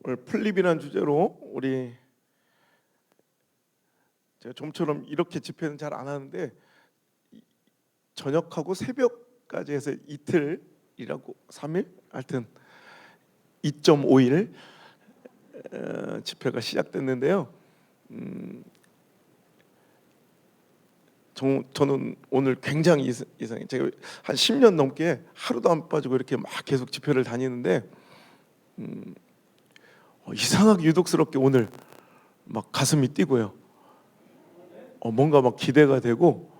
오늘 플립이라는 주제로 제가 좀처럼 이렇게 집회는 잘 안 하는데 저녁하고 새벽까지 해서 이틀이라고 3일? 하여튼 2.5일 집회가 시작됐는데요. 저는 오늘 굉장히 이상해요. 제가 한 10년 넘게 하루도 안 빠지고 이렇게 막 계속 집회를 다니는데 이상하게 유독스럽게 오늘 막 가슴이 뛰고요. 뭔가 막 기대가 되고,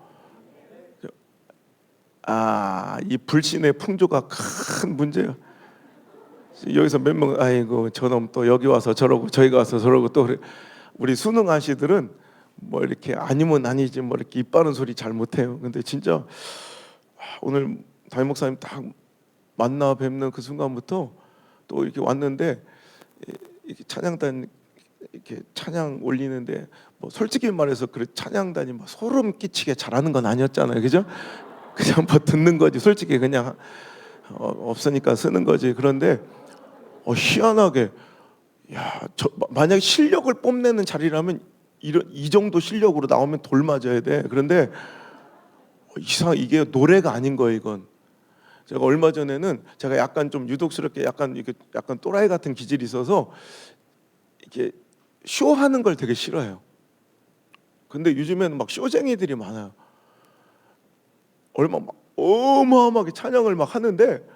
이 불신의 풍조가 큰 문제예요. 여기서 몇 명, 아이고 저놈 또 여기 와서 저러고 저기 가서 저러고, 또 우리 수능 아시들은 뭐 이렇게 아니면 아니지 뭐 이렇게 입 바른 소리 잘 못해요. 근데 진짜 오늘 담임 목사님 딱 만나 뵙는 그 순간부터 또 이렇게 왔는데, 이렇게 찬양단 이렇게 찬양 올리는데 뭐 솔직히 말해서 그래 찬양단이 막 소름 끼치게 잘하는 건 아니었잖아요, 그죠? 그냥 뭐 듣는 거지. 솔직히 그냥 없으니까 쓰는 거지. 그런데 희한하게 만약에 실력을 뽐내는 자리라면 이 정도 실력으로 나오면 돌 맞아야 돼. 그런데 이게 노래가 아닌 거예요, 이건. 제가 얼마 전에는 제가 약간 좀 유독스럽게 약간 또라이 같은 기질이 있어서 이렇게 쇼하는 걸 되게 싫어해요. 근데 요즘에는 막 쇼쟁이들이 많아요. 어마어마하게 찬양을 막 하는데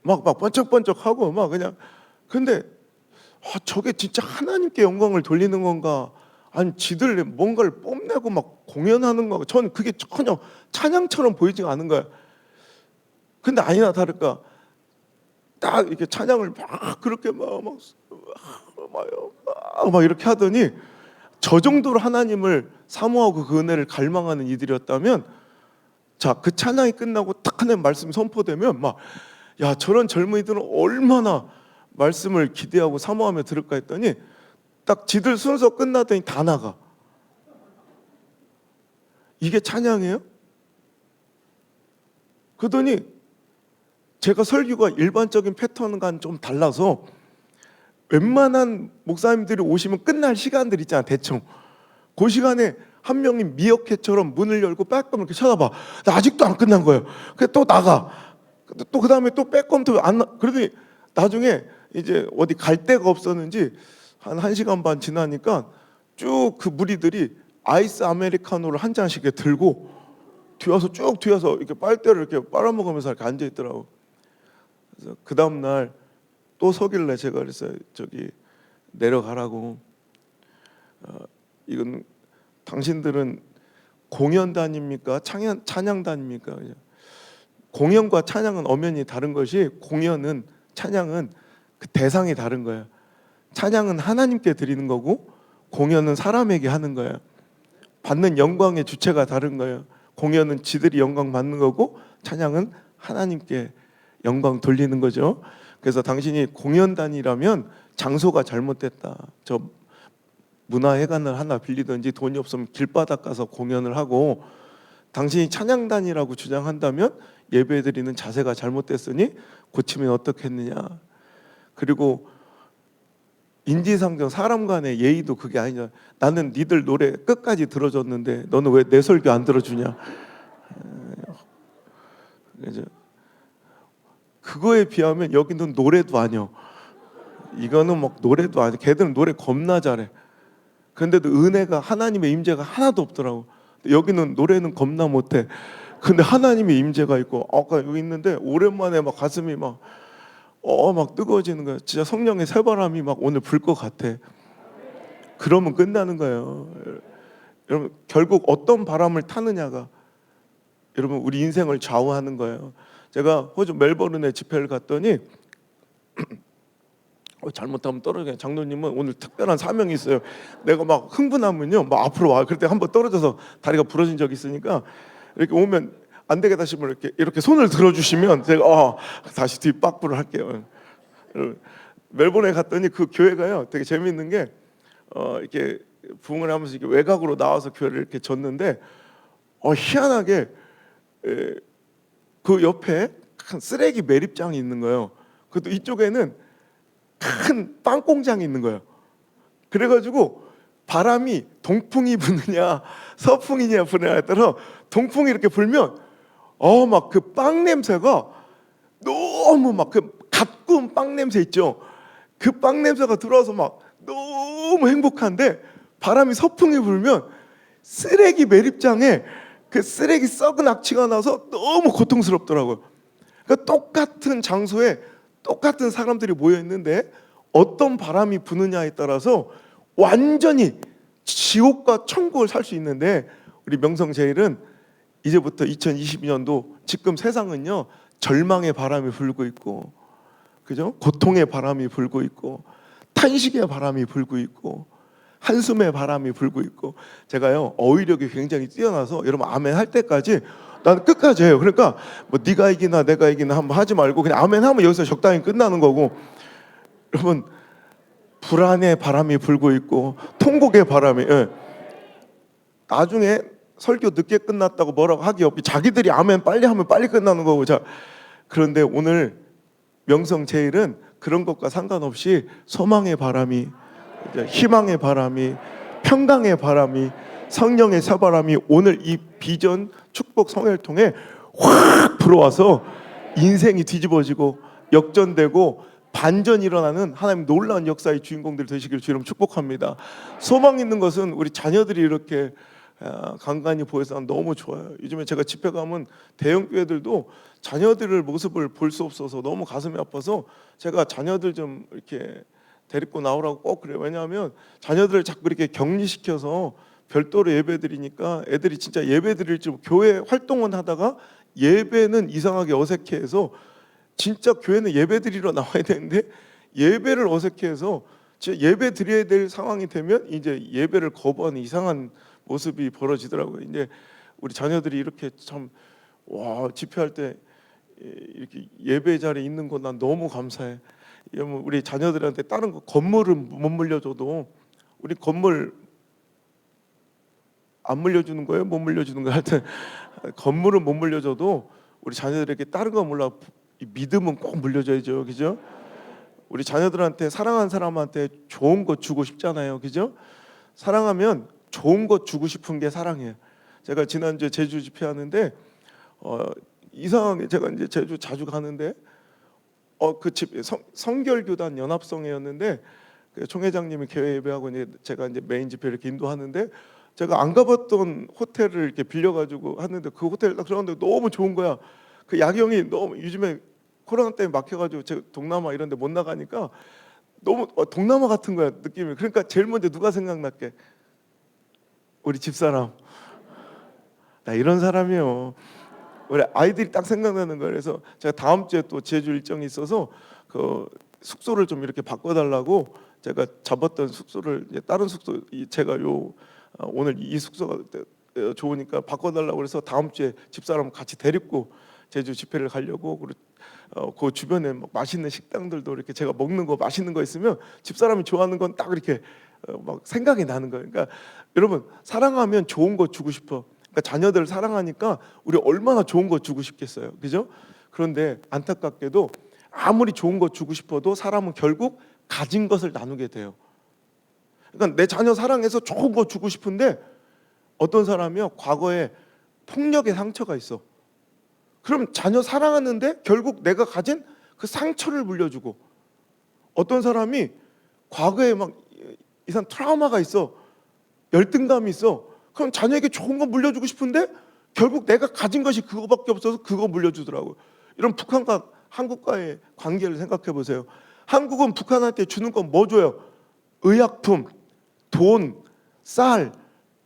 막 번쩍번쩍하고 막 그냥. 근데 저게 진짜 하나님께 영광을 돌리는 건가? 아니 지들 뭔가를 뽐내고 막 공연하는 건가? 전 그게 전혀 찬양처럼 보이지가 않은 거예요. 근데 아니나 다를까 딱 이렇게 찬양을 막 그렇게 막 이렇게 하더니, 저 정도로 하나님을 사모하고 그 은혜를 갈망하는 이들이었다면, 자, 그 찬양이 끝나고 딱 하나님 말씀이 선포되면 저런 젊은이들은 얼마나 말씀을 기대하고 사모하며 들을까 했더니 딱 지들 순서 끝나더니 다 나가. 이게 찬양이에요? 그러더니 제가 설교가 일반적인 패턴과는 좀 달라서 웬만한 목사님들이 오시면 끝날 시간들 있잖아, 대충. 그 시간에 한 명이 미어캣처럼 문을 열고 빼꼼 이렇게 쳐다봐. 나 아직도 안 끝난 거예요. 그래서 또 나가. 또 그 다음에 또 빼꼼 또 안 나. 그러더니 나중에 이제 어디 갈 데가 없었는지 한 1시간 반 지나니까 쭉 그 무리들이 아이스 아메리카노를 한 잔씩 들고 뒤와서 이렇게 빨대를 이렇게 빨아먹으면서 이렇게 앉아 있더라고. 그래서 그 다음 날 또 서길래 제가 그랬어요. 저기 내려가라고. 이건 당신들은 공연단입니까? 찬양단입니까? 공연과 찬양은 엄연히 다른 것이, 공연은, 찬양은 그 대상이 다른 거예요. 찬양은 하나님께 드리는 거고 공연은 사람에게 하는 거예요. 받는 영광의 주체가 다른 거예요. 공연은 지들이 영광 받는 거고 찬양은 하나님께 영광 돌리는 거죠. 그래서 당신이 공연단이라면 장소가 잘못됐다. 저 문화회관을 하나 빌리든지 돈이 없으면 길바닥 가서 공연을 하고, 당신이 찬양단이라고 주장한다면 예배드리는 자세가 잘못됐으니 고치면 어떻겠느냐. 그리고 인지상정, 사람 간의 예의도 그게 아니냐. 나는 니들 노래 끝까지 들어줬는데 너는 왜 내 설교 안 들어주냐. 그거에 비하면 여기는 노래도 아니요. 이거는 막 노래도 아니야. 걔들은 노래 겁나 잘해. 근데도 은혜가, 하나님의 임재가 하나도 없더라고. 여기는 노래는 겁나 못해. 근데 하나님의 임재가 있고, 아까 여기 있는데 오랜만에 막 가슴이 막 뜨거워지는 거야. 진짜 성령의 새바람이 막 오늘 불 것 같아. 그러면 끝나는 거예요. 여러분, 결국 어떤 바람을 타느냐가 여러분 우리 인생을 좌우하는 거예요. 제가 호주 멜버른에 집회를 갔더니 잘못하면 떨어져요. 장로님은 오늘 특별한 사명이 있어요. 내가 막 흥분하면요 막 앞으로 와. 그럴 때 한번 떨어져서 다리가 부러진 적이 있으니까, 이렇게 오면 안 되겠다 싶으면 이렇게 손을 들어주시면 제가 다시 뒷박부를 할게요. 멜버른에 갔더니 그 교회가요 되게 재미있는 게, 이렇게 부흥을 하면서 이렇게 외곽으로 나와서 교회를 이렇게 졌는데, 희한하게 그 옆에 큰 쓰레기 매립장이 있는 거예요. 그것도 이쪽에는 큰 빵 공장이 있는 거예요. 그래가지고 바람이 동풍이 부느냐 서풍이냐 부느냐에 따라 동풍이 이렇게 불면 막 그 빵 냄새가 너무 막 그 갓 구운 빵 냄새 있죠. 그 빵 냄새가 들어와서 막 너무 행복한데, 바람이 서풍이 불면 쓰레기 매립장에 그 쓰레기 썩은 악취가 나서 너무 고통스럽더라고요. 그러니까 똑같은 장소에 똑같은 사람들이 모여 있는데 어떤 바람이 부느냐에 따라서 완전히 지옥과 천국을 살 수 있는데, 우리 명성제일은 이제부터 2022년도 지금 세상은요 절망의 바람이 불고 있고, 그죠? 고통의 바람이 불고 있고, 탄식의 바람이 불고 있고, 한숨의 바람이 불고 있고. 제가요 어휘력이 굉장히 뛰어나서 여러분 아멘 할 때까지 나는 끝까지 해요. 그러니까 뭐 네가 이기나 내가 이기나 한번 하지 말고 그냥 아멘 하면 여기서 적당히 끝나는 거고. 여러분 불안의 바람이 불고 있고 통곡의 바람이, 나중에 설교 늦게 끝났다고 뭐라고 하기 없이 자기들이 아멘 빨리 하면 빨리 끝나는 거고. 자, 그런데 오늘 명성제일은 그런 것과 상관없이 소망의 바람이, 희망의 바람이, 평강의 바람이, 성령의 사바람이 오늘 이 비전 축복 성회를 통해 확 불어와서 인생이 뒤집어지고 역전되고 반전이 일어나는 하나님 놀라운 역사의 주인공들 되시길 주님 축복합니다. 소망 있는 것은 우리 자녀들이 이렇게 간간히 보여서 너무 좋아요. 요즘에 제가 집회 가면 대형 교회들도 자녀들을 모습을 볼 수 없어서 너무 가슴이 아파서 제가 자녀들 좀 이렇게 데리고 나오라고 꼭 그래요. 왜냐하면 자녀들을 자꾸 이렇게 격리시켜서 별도로 예배 드리니까 애들이 진짜 예배 드릴 줄, 교회 활동은 하다가 예배는 이상하게 어색해해서, 진짜 교회는 예배 드리러 나와야 되는데 예배를 어색해해서 진짜 예배 드려야 될 상황이 되면 이제 예배를 거부하는 이상한 모습이 벌어지더라고요. 이제 우리 자녀들이 이렇게 참 집회할 때 이렇게 예배 자리에 있는 거 난 너무 감사해. 우리 자녀들한테 다른 거 건물은 못 물려줘도, 우리 건물 안 물려주는 거예요? 못 물려주는 거예요? 하여튼 건물은 못 물려줘도 우리 자녀들에게 다른 거 몰라 믿음은 꼭 물려줘야죠. 그죠? 우리 자녀들한테 사랑하는 사람한테 좋은 거 주고 싶잖아요. 그죠? 사랑하면 좋은 거 주고 싶은 게 사랑이에요. 제가 지난주에 제주 집회하는데 이상하게 제가 이제 제주 자주 가는데 그 집 성결교단 연합성회였는데 그 총회장님이 개회 예배하고 이제 제가 이제 메인 집회 이렇게 인도하는데, 제가 안 가봤던 호텔을 이렇게 빌려가지고 하는데 그 호텔 딱 들어갔는데 너무 좋은 거야. 그 야경이 너무, 요즘에 코로나 때문에 막혀가지고 제가 동남아 이런 데 못 나가니까 너무 동남아 같은 거야 느낌이. 그러니까 제일 먼저 누가 생각났게? 우리 집사람. 나 이런 사람이요. 우리 아이들이 딱 생각나는 거예요. 그래서 제가 다음 주에 또 제주 일정이 있어서 그 숙소를 좀 이렇게 바꿔달라고 제가 잡았던 숙소를 이제 다른 숙소, 제가 오늘 이 숙소가 좋으니까 바꿔달라고 그래서 다음 주에 집사람 같이 데리고 제주 집회를 가려고. 그 주변에 막 맛있는 식당들도 이렇게 제가 먹는 거 맛있는 거 있으면 집사람이 좋아하는 건 딱 이렇게 막 생각이 나는 거예요. 그러니까 여러분 사랑하면 좋은 거 주고 싶어. 그러니까 자녀들을 사랑하니까 우리 얼마나 좋은 거 주고 싶겠어요. 그죠? 그런데 안타깝게도 아무리 좋은 거 주고 싶어도 사람은 결국 가진 것을 나누게 돼요. 그러니까 내 자녀 사랑해서 좋은 거 주고 싶은데 어떤 사람이요 과거에 폭력의 상처가 있어. 그럼 자녀 사랑하는데 결국 내가 가진 그 상처를 물려주고, 어떤 사람이 과거에 막 이상 트라우마가 있어, 열등감이 있어. 그럼 자녀에게 좋은 거 물려주고 싶은데 결국 내가 가진 것이 그거밖에 없어서 그거 물려주더라고요. 이런 북한과 한국과의 관계를 생각해 보세요. 한국은 북한한테 주는 건 뭐 줘요? 의약품, 돈, 쌀,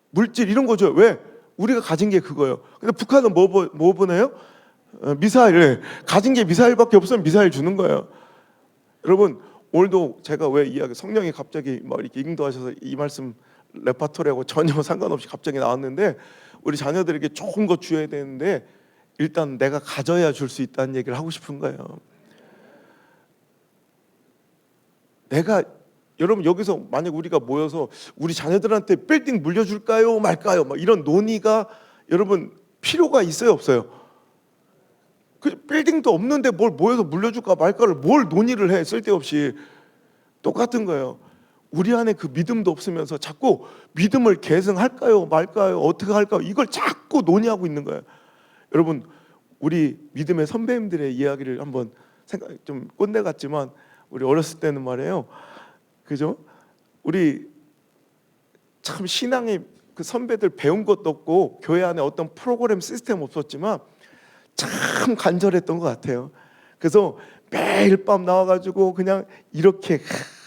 물질 이런 거 줘요. 왜? 우리가 가진 게 그거예요. 근데 북한은 뭐 보내요? 미사일. 가진 게 미사일밖에 없으면 미사일 주는 거예요. 여러분 오늘도 제가 왜 이야기, 성령이 갑자기 막 이렇게 인도하셔서 이 말씀 레파토리하고 전혀 상관없이 갑자기 나왔는데, 우리 자녀들에게 좋은 거 줘야 되는데 일단 내가 가져야 줄 수 있다는 얘기를 하고 싶은 거예요. 여러분 여기서 만약 우리가 모여서 우리 자녀들한테 빌딩 물려줄까요 말까요 막 이런 논의가 여러분 필요가 있어요 없어요? 그 빌딩도 없는데 뭘 모여서 물려줄까 말까를 뭘 논의를 해, 쓸데없이. 똑같은 거예요. 우리 안에 그 믿음도 없으면서 자꾸 믿음을 계승할까요 말까요 어떻게 할까요 이걸 자꾸 논의하고 있는 거예요. 여러분 우리 믿음의 선배님들의 이야기를 한번 생각 좀 꼰대 같지만 우리 어렸을 때는 말이에요. 그죠? 우리 참 신앙의 그 선배들 배운 것도 없고 교회 안에 어떤 프로그램 시스템 없었지만 참 간절했던 것 같아요. 그래서 매일 밤 나와가지고 그냥 이렇게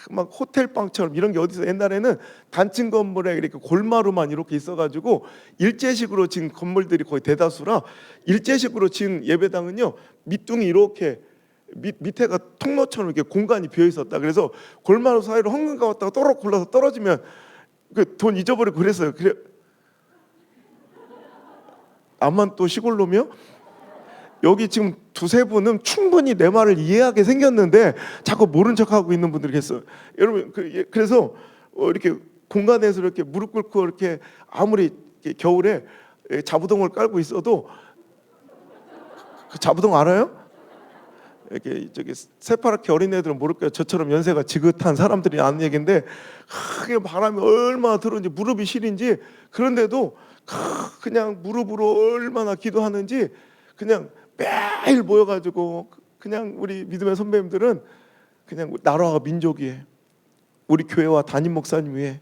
막 호텔방처럼 이런 게 어디서 옛날에는 단층 건물에 이렇게 골마루만 이렇게 있어가지고 일제식으로 지은 건물들이 거의 대다수라 일제식으로 지은 예배당은요 밑둥이 이렇게 밑에가 통로처럼 이렇게 공간이 비어 있었다. 그래서 골마루 사이로 헝근가 왔다가 또록 굴러서 떨어지면 그 돈 잊어버리고 그랬어요. 그래 나만 또 시골놈이요? 여기 지금 두세 분은 충분히 내 말을 이해하게 생겼는데 자꾸 모른 척하고 있는 분들이 계세요. 여러분 그래서 이렇게 공간에서 이렇게 무릎 꿇고 이렇게 아무리 겨울에 자부동을 깔고 있어도 그 자부동 알아요? 이렇게 저기 새파랗게 어린애들은 모를 거예요. 저처럼 연세가 지긋한 사람들이 아는 얘기인데 크게 바람이 얼마나 들어오는지 무릎이 시린지 그런데도 그냥 무릎으로 얼마나 기도하는지 그냥 매일 모여가지고 그냥 우리 믿음의 선배님들은 그냥 나라와 민족 위에 우리 교회와 담임 목사님 위에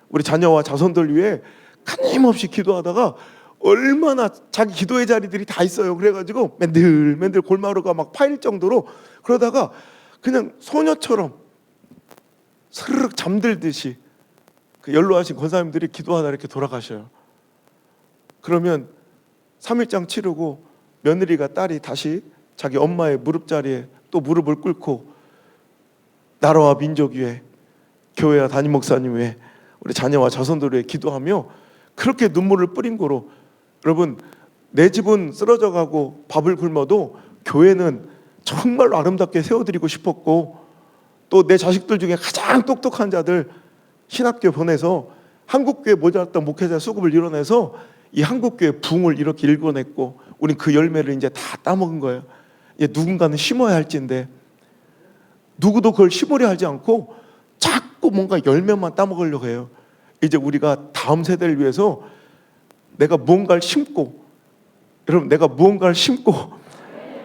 우리 자녀와 자손들 위해 끊임없이 기도하다가 얼마나 자기 기도의 자리들이 다 있어요. 그래가지고 맨들 골마루가 막 파일 정도로 그러다가 그냥 소녀처럼 스르륵 잠들듯이 그 연로하신 권사님들이 기도하다 이렇게 돌아가셔요. 그러면 3일장 치르고 며느리가 딸이 다시 자기 엄마의 무릎 자리에 또 무릎을 꿇고 나라와 민족 위에 교회와 담임 목사님 위에 우리 자녀와 자손들 위해 기도하며 그렇게 눈물을 뿌린 거로 여러분 내 집은 쓰러져 가고 밥을 굶어도 교회는 정말로 아름답게 세워드리고 싶었고 또 내 자식들 중에 가장 똑똑한 자들 신학교 보내서 한국교회 모자랐던 목회자 수급을 이뤄내서 이 한국교회 붕을 이렇게 일궈냈고 우린 그 열매를 이제 다 따먹은 거예요. 이제 누군가는 심어야 할지인데 누구도 그걸 심으려 하지 않고 자꾸 뭔가 열매만 따먹으려고 해요. 이제 우리가 다음 세대를 위해서 내가 무언가를 심고 여러분 내가 무언가를 심고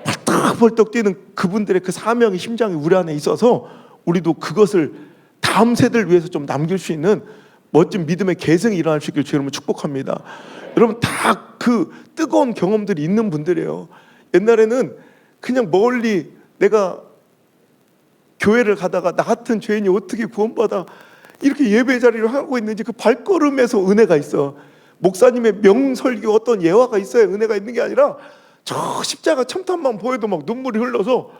벌떡벌떡 뛰는 그분들의 그 사명의 심장이 우리 안에 있어서 우리도 그것을 다음 세대를 위해서 좀 남길 수 있는 멋진 믿음의 계승이 일어날 수 있기를 주의 이름으로 축복합니다. 여러분 다 그 뜨거운 경험들이 있는 분들이에요. 옛날에는 그냥 멀리 내가 교회를 가다가 나 같은 죄인이 어떻게 구원받아 이렇게 예배 자리를 하고 있는지 그 발걸음에서 은혜가 있어. 목사님의 명설교 어떤 예화가 있어야 은혜가 있는 게 아니라 저 십자가 첨탑만 보여도 막 눈물이 흘러서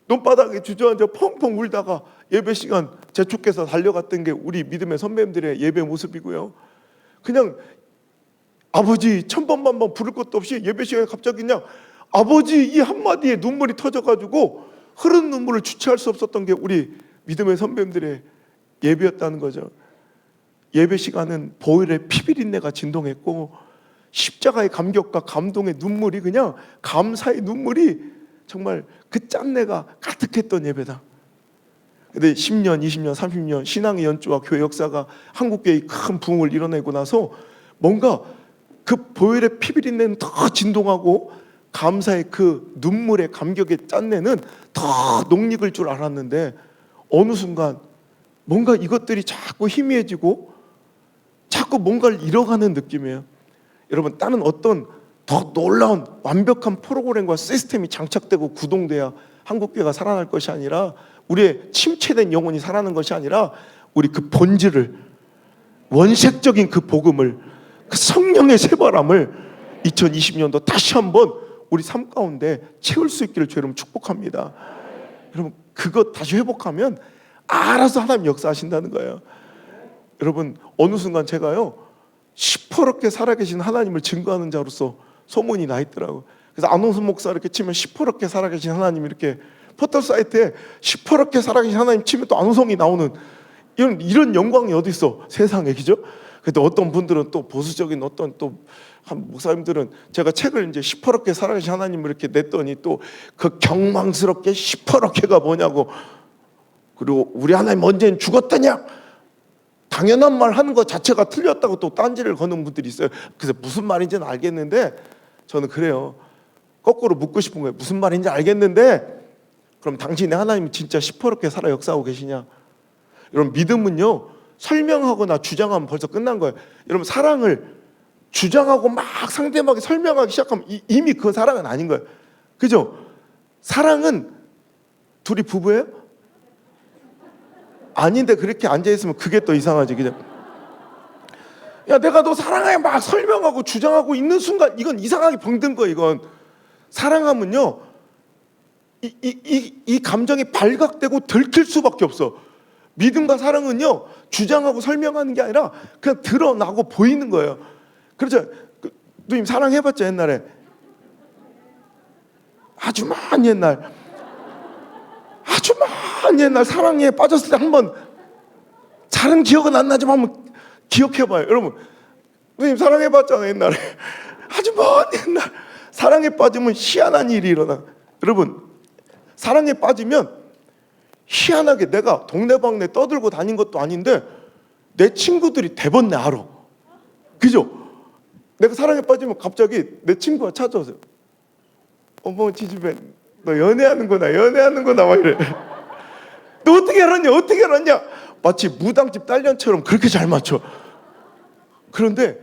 논바닥에 주저앉아 펑펑 울다가 예배 시간 재촉해서 달려갔던 게 우리 믿음의 선배님들의 예배 모습이고요. 그냥 아버지 천번만번 부를 것도 없이 예배 시간에 갑자기 그냥 아버지 이 한마디에 눈물이 터져가지고 흐르는 눈물을 주체할 수 없었던 게 우리 믿음의 선배님들의 예배였다는 거죠. 예배 시간은 보혈의 피비린내가 진동했고 십자가의 감격과 감동의 눈물이 그냥 감사의 눈물이 정말 그 짠내가 가득했던 예배다. 근데 10년, 20년, 30년 신앙의 연주와 교회 역사가 한국교회의 큰 부흥을 이뤄내고 나서 뭔가 그 보혈의 피비린내는 더 진동하고 감사의 그 눈물의 감격의 짠내는 더 녹익을 줄 알았는데 어느 순간 뭔가 이것들이 자꾸 희미해지고 자꾸 뭔가를 잃어가는 느낌이에요. 여러분 다른 어떤 더 놀라운 완벽한 프로그램과 시스템이 장착되고 구동돼야 한국교회가 살아날 것이 아니라 우리의 침체된 영혼이 살아나는 것이 아니라 우리 그 본질을 원색적인 그 복음을 그 성령의 새바람을 2020년도 다시 한번 우리 삶 가운데 채울 수 있기를 주의 이름으로 축복합니다. 여러분 그것 다시 회복하면 알아서 하나님 역사하신다는 거예요. 여러분 어느 순간 제가요 시퍼렇게 살아계신 하나님을 증거하는 자로서 소문이 나 있더라고요. 그래서 안홍순 목사 이렇게 치면 시퍼렇게 살아계신 하나님 이렇게 포털 사이트에 시퍼렇게 살아계신 하나님 치면 또 안홍성이 나오는 이런 영광이 어디 있어 세상에 그죠? 근데 어떤 분들은 또 보수적인 어떤 또 한 목사님들은 제가 책을 이제 시퍼렇게 살아계신 하나님을 이렇게 냈더니 또 그 경망스럽게 시퍼렇게가 뭐냐고 그리고 우리 하나님 언제는 죽었다냐? 당연한 말 하는 것 자체가 틀렸다고 또 딴지를 거는 분들이 있어요. 그래서 무슨 말인지는 알겠는데 저는 그래요. 거꾸로 묻고 싶은 거예요. 무슨 말인지 알겠는데 그럼 당신이 하나님이 진짜 시퍼렇게 살아 역사하고 계시냐? 여러분 믿음은요 설명하거나 주장하면 벌써 끝난 거예요. 여러분 사랑을 주장하고 막 상대방에게 설명하기 시작하면 이미 그건 사랑은 아닌 거예요. 그죠? 사랑은 둘이 부부예요? 아닌데 그렇게 앉아있으면 그게 또 이상하지. 그죠? 야 내가 너 사랑해 막 설명하고 주장하고 있는 순간 이건 이상하게 병든 거예요. 이건 사랑하면요 이 감정이 발각되고 들킬 수밖에 없어. 믿음과 사랑은요 주장하고 설명하는 게 아니라 그냥 드러나고 보이는 거예요. 그렇죠? 누님 사랑해봤죠 옛날에? 아주 먼 옛날 사랑에 빠졌을 때 한번 다른 기억은 안 나지만 한번 기억해봐요. 여러분 누님 사랑해봤잖아요 옛날에. 아주 먼 옛날 사랑에 빠지면 희한한 일이 일어나. 여러분 사랑에 빠지면 희한하게 내가 동네방네 떠들고 다닌 것도 아닌데 내 친구들이 대번내 알아. 그죠? 내가 사랑에 빠지면 갑자기 내 친구가 찾아오세요. 어머 지지배 너 연애하는구나 막 이래. 너 어떻게 알았냐? 마치 무당집 딸년처럼 그렇게 잘 맞춰. 그런데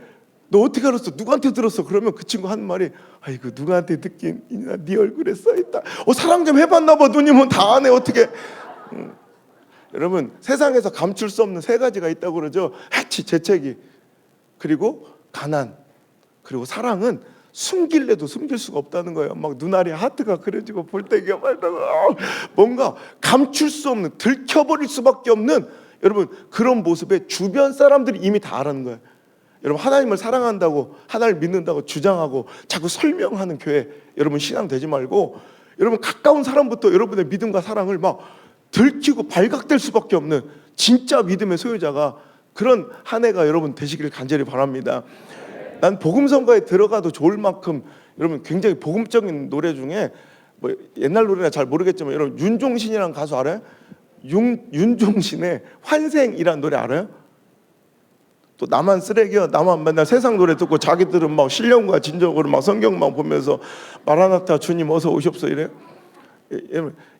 너 어떻게 알았어? 누구한테 들었어? 그러면 그 친구 하는 말이 아이고 누구한테 듣긴 네 얼굴에 써있다. 사랑 좀 해봤나 봐. 누님은 다 아네 어떻게. 여러분 세상에서 감출 수 없는 세 가지가 있다고 그러죠. 해치, 재채기, 그리고 가난, 그리고 사랑은 숨길래도 숨길 수가 없다는 거예요. 막 눈알이 하트가 그려지고 볼때기가 말다가 뭔가 감출 수 없는 들켜버릴 수밖에 없는 여러분 그런 모습에 주변 사람들이 이미 다 알아는 거예요. 여러분 하나님을 사랑한다고 하나님을 믿는다고 주장하고 자꾸 설명하는 교회 여러분 신앙 되지 말고 여러분 가까운 사람부터 여러분의 믿음과 사랑을 막 들키고 발각될 수밖에 없는 진짜 믿음의 소유자가 그런 한 해가 여러분 되시기를 간절히 바랍니다. 난 복음성가에 들어가도 좋을 만큼 여러분 굉장히 복음적인 노래 중에 뭐 옛날 노래나 잘 모르겠지만 여러분 윤종신이라는 가수 알아요? 윤종신의 환생이라는 노래 알아요? 또 나만 쓰레기야 나만 맨날 세상 노래 듣고 자기들은 막 신령과 진정으로 막 성경만 보면서 마라나타 주님 어서 오십소 이래요.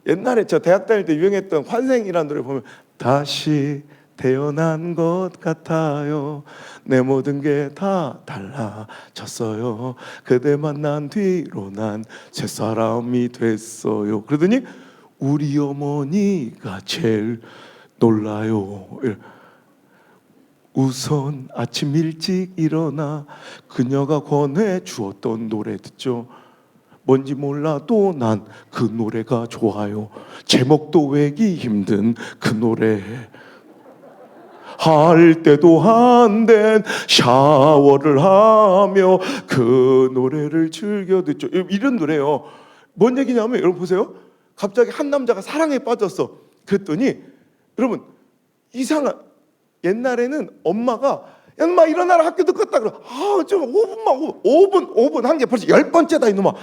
옛날에 저 대학 다닐 때 유행했던 환생이라는 노래 보면 다시 태어난 것 같아요. 내 모든 게 다 달라졌어요. 그대 만난 뒤로 난 새사람이 됐어요. 그러더니 우리 어머니가 제일 놀라요. 우선 아침 일찍 일어나 그녀가 권해 주었던 노래 듣죠. 뭔지 몰라도 난 그 노래가 좋아요. 제목도 외기 힘든 그 노래. 할 때도 한된 샤워를 하며 그 노래를 즐겨 듣죠. 이런 노래예요. 뭔 얘기냐면 여러분 보세요. 갑자기 한 남자가 사랑에 빠졌어. 그랬더니 여러분 이상한 옛날에는 엄마가 야, 엄마 일어나라 학교 늦었다 그래. 좀 5분 한 게 벌써 10번째다 이놈아.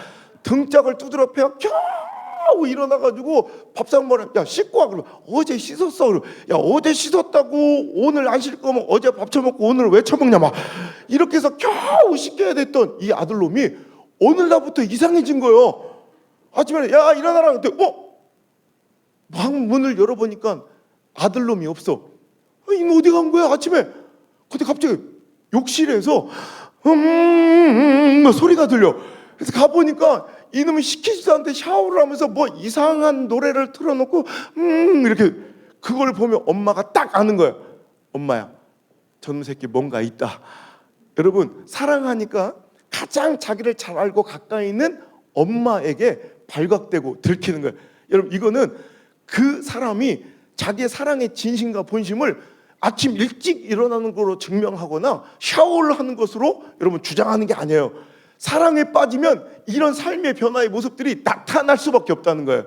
등짝을 두드려 패야 겨우 일어나가지고 밥상 먹으러 야 씻고 와. 그러면 어제 씻었어. 그러면 야 어제 씻었다고 오늘 안 씻을 거면 어제 밥 처먹고 오늘 왜 처먹냐 막 이렇게 해서 겨우 씻겨야 됐던 이 아들놈이 오늘날부터 이상해진 거예요. 아침에 야 일어나라. 그때 막 문을 열어보니까 아들놈이 없어. 이놈 어디 간 거야 아침에. 근데 갑자기 욕실에서 소리가 들려. 그래서 가보니까 이놈이 시키지도 않는데 샤워를 하면서 뭐 이상한 노래를 틀어놓고 이렇게 그걸 보면 엄마가 딱 아는 거야. 엄마야 저놈 새끼 뭔가 있다. 여러분 사랑하니까 가장 자기를 잘 알고 가까이 있는 엄마에게 발각되고 들키는 거예요. 여러분 이거는 그 사람이 자기의 사랑의 진심과 본심을 아침 일찍 일어나는 거로 증명하거나 샤워를 하는 것으로 여러분 주장하는 게 아니에요. 사랑에 빠지면 이런 삶의 변화의 모습들이 나타날 수밖에 없다는 거예요.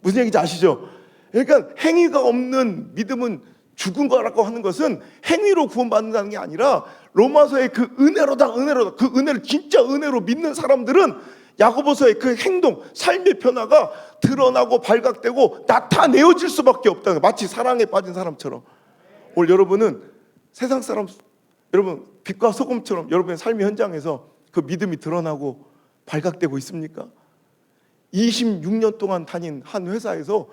무슨 얘기인지 아시죠? 그러니까 행위가 없는 믿음은 죽은 거라고 하는 것은 행위로 구원받는다는 게 아니라 로마서의 그 은혜로다 그 은혜를 진짜 은혜로 믿는 사람들은 야고보서의 그 행동, 삶의 변화가 드러나고 발각되고 나타내어질 수밖에 없다는 거예요. 마치 사랑에 빠진 사람처럼. 오늘 여러분은 세상 사람, 여러분 빛과 소금처럼 여러분의 삶의 현장에서 그 믿음이 드러나고 발각되고 있습니까? 26년 동안 다닌 한 회사에서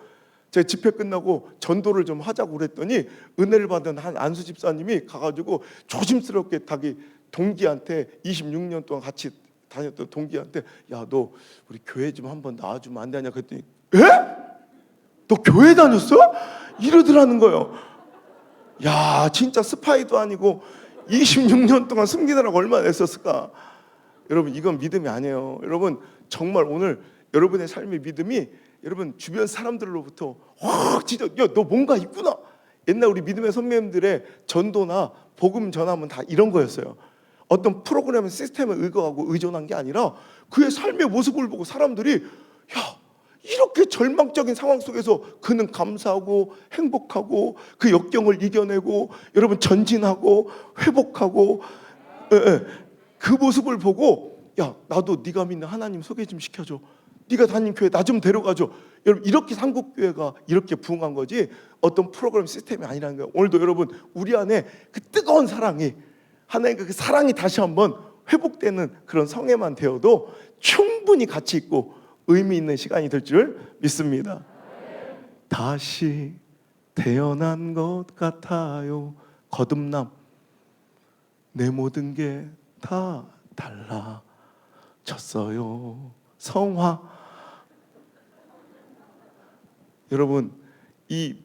제 집회 끝나고 전도를 좀 하자고 그랬더니 은혜를 받은 한 안수 집사님이 가가지고 조심스럽게 자기 동기한테 26년 동안 같이 다녔던 동기한테 야, 너 우리 교회 좀 한번 나와주면 안 되냐 그랬더니 에? 너 교회 다녔어? 이러더라는 거예요. 야, 진짜 스파이도 아니고 26년 동안 숨기느라고 얼마나 애썼을까. 여러분 이건 믿음이 아니에요. 여러분 정말 오늘 여러분의 삶의 믿음이 여러분 주변 사람들로부터 진짜 야, 너 뭔가 있구나. 옛날 우리 믿음의 선배님들의 전도나 복음 전하면 다 이런 거였어요. 어떤 프로그램 시스템에 의거하고 의존한 게 아니라 그의 삶의 모습을 보고 사람들이 야, 이렇게 절망적인 상황 속에서 그는 감사하고 행복하고 그 역경을 이겨내고 여러분 전진하고 회복하고 그 모습을 보고 야, 나도 네가 믿는 하나님 소개 좀 시켜줘. 네가 다닌 교회 나 좀 데려가줘. 여러분 이렇게 한국교회가 이렇게 부흥한 거지 어떤 프로그램 시스템이 아니라는 거예요. 오늘도 여러분 우리 안에 그 뜨거운 사랑이 하나님과 그 사랑이 다시 한번 회복되는 그런 성회만 되어도 충분히 가치 있고 의미 있는 시간이 될 줄 믿습니다. 다시 태어난 것 같아요. 거듭남. 내 모든 게 다 달라졌어요. 성화. 여러분 이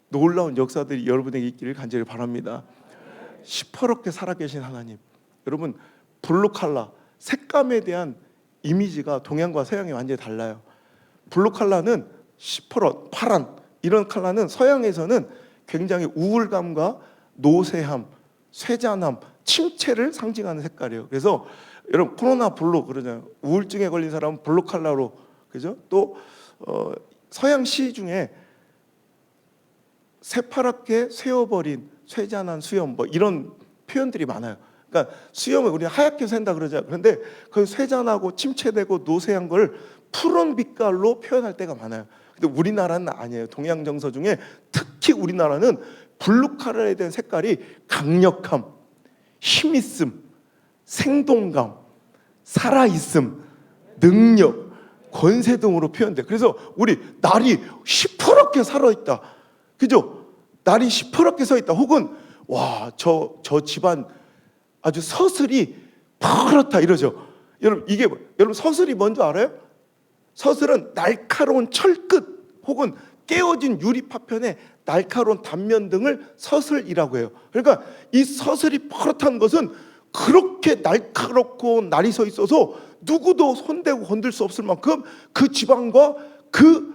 놀라운 역사들이 여러분에게 있기를 간절히 바랍니다. 시퍼렇게 살아계신 하나님. 여러분 블루 칼라 색감에 대한 이미지가 동양과 서양이 완전히 달라요. 블루 칼라는 시퍼런 파란 이런 칼라는 서양에서는 굉장히 우울감과 노쇠함, 쇠잔함, 침체를 상징하는 색깔이에요. 그래서 여러분 코로나 블루 그러잖아요. 우울증에 걸린 사람은 블루 칼라로 그죠? 또 서양 시 중에 새파랗게 쇠어버린 쇠잔한 수염 뭐 이런 표현들이 많아요. 그러니까 수염을 우리가 하얗게 샌다 그러잖아요. 그런데 그 쇠잔하고 침체되고 노쇠한 걸 푸른 빛깔로 표현할 때가 많아요. 근데 우리나라는 아니에요. 동양 정서 중에 특히 우리나라는 블루 칼라에 대한 색깔이 강력함, 힘있음, 생동감, 살아있음, 능력, 권세 등으로 표현돼. 그래서 우리 날이 시퍼렇게 살아있다. 그죠? 날이 시퍼렇게 서 있다. 혹은 와, 저 집안 아주 서슬이 파랗다 이러죠. 여러분 이게 여러분 서슬이 뭔지 알아요? 서슬은 날카로운 철끝 혹은 깨어진 유리 파편의 날카로운 단면 등을 서슬이라고 해요. 그러니까 이 서슬이 파랗다는 것은 그렇게 날카롭고 날이 서 있어서 누구도 손대고 건들 수 없을 만큼 그 지방과 그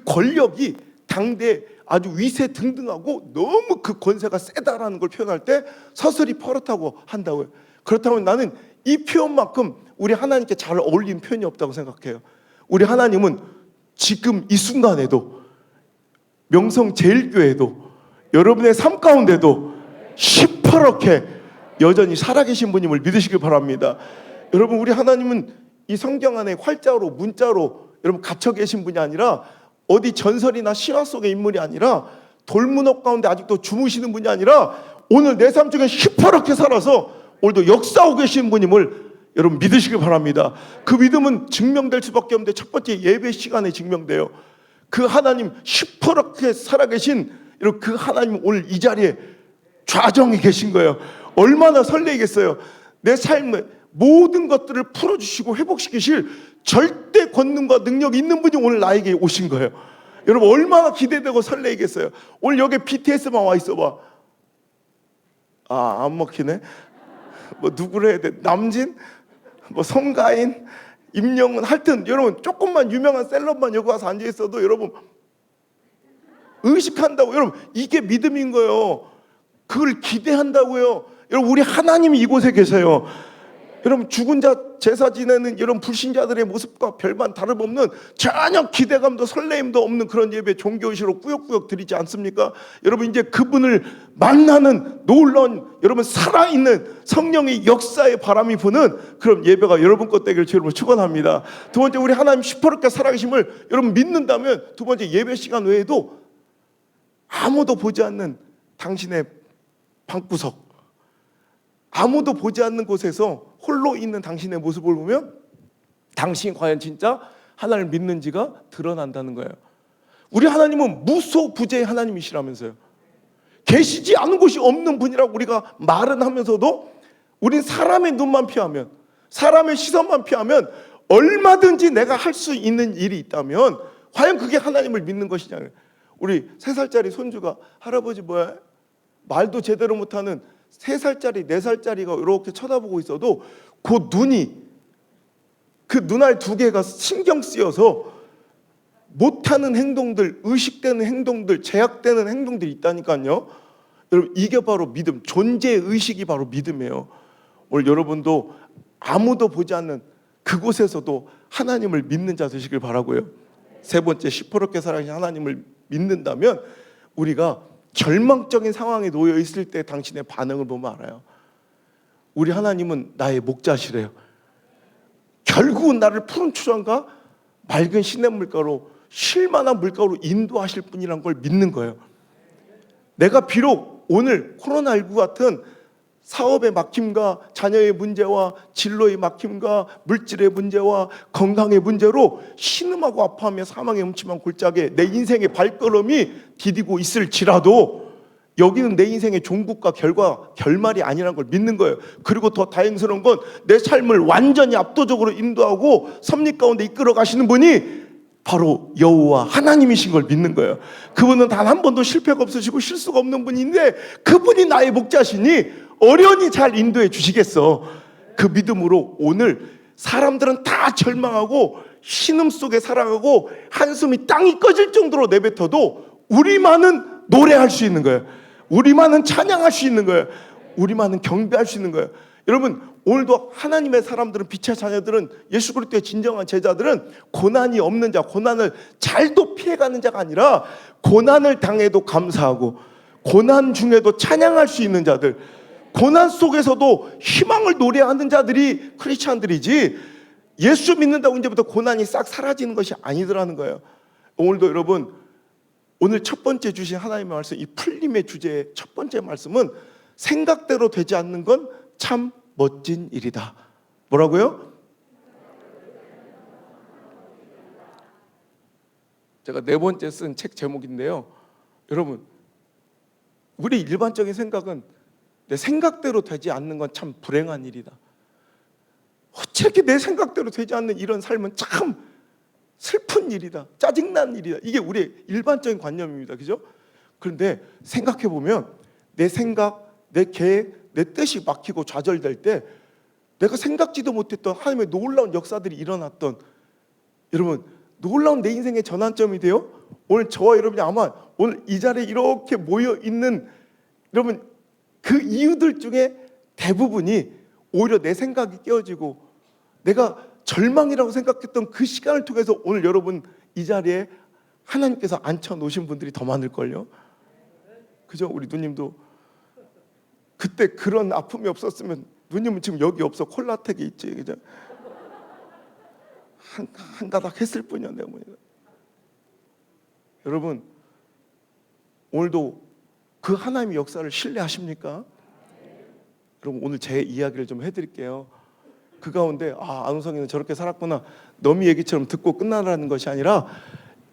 권력이 당대 아주 위세 등등하고 너무 그 권세가 세다라는 걸 표현할 때 서슬이 퍼렇다고 한다고요. 그렇다면 나는 이 표현만큼 우리 하나님께 잘 어울리는 표현이 없다고 생각해요. 우리 하나님은 지금 이 순간에도 명성제일교회도 여러분의 삶 가운데도 시퍼렇게 여전히 살아계신 분임을 믿으시길 바랍니다. 여러분 우리 하나님은 이 성경 안에 활자로 문자로 여러분 갇혀 계신 분이 아니라 어디 전설이나 신화 속의 인물이 아니라 돌문업 가운데 아직도 주무시는 분이 아니라 오늘 내 삶 중에 시퍼렇게 살아서 오늘도 역사하고 계신 분임을 여러분 믿으시길 바랍니다. 그 믿음은 증명될 수밖에 없는데 첫 번째 예배 시간에 증명돼요. 그 하나님 시퍼렇게 살아계신 여러분 그 하나님 오늘 이 자리에 좌정이 계신 거예요. 얼마나 설레겠어요. 내 삶의 모든 것들을 풀어주시고 회복시키실 절대 권능과 능력이 있는 분이 오늘 나에게 오신 거예요. 여러분 얼마나 기대되고 설레겠어요. 오늘 여기 BTS만 와 있어봐. 안 먹히네. 뭐 누구를 해야 돼? 남진? 뭐 송가인? 임영은? 하여튼 여러분 조금만 유명한 셀럽만 여기 와서 앉아 있어도 여러분 의식한다고. 여러분 이게 믿음인 거예요. 그걸 기대한다고요. 여러분 우리 하나님이 이곳에 계세요. 여러분 죽은 자 제사 지내는 이런 불신자들의 모습과 별반 다름없는 전혀 기대감도 설레임도 없는 그런 예배 종교의식으로 꾸역꾸역 드리지 않습니까? 여러분 이제 그분을 만나는 놀라운 여러분 살아있는 성령의 역사의 바람이 부는 그런 예배가 여러분 것 되기를 주님으로 축원합니다. 두 번째, 우리 하나님 시퍼렇게 살아계심을 여러분 믿는다면 두 번째, 예배 시간 외에도 아무도 보지 않는 당신의 방구석, 아무도 보지 않는 곳에서 홀로 있는 당신의 모습을 보면 당신이 과연 진짜 하나님을 믿는지가 드러난다는 거예요. 우리 하나님은 무소부재의 하나님이시라면서요. 계시지 않은 곳이 없는 분이라고 우리가 말은 하면서도 우린 사람의 눈만 피하면, 사람의 시선만 피하면 얼마든지 내가 할 수 있는 일이 있다면 과연 그게 하나님을 믿는 것이냐. 우리 3살짜리 손주가 할아버지 뭐야? 말도 제대로 못하는 3살짜리 4살짜리가 이렇게 쳐다보고 있어도 그 눈이, 그 눈알 2개가 신경 쓰여서 못하는 행동들, 의식되는 행동들, 제약되는 행동들이 있다니까요. 여러분 이게 바로 믿음, 존재의식이 바로 믿음이에요. 오늘 여러분도 아무도 보지 않는 그곳에서도 하나님을 믿는 자 되시길 바라고요. 세 번째, 시퍼렇게 살아계신 하나님을 믿는다면 우리가 절망적인 상황에 놓여 있을 때 당신의 반응을 보면 알아요. 우리 하나님은 나의 목자시래요. 결국은 나를 푸른 초장과 맑은 시냇물가로, 쉴만한 물가로 인도하실 분이란 걸 믿는 거예요. 내가 비록 오늘 코로나19 같은 사업의 막힘과 자녀의 문제와 진로의 막힘과 물질의 문제와 건강의 문제로 신음하고 아파하며 사망의 음침한 골짜기에 내 인생의 발걸음이 디디고 있을지라도 여기는 내 인생의 종국과 결말이 아니라는 걸 믿는 거예요. 그리고 더 다행스러운 건 내 삶을 완전히 압도적으로 인도하고 섭리 가운데 이끌어 가시는 분이 바로 여호와 하나님이신 걸 믿는 거예요. 그분은 단 한 번도 실패가 없으시고 실수가 없는 분인데 그분이 나의 목자시니 어련히 잘 인도해 주시겠어. 그 믿음으로 오늘 사람들은 다 절망하고 신음 속에 살아가고 한숨이 땅이 꺼질 정도로 내뱉어도 우리만은 노래할 수 있는 거예요. 우리만은 찬양할 수 있는 거예요. 우리만은 경배할 수 있는 거예요. 여러분 오늘도 하나님의 사람들은, 빛의 자녀들은, 예수 그리스도의 진정한 제자들은 고난이 없는 자, 고난을 잘도 피해가는 자가 아니라 고난을 당해도 감사하고 고난 중에도 찬양할 수 있는 자들, 고난 속에서도 희망을 노래하는 자들이 크리스찬들이지, 예수 믿는다고 이제부터 고난이 싹 사라지는 것이 아니더라는 거예요. 오늘도 여러분, 오늘 첫 번째 주신 하나님의 말씀, 이 풀림의 주제의 첫 번째 말씀은 생각대로 되지 않는 건 참 멋진 일이다. 뭐라고요? 제가 네 번째 쓴 책 제목인데요. 여러분, 우리 일반적인 생각은 내 생각대로 되지 않는 건 참 불행한 일이다. 어떻게 내 생각대로 되지 않는 이런 삶은 참 슬픈 일이다. 짜증난 일이다. 이게 우리의 일반적인 관념입니다. 그죠? 그런데 생각해 보면 내 생각, 내 계획, 내 뜻이 막히고 좌절될 때 내가 생각지도 못했던 하나님의 놀라운 역사들이 일어났던, 여러분 놀라운 내 인생의 전환점이 돼요. 오늘 저와 여러분이 아마 오늘 이 자리에 이렇게 모여 있는 여러분 그 이유들 중에 대부분이 오히려 내 생각이 깨어지고 내가 절망이라고 생각했던 그 시간을 통해서 오늘 여러분 이 자리에 하나님께서 앉혀 놓으신 분들이 더 많을걸요. 그죠? 우리 누님도 그때 그런 아픔이 없었으면 누님은 지금 여기 없어. 콜라텍에 있지. 그죠? 한 가닥 했을 뿐이야. 내가 보니까. 여러분 오늘도 그 하나님의 역사를 신뢰하십니까? 여러분 오늘 제 이야기를 좀 해드릴게요. 그 가운데 안우성이는 저렇게 살았구나, 너미 얘기처럼 듣고 끝나라는 것이 아니라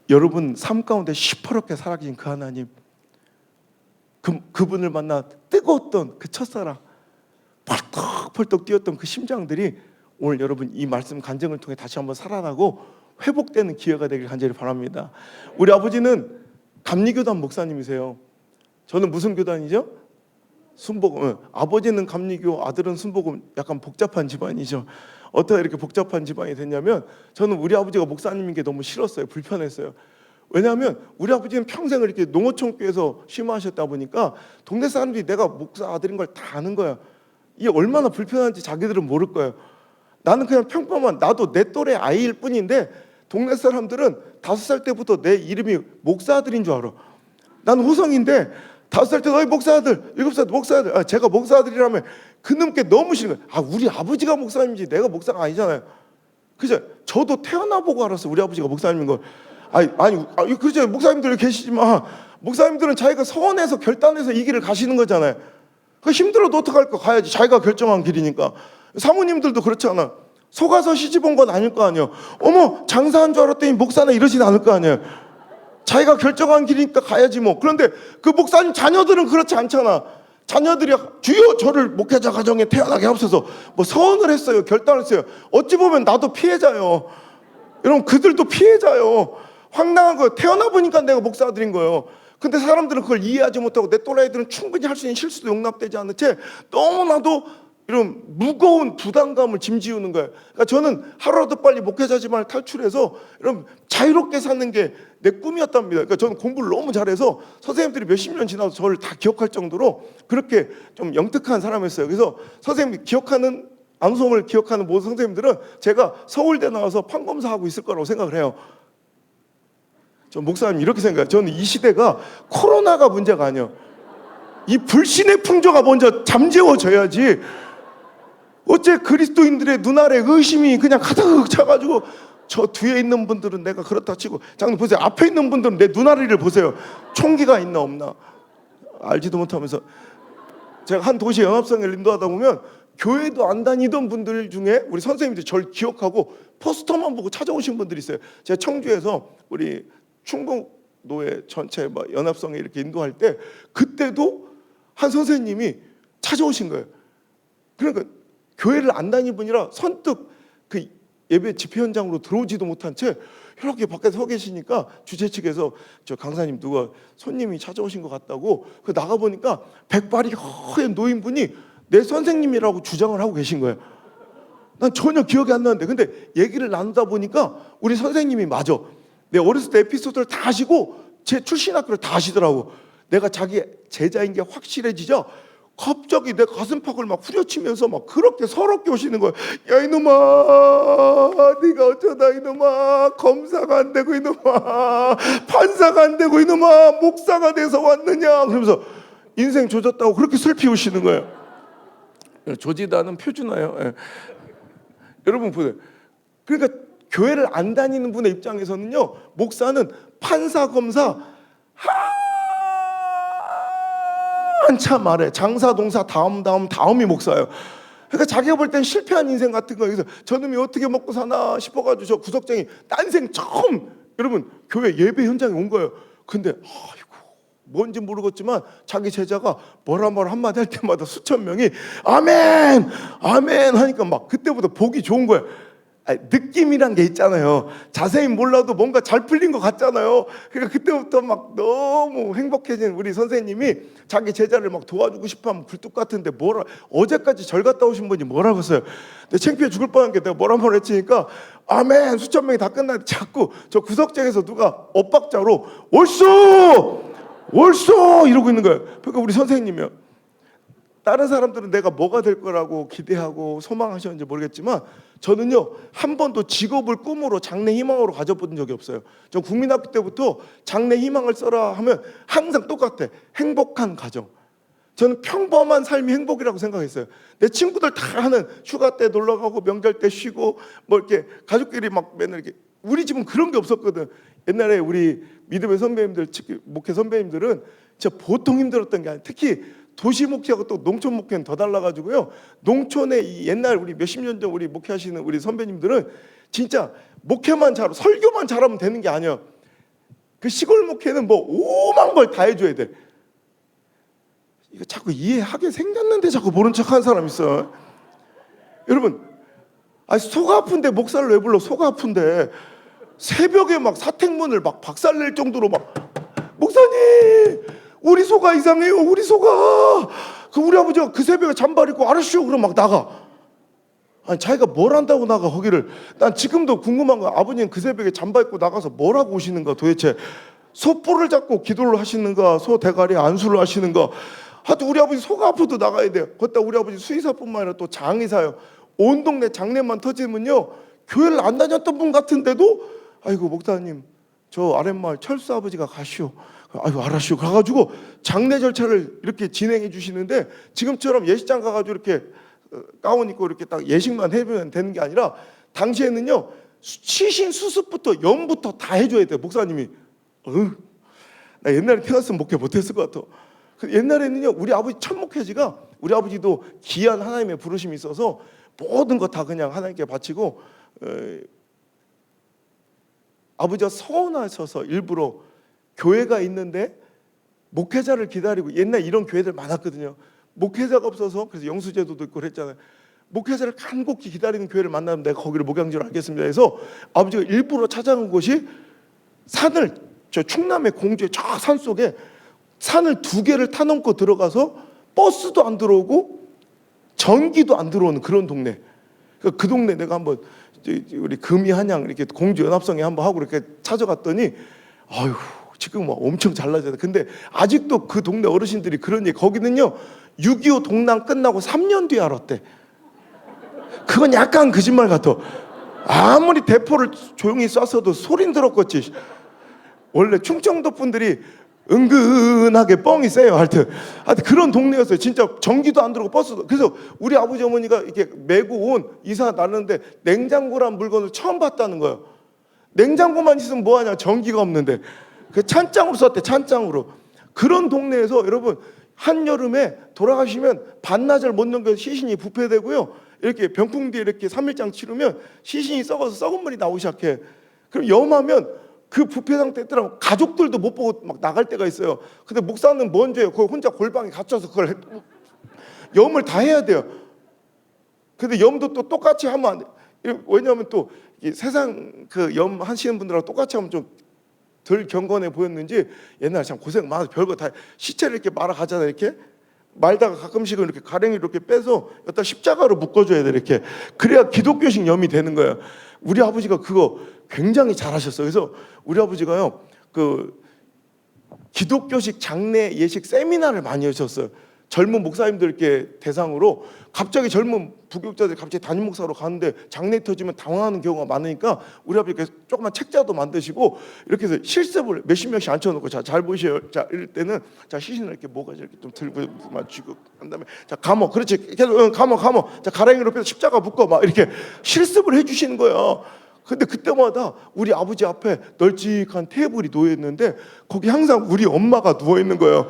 여러분 삶 가운데 시퍼렇게 살아계신 그 하나님, 그분을 만나 뜨거웠던 그 첫사랑, 펄떡펄떡 뛰었던 그 심장들이 오늘 여러분 이 말씀 간증을 통해 다시 한번 살아나고 회복되는 기회가 되길 간절히 바랍니다. 우리 아버지는 감리교단 목사님이세요. 저는 무슨 교단이죠? 순복음. 아버지는 감리교, 아들은 순복음. 약간 복잡한 집안이죠. 어떻게 이렇게 복잡한 집안이 됐냐면 저는 우리 아버지가 목사님인 게 너무 싫었어요. 불편했어요. 왜냐하면 우리 아버지는 평생을 이렇게 농어촌교회에서 심화하셨다 보니까 동네 사람들이 내가 목사 아들인 걸 다 아는 거야. 이게 얼마나 불편한지 자기들은 모를 거예요. 나는 그냥 평범한, 나도 내 또래 아이일 뿐인데 동네 사람들은 5살 때부터 내 이름이 목사아들인 줄 알아. 나는 호성인데 5살 때 너희 목사아들, 7살 목사아들, 제가 목사아들이라면 그놈께 너무 싫은 거예요. 우리 아버지가 목사님이지 내가 목사가 아니잖아요. 그죠? 저도 태어나보고 알았어 우리 아버지가 목사님인 걸. 그렇죠. 목사님들 계시지만 목사님들은 자기가 서원해서 결단해서 이 길을 가시는 거잖아요. 그 힘들어도 어떡할까? 가야지. 자기가 결정한 길이니까. 사모님들도 그렇잖아. 속아서 시집 온 건 아닐 거 아니에요. 어머 장사한 줄 알았더니 목사나 이러진 않을 거 아니에요. 자기가 결정한 길이니까 가야지 뭐. 그런데 그 목사님 자녀들은 그렇지 않잖아. 자녀들이 주여 저를 목회자 가정에 태어나게 하옵소서 뭐 서원을 했어요. 결단을 했어요. 어찌 보면 나도 피해자요. 여러분 그들도 피해자요. 황당한 거예요. 태어나 보니까 내가 목사들인 거예요. 근데 사람들은 그걸 이해하지 못하고 내 또래들은 충분히 할 수 있는 실수도 용납되지 않는 채 너무나도 이런 무거운 부담감을 짐지우는 거예요. 그러니까 저는 하루라도 빨리 목회자지만 탈출해서 이런 자유롭게 사는 게 내 꿈이었답니다. 그러니까 저는 공부를 너무 잘해서 선생님들이 몇십 년 지나서 저를 다 기억할 정도로 그렇게 좀 영특한 사람이었어요. 그래서 선생님이 기억하는 안성을 기억하는 모든 선생님들은 제가 서울대 나와서 판검사하고 있을 거라고 생각을 해요. 저 목사님 이렇게 생각해요. 저는 이 시대가 코로나가 문제가 아니에요. 이 불신의 풍조가 먼저 잠재워져야지. 어째 그리스도인들의 눈알에 의심이 그냥 가득 차가지고 저 뒤에 있는 분들은 내가 그렇다 치고 장님 보세요. 앞에 있는 분들은 내 눈알이를 보세요. 총기가 있나 없나 알지도 못하면서 제가 한 도시 연합성을 인도하다 보면 교회도 안 다니던 분들 중에 우리 선생님들이 저를 기억하고 포스터만 보고 찾아오신 분들이 있어요. 제가 청주에서 우리 충북노회 전체 연합성에 이렇게 인도할 때 그때도 한 선생님이 찾아오신 거예요. 그러니까 교회를 안 다니는 분이라 선뜻 그 예배 집회 현장으로 들어오지도 못한 채 이렇게 밖에 서 계시니까 주최 측에서 저 강사님 누가 손님이 찾아오신 것 같다고 그 나가 보니까 백발이 허연 노인분이 내 선생님이라고 주장을 하고 계신 거예요. 난 전혀 기억이 안 나는데 근데 얘기를 나누다 보니까 우리 선생님이 맞아. 내 어렸을 때 에피소드를 다 아시고 제 출신 학교를 다 아시더라고. 내가 자기 제자인 게 확실해지자 갑자기 내 가슴팍을 막 후려치면서 막 그렇게 서럽게 오시는 거예요. 야 이놈아 네가 어쩌다 이놈아 검사가 안 되고 이놈아 판사가 안 되고 이놈아 목사가 돼서 왔느냐 그러면서 인생 조졌다고 그렇게 슬피 우시는 거예요. 조지다는 표준어예요. 예. 여러분 보세요. 그러니까 교회를 안 다니는 분의 입장에서는요 목사는 판사 검사 한참 아래 장사 동사 다음이 목사예요. 그러니까 자기가 볼 땐 실패한 인생 같은 거예요. 그래서 저놈이 어떻게 먹고 사나 싶어가지고 저 구석쟁이 딴생 처음 여러분 교회 예배 현장에 온 거예요. 근데 아이고 뭔지 모르겠지만 자기 제자가 뭐라 한마디 할 때마다 수천 명이 아멘 아멘 하니까 막 그때부터 보기 좋은 거예요. 느낌이란 게 있잖아요. 자세히 몰라도 뭔가 잘 풀린 것 같잖아요. 그러니까 그때부터 막 너무 행복해진 우리 선생님이 자기 제자를 막 도와주고 싶어하면 굴뚝 같은데 어제까지 절 갔다 오신 분이 뭐라고 했어요. 근데 창피해 죽을 뻔한 게 내가 뭐라 했으니까 아멘 수천 명이 다 끝나는데 자꾸 저 구석장에서 누가 엇박자로 월소 이러고 있는 거예요. 그러니까 우리 선생님이요. 다른 사람들은 내가 뭐가 될 거라고 기대하고 소망하셨는지 모르겠지만 저는요 한 번도 직업을 꿈으로 장래 희망으로 가져본 적이 없어요. 전 국민학교 때부터 장래 희망을 써라 하면 항상 똑같아. 행복한 가정. 저는 평범한 삶이 행복이라고 생각했어요. 내 친구들 다 하는 휴가 때 놀러 가고 명절 때 쉬고 뭐 이렇게 가족끼리 막 맨날 이렇게 우리 집은 그런 게 없었거든. 옛날에 우리 믿음의 선배님들 특히 목회 선배님들은 진짜 보통 힘들었던 게 아니에요. 특히 도시 목회하고 또 농촌 목회는 더 달라가지고요. 농촌에 이 옛날 우리 몇십 년 전 우리 목회하시는 우리 선배님들은 진짜 목회만 잘하고 설교만 잘하면 되는 게 아니야. 그 시골 목회는 뭐 오만 걸 다 해줘야 돼. 이거 자꾸 이해하게 생겼는데 자꾸 모른 척하는 사람 있어. 여러분, 속 아픈데 목사를 왜 불러? 속 아픈데 새벽에 막 사택문을 막 박살낼 정도로 막 목사님. 우리 소가 이상해요. 우리 소가 그 우리 아버지가 그 새벽에 잠바 입고 알았슈 그럼 막 나가. 아니 자기가 뭘 한다고 나가 거기를. 난 지금도 궁금한 거야. 아버님 그 새벽에 잠바 입고 나가서 뭘 하고 오시는가 도대체. 소뿔을 잡고 기도를 하시는가 소 대가리 안수를 하시는가. 하여튼 우리 아버지 속 아파도 나가야 돼요. 거기다 우리 아버지 수의사뿐만 아니라 또 장의사요. 온 동네 장례만 터지면요, 교회를 안 다녔던 분 같은데도 아이고 목사님 저 아랫마을 철수 아버지가 가시오. 아이고 알았시오. 가가지고 장례 절차를 이렇게 진행해 주시는데, 지금처럼 예식장 가가지고 이렇게 가운 입고 이렇게 딱 예식만 해주면 되는 게 아니라, 당시에는요 시신 수습부터 염부터 다 해줘야 돼요. 목사님이 나 옛날에 태어났으면 목회 못했을 것 같아. 옛날에는요 우리 아버지 첫 목회지가, 우리 아버지도 귀한 하나님의 부르심이 있어서 모든 거 다 그냥 하나님께 바치고, 아버지가 서운하셔서 일부러 교회가 있는데 목회자를 기다리고, 옛날 이런 교회들 많았거든요. 목회자가 없어서, 그래서 영수제도도 있고 그랬잖아요. 목회자를 간곡히 기다리는 교회를 만나면 내가 거기를 목양지로 알겠습니다 해서 아버지가 일부러 찾아간 곳이, 산을, 저 충남의 공주의 저 산속에 산을 2개를 타넘고 들어가서 버스도 안 들어오고 전기도 안 들어오는 그런 동네. 그 동네 내가 한번 우리 금이 한양 이렇게 공주 연합성에 한번 하고 이렇게 찾아갔더니 아유 지금 뭐 엄청 잘나졌다. 근데 아직도 그 동네 어르신들이 그런 얘기, 거기는요 6.25 동란 끝나고 3년 뒤에 알았대. 그건 약간 거짓말 같아. 아무리 대포를 조용히 쐈어도 소린 들었겠지. 원래 충청도 분들이 은근하게 뻥이 세요. 하여튼 그런 동네였어요. 진짜 전기도 안 들어오고 버스도. 그래서 우리 아버지 어머니가 이렇게 메고 온 이사 나는데 냉장고란 물건을 처음 봤다는 거예요. 냉장고만 있으면 뭐하냐, 전기가 없는데. 그 찬장으로 썼대. 찬장으로. 그런 동네에서 여러분 한여름에 돌아가시면 반나절 못 넘겨 시신이 부패되고요, 이렇게 병풍 뒤에 이렇게 3일장 치르면 시신이 썩어서 썩은 물이 나오기 시작해. 그럼 염하면 그 부패 상태 있더라면 가족들도 못 보고 막 나갈 때가 있어요. 근데 목사는 먼저요, 그걸 혼자 골방에 갇혀서 그걸 염을 다 해야 돼요. 근데 염도 또 똑같이 하면 안 돼. 왜냐하면 또 세상 그 염 하시는 분들하고 똑같이 하면 좀 덜 경건해 보였는지 옛날에 참 고생 많아서 별거 다, 시체를 이렇게 말아 가잖아요. 이렇게 말다가 가끔씩은 이렇게 가랭이 이렇게 빼서 여기다 십자가로 묶어줘야 돼. 이렇게 그래야 기독교식 염이 되는 거예요. 우리 아버지가 그거 굉장히 잘하셨어요. 그래서 우리 아버지가요 그 기독교식 장례 예식 세미나를 많이 하셨어요. 젊은 목사님들 이렇게 대상으로. 갑자기 젊은 부교육자들이 갑자기 담임 목사로 가는데 장례 터지면 당황하는 경우가 많으니까 우리 아버지께서 조그만 책자도 만드시고 이렇게 해서 실습을 몇십 명씩 앉혀놓고, 자 잘 보세요. 자 이럴 때는 자 시신을 이렇게 뭐가지 이렇게 좀 들고 맞추고 한 다음에 자 감어, 그렇지, 계속 감어, 자 가랭이로 빼서 십자가 묶어, 막 이렇게 실습을 해주시는 거예요. 근데 그때마다 우리 아버지 앞에 널찍한 테이블이 놓여 있는데 거기 항상 우리 엄마가 누워 있는 거예요.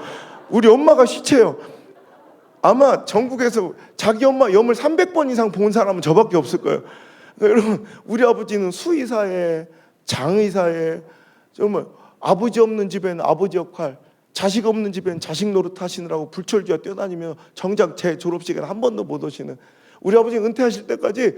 우리 엄마가 시체예요. 아마 전국에서 자기 엄마 염을 300번 이상 본 사람은 저밖에 없을 거예요. 그러니까 여러분 우리 아버지는 수의사에 장의사에, 정말 아버지 없는 집에는 아버지 역할, 자식 없는 집에는 자식 노릇 하시느라고 불철주야 뛰어다니며 정작 제 졸업식에는 한 번도 못 오시는, 우리 아버지 은퇴하실 때까지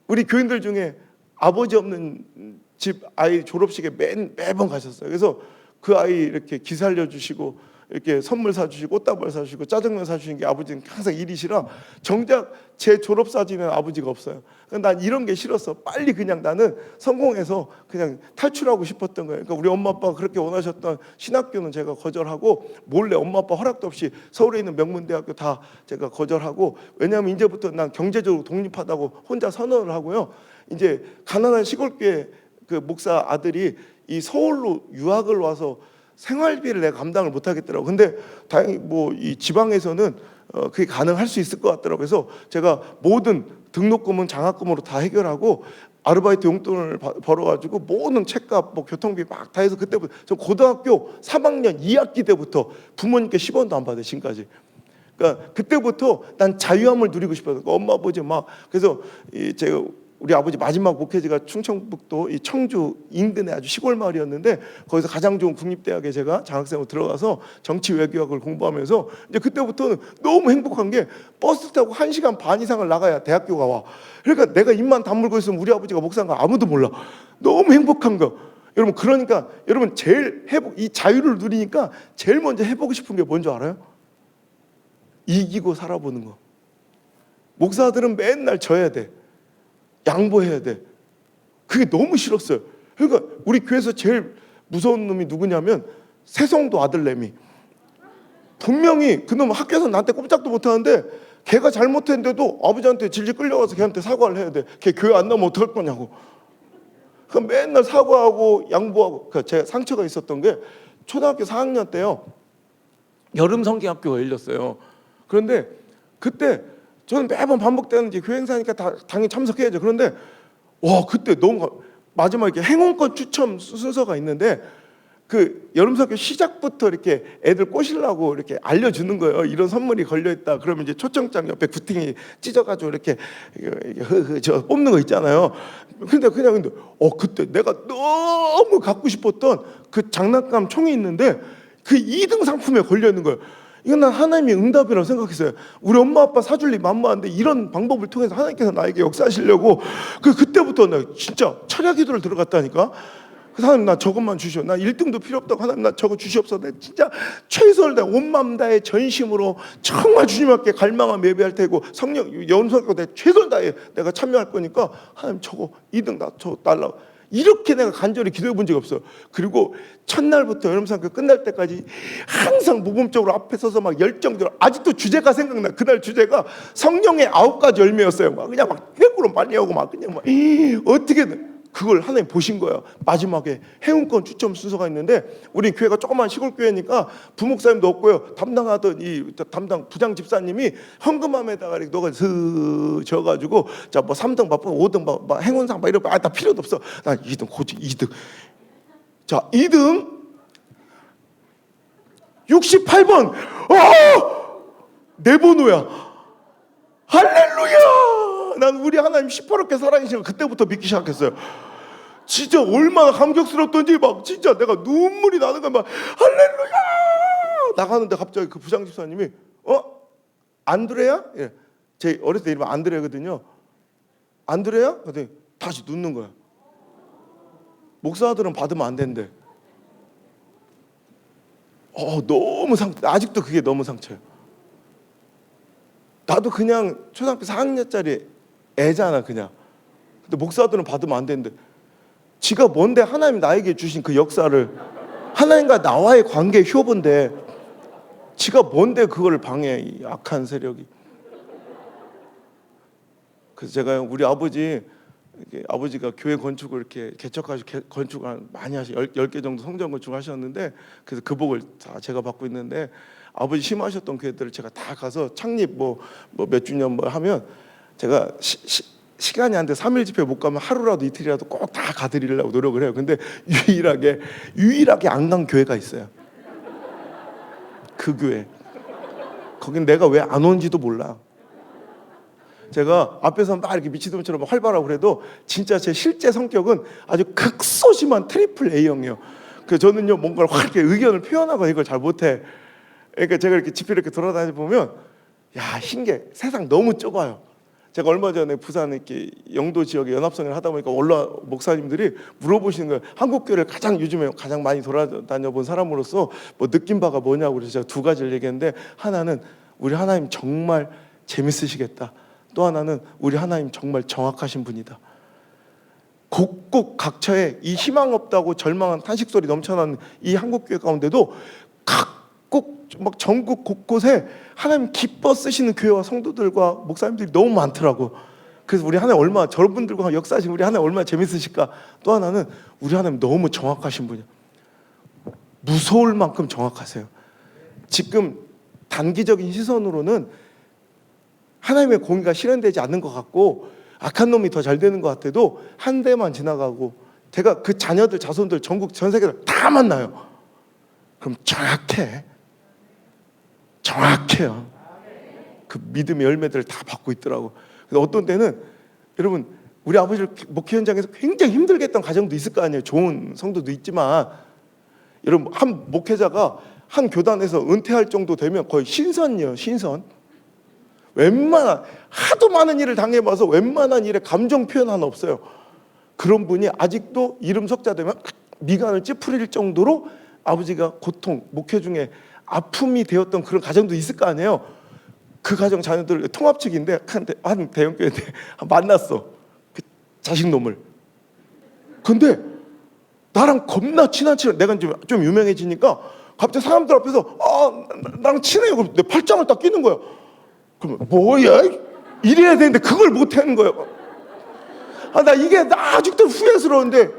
우리 교인들 중에 아버지 없는 집 아이 졸업식에 매번 가셨어요. 그래서 그 아이 이렇게 기 살려주시고 이렇게 선물 사주시고 꽃다발 사주시고 짜장면 사주시는 게 아버지는 항상 일이시라 정작 제 졸업사진에는 아버지가 없어요. 난 이런 게 싫었어. 빨리 그냥 나는 성공해서 그냥 탈출하고 싶었던 거예요. 그러니까 우리 엄마 아빠가 그렇게 원하셨던 신학교는 제가 거절하고 몰래 엄마 아빠 허락도 없이 서울에 있는 명문대학교 다 제가 거절하고, 왜냐하면 이제부터 난 경제적으로 독립하다고 혼자 선언을 하고요. 이제 가난한 시골교회 그 목사 아들이 이 서울로 유학을 와서 생활비를 내가 감당을 못 하겠더라고. 근데 다행히 뭐 이 지방에서는 그게 가능할 수 있을 것 같더라고. 그래서 제가 모든 등록금은 장학금으로 다 해결하고 아르바이트 용돈을 벌어가지고 모든 책값, 뭐 교통비 막 다 해서, 그때부터 저 고등학교 3학년 2학기 때부터 부모님께 10원도 안 받아요 지금까지. 그러니까 그때부터 난 자유함을 누리고 싶어서 엄마 아버지 막, 그래서 제가 우리 아버지 마지막 목회지가 충청북도 이 청주 인근의 아주 시골 마을이었는데 거기서 가장 좋은 국립대학에 제가 장학생으로 들어가서 정치 외교학을 공부하면서 이제 그때부터는 너무 행복한 게 버스 타고 1시간 반 이상을 나가야 대학교가 와. 그러니까 내가 입만 다물고 있으면 우리 아버지가 목사인 거 아무도 몰라. 너무 행복한 거. 여러분 그러니까 여러분 제일 이 자유를 누리니까 제일 먼저 해보고 싶은 게 뭔지 알아요? 이기고 살아보는 거. 목사들은 맨날 져야 돼. 양보해야 돼. 그게 너무 싫었어요. 그러니까 우리 교회에서 제일 무서운 놈이 누구냐면 세성도 아들내미. 분명히 그놈 학교에서 나한테 꼼짝도 못하는데 걔가 잘못했는데도 아버지한테 질질 끌려가서 걔한테 사과를 해야 돼. 걔 교회 안 나오면 어떡할 거냐고. 그럼 맨날 사과하고 양보하고. 제 상처가 있었던 게 초등학교 4학년 때요, 여름 성경학교가 열렸어요. 그런데 그때 저는 매번 반복되는 이제 교회 행사니까 다 당연히 참석해야죠. 그런데 와, 그때 너무 마지막에 행운권 추첨 순서가 있는데 그 여름성교 시작부터 이렇게 애들 꼬시려고 이렇게 알려주는 거예요. 이런 선물이 걸려있다. 그러면 이제 초청장 옆에 구팅이 찢어가지고 이렇게 저 뽑는 거 있잖아요. 근데 그때 내가 너무 갖고 싶었던 그 장난감 총이 있는데 그 2등 상품에 걸려있는 거예요. 이건 난 하나님의 응답이라고 생각했어요. 우리 엄마 아빠 사줄 리 만무한데 이런 방법을 통해서 하나님께서 나에게 역사하시려고 그때부터 나 진짜 철야 기도를 들어갔다니까. 하나님 나 저것만 주시오. 나 1등도 필요 없다고. 하나님 나 저거 주시옵소서. 내가 진짜 최선을 다해 온 마음 다해 전심으로 정말 주님께 갈망하며 예배할 테고 성령 연수하고 내가 최선을 다해 내가 참여할 거니까 하나님 저거 2등 나 저거 달라고. 이렇게 내가 간절히 기도해 본 적이 없어요. 그리고 첫날부터 여름상교 끝날 때까지 항상 모범적으로 앞에 서서 막 열정적으로, 아직도 주제가 생각나. 그날 주제가 성령의 9가지 열매였어요. 막 그냥 막 쾌구로 많이 하고 막 그냥 막 어떻게든 그걸 하나님 보신 거예요. 마지막에 행운권 추첨 순서가 있는데 우리 교회가 조그만 시골 교회니까 부목사님도 없고요. 담당하던 담당 부장 집사님이 현금함에다가 이렇게 너가 슥 져가지고 자 뭐 3등 받고 5등 막 행운상 막 이러고 다 필요도 없어. 난 2등 고지 2등. 자 2등 68번. 내 번호야. 할렐루야. 난 우리 하나님 시퍼렇게 살아계신 걸 그때부터 믿기 시작했어요. 진짜 얼마나 감격스럽던지 막 진짜 내가 눈물이 나는 거야. 막 할렐루야 나가는데 갑자기 그 부장 집사님이 안드레야? 예. 제 어렸을 때 이름은 안드레거든요. 안드레야? 그랬더니 다시 눕는 거야. 목사들은 받으면 안 된대. 너무 아직도 그게 너무 상처예요. 나도 그냥 초등학교 4학년짜리 애잖아 그냥. 근데 목사들은 받으면 안 되는데 지가 뭔데 하나님 나에게 주신 그 역사를, 하나님과 나와의 관계 효본데 지가 뭔데 그걸 방해해, 이 악한 세력이. 그래서 제가 우리 아버지가 교회 건축을 이렇게 개척하시고 건축을 많이 하시 10개 정도 성전 건축을 하셨는데 그래서 그 복을 다 제가 받고 있는데 아버지 심하셨던 교회들을 제가 다 가서 창립 뭐 몇 주년 뭐 하면 제가 시간이 안 돼 3일 집회 못 가면 하루라도 이틀이라도 꼭 다 가드리려고 노력을 해요. 근데 유일하게 안 간 교회가 있어요. 그 교회. 거긴 내가 왜 안 온지도 몰라. 제가 앞에서 막 이렇게 미치도처럼 활발하고 그래도 진짜 제 실제 성격은 아주 극소심한 트리플 A형이에요. 그래서 저는요 뭔가를 확 이렇게 의견을 표현하고 이걸 잘 못해. 그러니까 제가 이렇게 집회 이렇게 돌아다니 보면 야 신기해. 세상 너무 좁아요. 제가 얼마 전에 부산 이렇게 영도 지역에 연합성회를 하다 보니까 원로 목사님들이 물어보시는 거예요. 한국 교회를 요즘에 가장 많이 돌아다녀 본 사람으로서 뭐 느낀 바가 뭐냐고. 그래서 제가 2가지를 얘기했는데 하나는 우리 하나님 정말 재밌으시겠다. 또 하나는 우리 하나님 정말 정확하신 분이다. 곳곳 각처에 이 희망 없다고 절망한 탄식 소리 넘쳐나는 이 한국 교회 가운데도 각국 막 전국 곳곳에 하나님 기뻐 쓰시는 교회와 성도들과 목사님들이 너무 많더라고. 그래서 우리 하나님 얼마나 저분들과 역사하신 우리 하나님 얼마나 재밌으실까. 또 하나는 우리 하나님 너무 정확하신 분이야. 무서울 만큼 정확하세요. 지금 단기적인 시선으로는 하나님의 공의가 실현되지 않는 것 같고 악한 놈이 더 잘 되는 것 같아도 한 대만 지나가고 제가 그 자녀들 자손들 전국 전 세계를 다 만나요. 그럼 정확해요. 그 믿음의 열매들을 다 받고 있더라고. 근데 어떤 때는 여러분 우리 아버지를 목회 현장에서 굉장히 힘들게 했던 가정도 있을 거 아니에요. 좋은 성도도 있지만 여러분 한 목회자가 한 교단에서 은퇴할 정도 되면 거의 신선이에요. 신선. 하도 많은 일을 당해봐서 웬만한 일에 감정 표현 하나 없어요. 그런 분이 아직도 이름 석자 되면 미간을 찌푸릴 정도로 아버지가 고통, 목회 중에 아픔이 되었던 그런 가정도 있을 거 아니에요. 그 가정 자녀들 통합측인데 한 대형교회인데 만났어. 그 자식놈을. 근데 나랑 겁나 친한 친구, 내가 좀 유명해지니까 갑자기 사람들 앞에서 나랑 친해요. 그럼 내 팔짱을 딱 끼는 거야. 그러면 뭐야? 이래야 되는데 그걸 못 하는 거예요. 나 이게 아직도 후회스러운데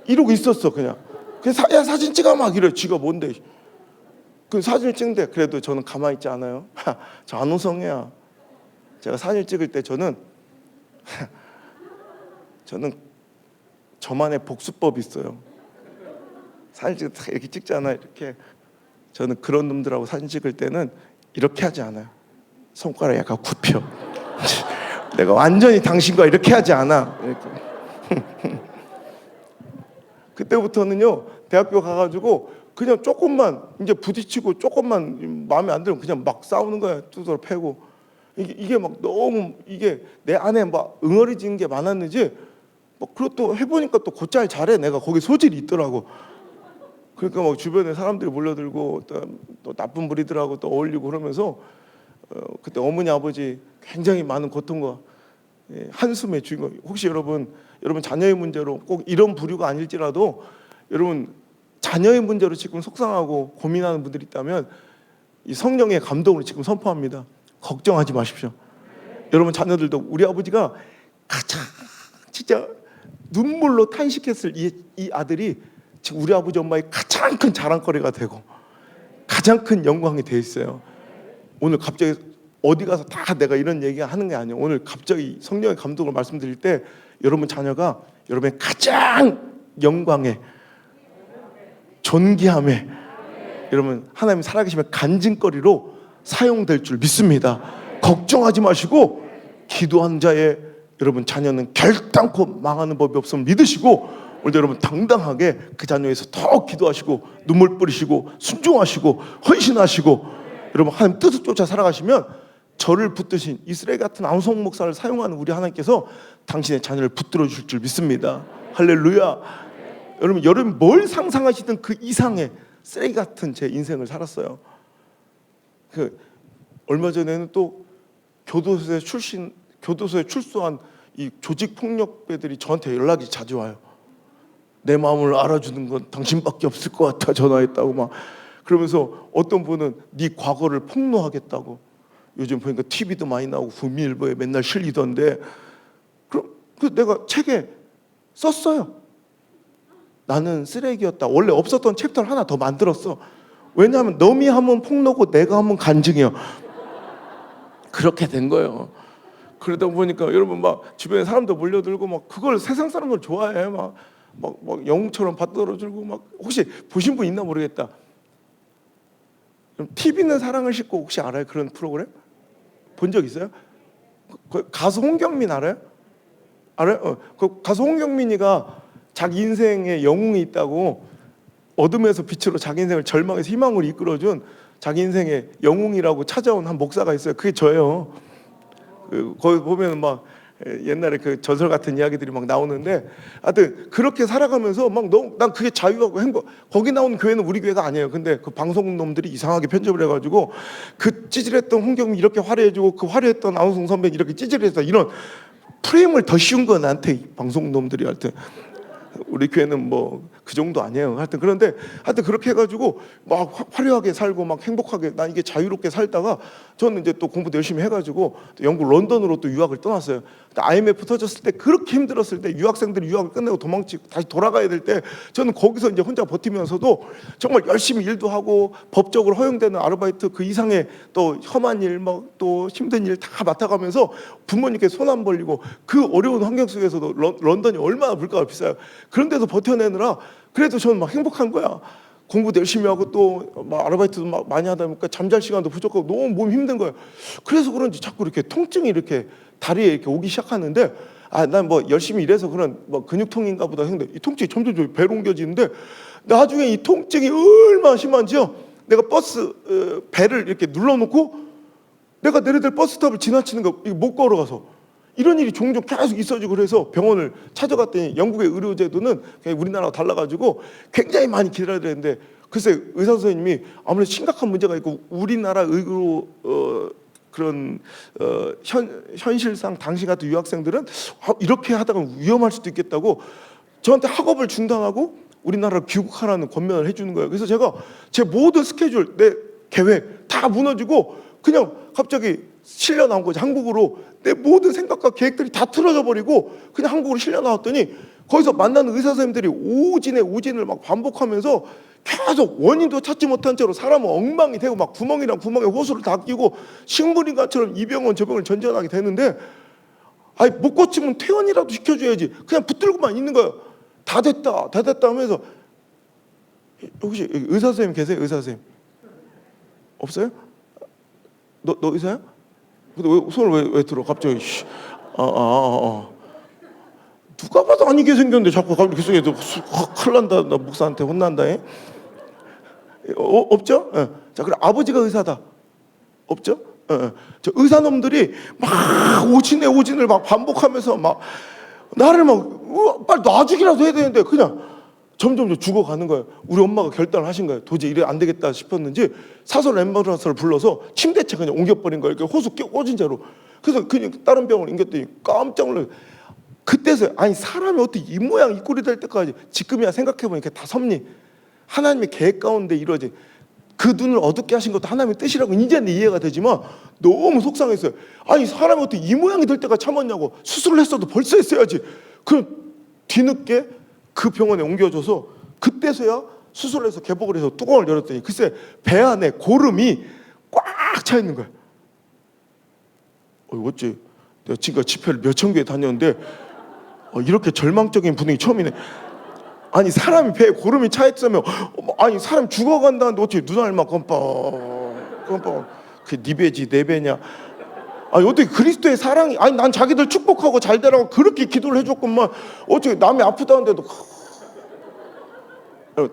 이러고 있었어. 그냥 야 사진 찍어 막 이래. 지가 뭔데. 그 사진을 찍는데 그래도 저는 가만히 있지 않아요. 저 안호성이야. 제가 사진을 찍을 때 저는 저만의 복수법이 있어요. 사진 찍을 때 이렇게 찍잖아요. 이렇게. 저는 그런 놈들하고 사진 찍을 때는 이렇게 하지 않아요. 손가락 약간 굽혀. 내가 완전히 당신과 이렇게 하지 않아. 이렇게. 그때부터는요, 대학교 가가지고 그냥 조금만 이제 부딪히고 조금만 마음에 안 들면 그냥 막 싸우는 거야. 두드러 패고. 이게 막 너무 이게 내 안에 막 응어리진 게 많았는지 그리고 또 해보니까 또 곧잘 잘해. 내가 거기 소질이 있더라고. 그러니까 막 주변에 사람들이 몰려들고 또 나쁜 무리들하고 또 어울리고 그러면서 그때 어머니 아버지 굉장히 많은 고통과 한숨의 주인공. 혹시 여러분 자녀의 문제로 꼭 이런 부류가 아닐지라도 여러분 자녀의 문제로 지금 속상하고 고민하는 분들이 있다면 이 성령의 감동을 지금 선포합니다. 걱정하지 마십시오. 여러분 자녀들도 우리 아버지가 가장 진짜 눈물로 탄식했을 이 아들이 지금 우리 아버지 엄마의 가장 큰 자랑거리가 되고 가장 큰 영광이 돼 있어요. 오늘 갑자기 어디 가서 다 내가 이런 얘기 하는 게 아니에요. 오늘 갑자기 성령의 감동을 말씀드릴 때 여러분 자녀가 여러분의 가장 영광에 존귀함에 여러분 하나님 살아계시면 간증거리로 사용될 줄 믿습니다. 걱정하지 마시고 기도한 자의 여러분 자녀는 결단코 망하는 법이 없음을 믿으시고 오늘도 여러분 당당하게 그 자녀에서 더 기도하시고 눈물 뿌리시고 순종하시고 헌신하시고 여러분 하나님 뜻을 쫓아 살아가시면 저를 붙드신 이 쓰레기 같은 안호성 목사를 사용하는 우리 하나님께서 당신의 자녀를 붙들어 주실 줄 믿습니다. 할렐루야. 여러분 뭘 상상하시든 그 이상의 쓰레기 같은 제 인생을 살았어요. 얼마 전에는 또 교도소에 출소한 이 조직 폭력배들이 저한테 연락이 자주 와요. 내 마음을 알아주는 건 당신밖에 없을 것 같아. 전화했다고 막 그러면서 어떤 분은 네 과거를 폭로하겠다고. 요즘 보니까 TV도 많이 나오고 국민일보에 맨날 실리던데 그 내가 책에 썼어요. 나는 쓰레기였다. 원래 없었던 챕터를 하나 더 만들었어. 왜냐하면 너미 하면 폭로고 내가 하면 간증이요. 그렇게 된 거예요. 그러다 보니까 여러분 막 주변에 사람도 몰려들고 막 그걸 세상 사람들 좋아해. 막 영웅처럼 받들어주고 막 혹시 보신 분 있나 모르겠다. TV는 사랑을 싣고 혹시 알아요? 그런 프로그램? 본 적 있어요? 가수 홍경민 알아요? 알아요? 그 가수 홍경민이가 자기 인생에 영웅이 있다고 어둠에서 빛으로 자기 인생을 절망에서 희망으로 이끌어준 자기 인생의 영웅이라고 찾아온 한 목사가 있어요. 그게 저예요. 거기 보면 막 옛날에 그 전설 같은 이야기들이 막 나오는데 하여튼 그렇게 살아가면서 막 너무 난 그게 자유하고 행복. 거기 나오는 교회는 우리 교회가 아니에요. 근데 그 방송 놈들이 이상하게 편집을 해가지고 그 찌질했던 홍경민 이렇게 화려해지고 그 화려했던 안호성 선배 이렇게 찌질해서 이런 프레임을 더 씌운 건 나한테 방송 놈들이 하여튼 우리 교회는 뭐 그 정도 아니에요. 하여튼 그런데 하여튼 그렇게 해가지고 막 화려하게 살고 막 행복하게 난 이게 자유롭게 살다가 저는 이제 또 공부도 열심히 해가지고 또 영국 런던으로 또 유학을 떠났어요. IMF 터졌을 때 그렇게 힘들었을 때 유학생들이 유학을 끝내고 도망치고 다시 돌아가야 될 때 저는 거기서 이제 혼자 버티면서도 정말 열심히 일도 하고 법적으로 허용되는 아르바이트 그 이상의 또 험한 일 막 또 힘든 일 다 맡아가면서 부모님께 손 안 벌리고 그 어려운 환경 속에서도 런던이 얼마나 물가가 비싸요. 그런데도 버텨내느라 그래도 저는 막 행복한 거야. 공부도 열심히 하고 또 막 아르바이트도 막 많이 하다 보니까 잠잘 시간도 부족하고 너무 몸이 힘든 거예요. 그래서 그런지 자꾸 이렇게 통증이 이렇게 다리에 이렇게 오기 시작하는데 난 뭐 열심히 일해서 그런 뭐 근육통인가 보다 했는데 이 통증이 점점 배로 옮겨지는데 나중에 이 통증이 얼마나 심한지요. 내가 버스 배를 이렇게 눌러놓고 내가 내려들 버스탑을 지나치는 거 못 걸어가서 이런 일이 종종 계속 있어지고 그래서 병원을 찾아갔더니 영국의 의료제도는 우리나라와 달라가지고 굉장히 많이 기다려야 되는데 글쎄 의사 선생님이 아무래도 심각한 문제가 있고 우리나라 의료 그런 현실상 당시 같은 유학생들은 이렇게 하다가 위험할 수도 있겠다고 저한테 학업을 중단하고 우리나라로 귀국하라는 권면을 해주는 거예요. 그래서 제가 제 모든 스케줄, 내 계획 다 무너지고 그냥 갑자기 실려 나온 거지. 한국으로 내 모든 생각과 계획들이 다 틀어져 버리고 그냥 한국으로 실려 나왔더니 거기서 만나는 의사 선생님들이 오진을 막 반복하면서 계속 원인도 찾지 못한 채로 사람은 엉망이 되고 막 구멍이랑 구멍에 호수를 다 끼고 식물인간처럼 이 병원 저 병원을 전전하게 되는데, 아니 못 고치면 퇴원이라도 시켜줘야지. 그냥 붙들고만 있는 거예요. 다 됐다 하면서. 혹시 의사 선생님 계세요? 의사 선생님 없어요? 너 의사야? 근데 왜 손을 왜 들어 갑자기? 누가 봐도 아니게 생겼는데 자꾸 이렇게 속에 큰일 난다. 나 목사한테 혼난다. 없죠? 예. 자, 그래 아버지가 의사다. 없죠? 예. 저 의사놈들이 막 오진을 막 반복하면서 막 나를 막 빨리 놔주기라도 해야 되는데 그냥 점점 죽어가는 거예요. 우리 엄마가 결단을 하신 거예요. 도저히 이래 안 되겠다 싶었는지 사설 앰뷸런스를 불러서 침대째 그냥 옮겨버린 거예요. 이렇게 호수 꽂은 채로. 그래서 그냥 다른 병원을 옮겼더니 깜짝 놀라요. 그때서 아니 사람이 어떻게 이 모양 이 꼴이 될 때까지, 지금이야 생각해보니까 다 섭리, 하나님의 계획 가운데 이루어진, 그 눈을 어둡게 하신 것도 하나님의 뜻이라고 이제는 이해가 되지만 너무 속상했어요. 아니 사람이 어떻게 이 모양이 될 때까지 참았냐고. 수술을 했어도 벌써 했어야지. 그럼 뒤늦게 그 병원에 옮겨줘서 그때서야 수술을 해서 개복을 해서 뚜껑을 열었더니 글쎄 배 안에 고름이 꽉 차 있는 거야. 어찌 내가 지금까지 집회를 몇천 개에 다녔는데 이렇게 절망적인 분위기 처음이네. 아니 사람이 배에 고름이 차 있으면 아니 사람 죽어간다는데 어떻게 눈알 막 껌뻑 그게 네 배지 내 배냐. 아니 어떻게 그리스도의 사랑이, 아니 난 자기들 축복하고 잘 되라고 그렇게 기도를 해줬건만 어떻게 남이 아프다는데도.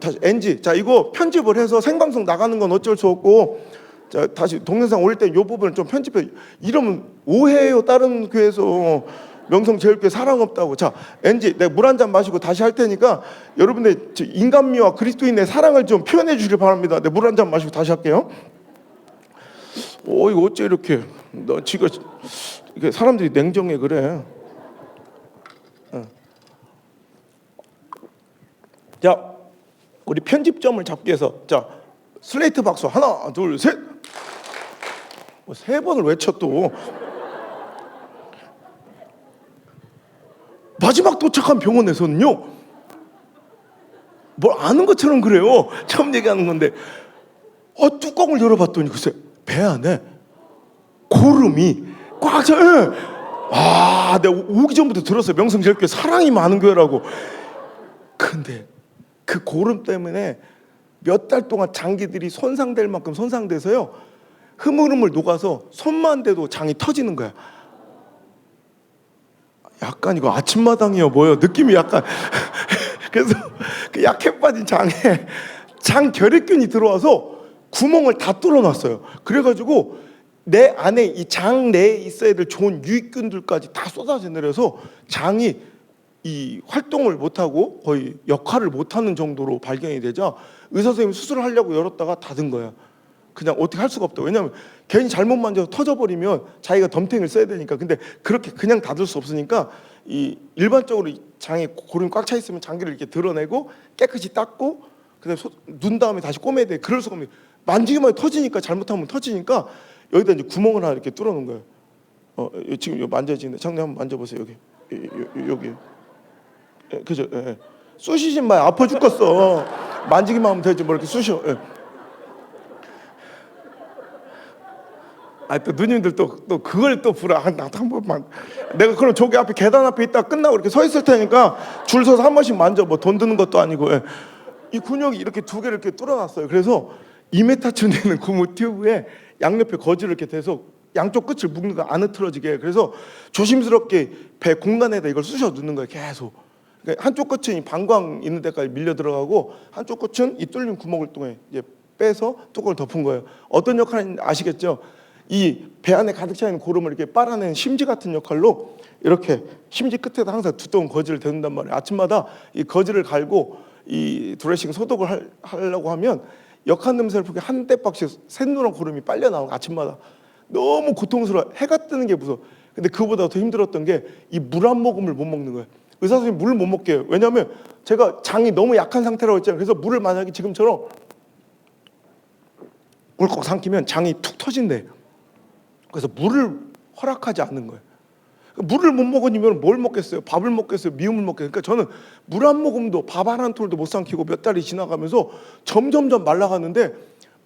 다시 NG. 자 이거 편집을 해서 생방송 나가는 건 어쩔 수 없고, 자 다시 동영상 올릴 때 이 부분을 좀 편집해. 이러면 오해해요. 다른 교회에서 명성제일교회 사랑 없다고. 자 NG. 내가 물 한 잔 마시고 다시 할 테니까 여러분들 인간미와 그리스도인의 사랑을 좀 표현해 주시길 바랍니다. 내가 물 한 잔 마시고 다시 할게요. 이거 어째 이렇게 너 지금 이게 사람들이 냉정해 그래. 자 우리 편집점을 잡기 위해서 자 슬레이트 박수 하나 둘 셋. 세 번을 외쳐 또. 마지막 도착한 병원에서는요 뭘 아는 것처럼 그래요. 처음 얘기하는 건데 뚜껑을 열어봤더니 글쎄 배 안에 고름이 꽉 차. 내가 오기 전부터 들었어요. 명성제일교회 사랑이 많은 교회라고. 근데 그 고름 때문에 몇 달 동안 장기들이 손상될 만큼 손상돼서요 흐물흐물 녹아서 손만 대도 장이 터지는 거야. 약간 이거 아침마당이요 뭐요 느낌이 약간. 그래서 그 약해 빠진 장에 장 결핵균이 들어와서 구멍을 다 뚫어놨어요. 그래가지고 내 안에 이 장 내에 있어야 될 좋은 유익균들까지 다 쏟아져 내려서 장이 이 활동을 못하고 거의 역할을 못하는 정도로 발견이 되자 의사 선생님이 수술을 하려고 열었다가 닫은 거야. 그냥 어떻게 할 수가 없다. 왜냐하면 괜히 잘못 만져서 터져버리면 자기가 덤탱이를 써야 되니까. 근데 그렇게 그냥 닫을 수 없으니까 이 일반적으로 장에 고름이 꽉 차 있으면 장기를 이렇게 드러내고 깨끗이 닦고 그다음에 눈 다음에 다시 꼬매야 돼. 그럴 수가 없는. 만지기만 해도 터지니까, 잘못하면 터지니까 여기다 이제 구멍을 하나 이렇게 뚫어놓은 거예요. 지금 요 만져지는데 장님 한번 만져보세요. 여기. 그죠? 예. 쑤시지 마. 아파 죽겠어. 만지기만 하면 되지 뭐 이렇게 쑤셔. 예. 또 누님들 또 그걸 또 부라. 나도 한 번만. 내가 그럼 저기 앞에 계단 앞에 있다 끝나고 이렇게 서 있을 테니까 줄 서서 한 번씩 만져. 뭐 돈 드는 것도 아니고. 예. 이 근육이 이렇게 두 개를 이렇게 뚫어놨어요. 그래서 2m쯤 되는 고무 튜브에 양옆에 거즈를 이렇게 대서 양쪽 끝을 묶는 거 안 흐트러지게. 그래서 조심스럽게 배 공간에다 이걸 쑤셔 넣는 거예요. 계속. 그러니까 한쪽 끝은 이 방광 있는 데까지 밀려 들어가고 한쪽 끝은 이 뚫린 구멍을 통해 이제 빼서 뚜껑을 덮은 거예요. 어떤 역할인지 아시겠죠? 이 배 안에 가득 차 있는 고름을 이렇게 빨아내는 심지 같은 역할로 이렇게 심지 끝에다 항상 두꺼운 거즈를 대는단 말이에요. 아침마다 이 거즈를 갈고 이 드레싱 소독을 하려고 하면 역한 냄새를 풍겨 한 떼박씩 샛노란 고름이 빨려 나오고 아침마다 너무 고통스러워. 해가 뜨는 게 무서워. 근데 그보다 더 힘들었던 게 이 물 한 모금을 못 먹는 거예요. 의사 선생님 물을 못 먹게 해요. 왜냐하면 제가 장이 너무 약한 상태라고 했잖아요. 그래서 물을 만약에 지금처럼 꿀꺽 삼키면 장이 툭 터진대. 그래서 물을 허락하지 않는 거예요. 물을 못 먹으면 뭘 먹겠어요? 밥을 먹겠어요? 미음을 먹겠어요? 그러니까 저는 물 한 모금도 밥 한 톨도 못 삼키고 몇 달이 지나가면서 점점점 말라가는데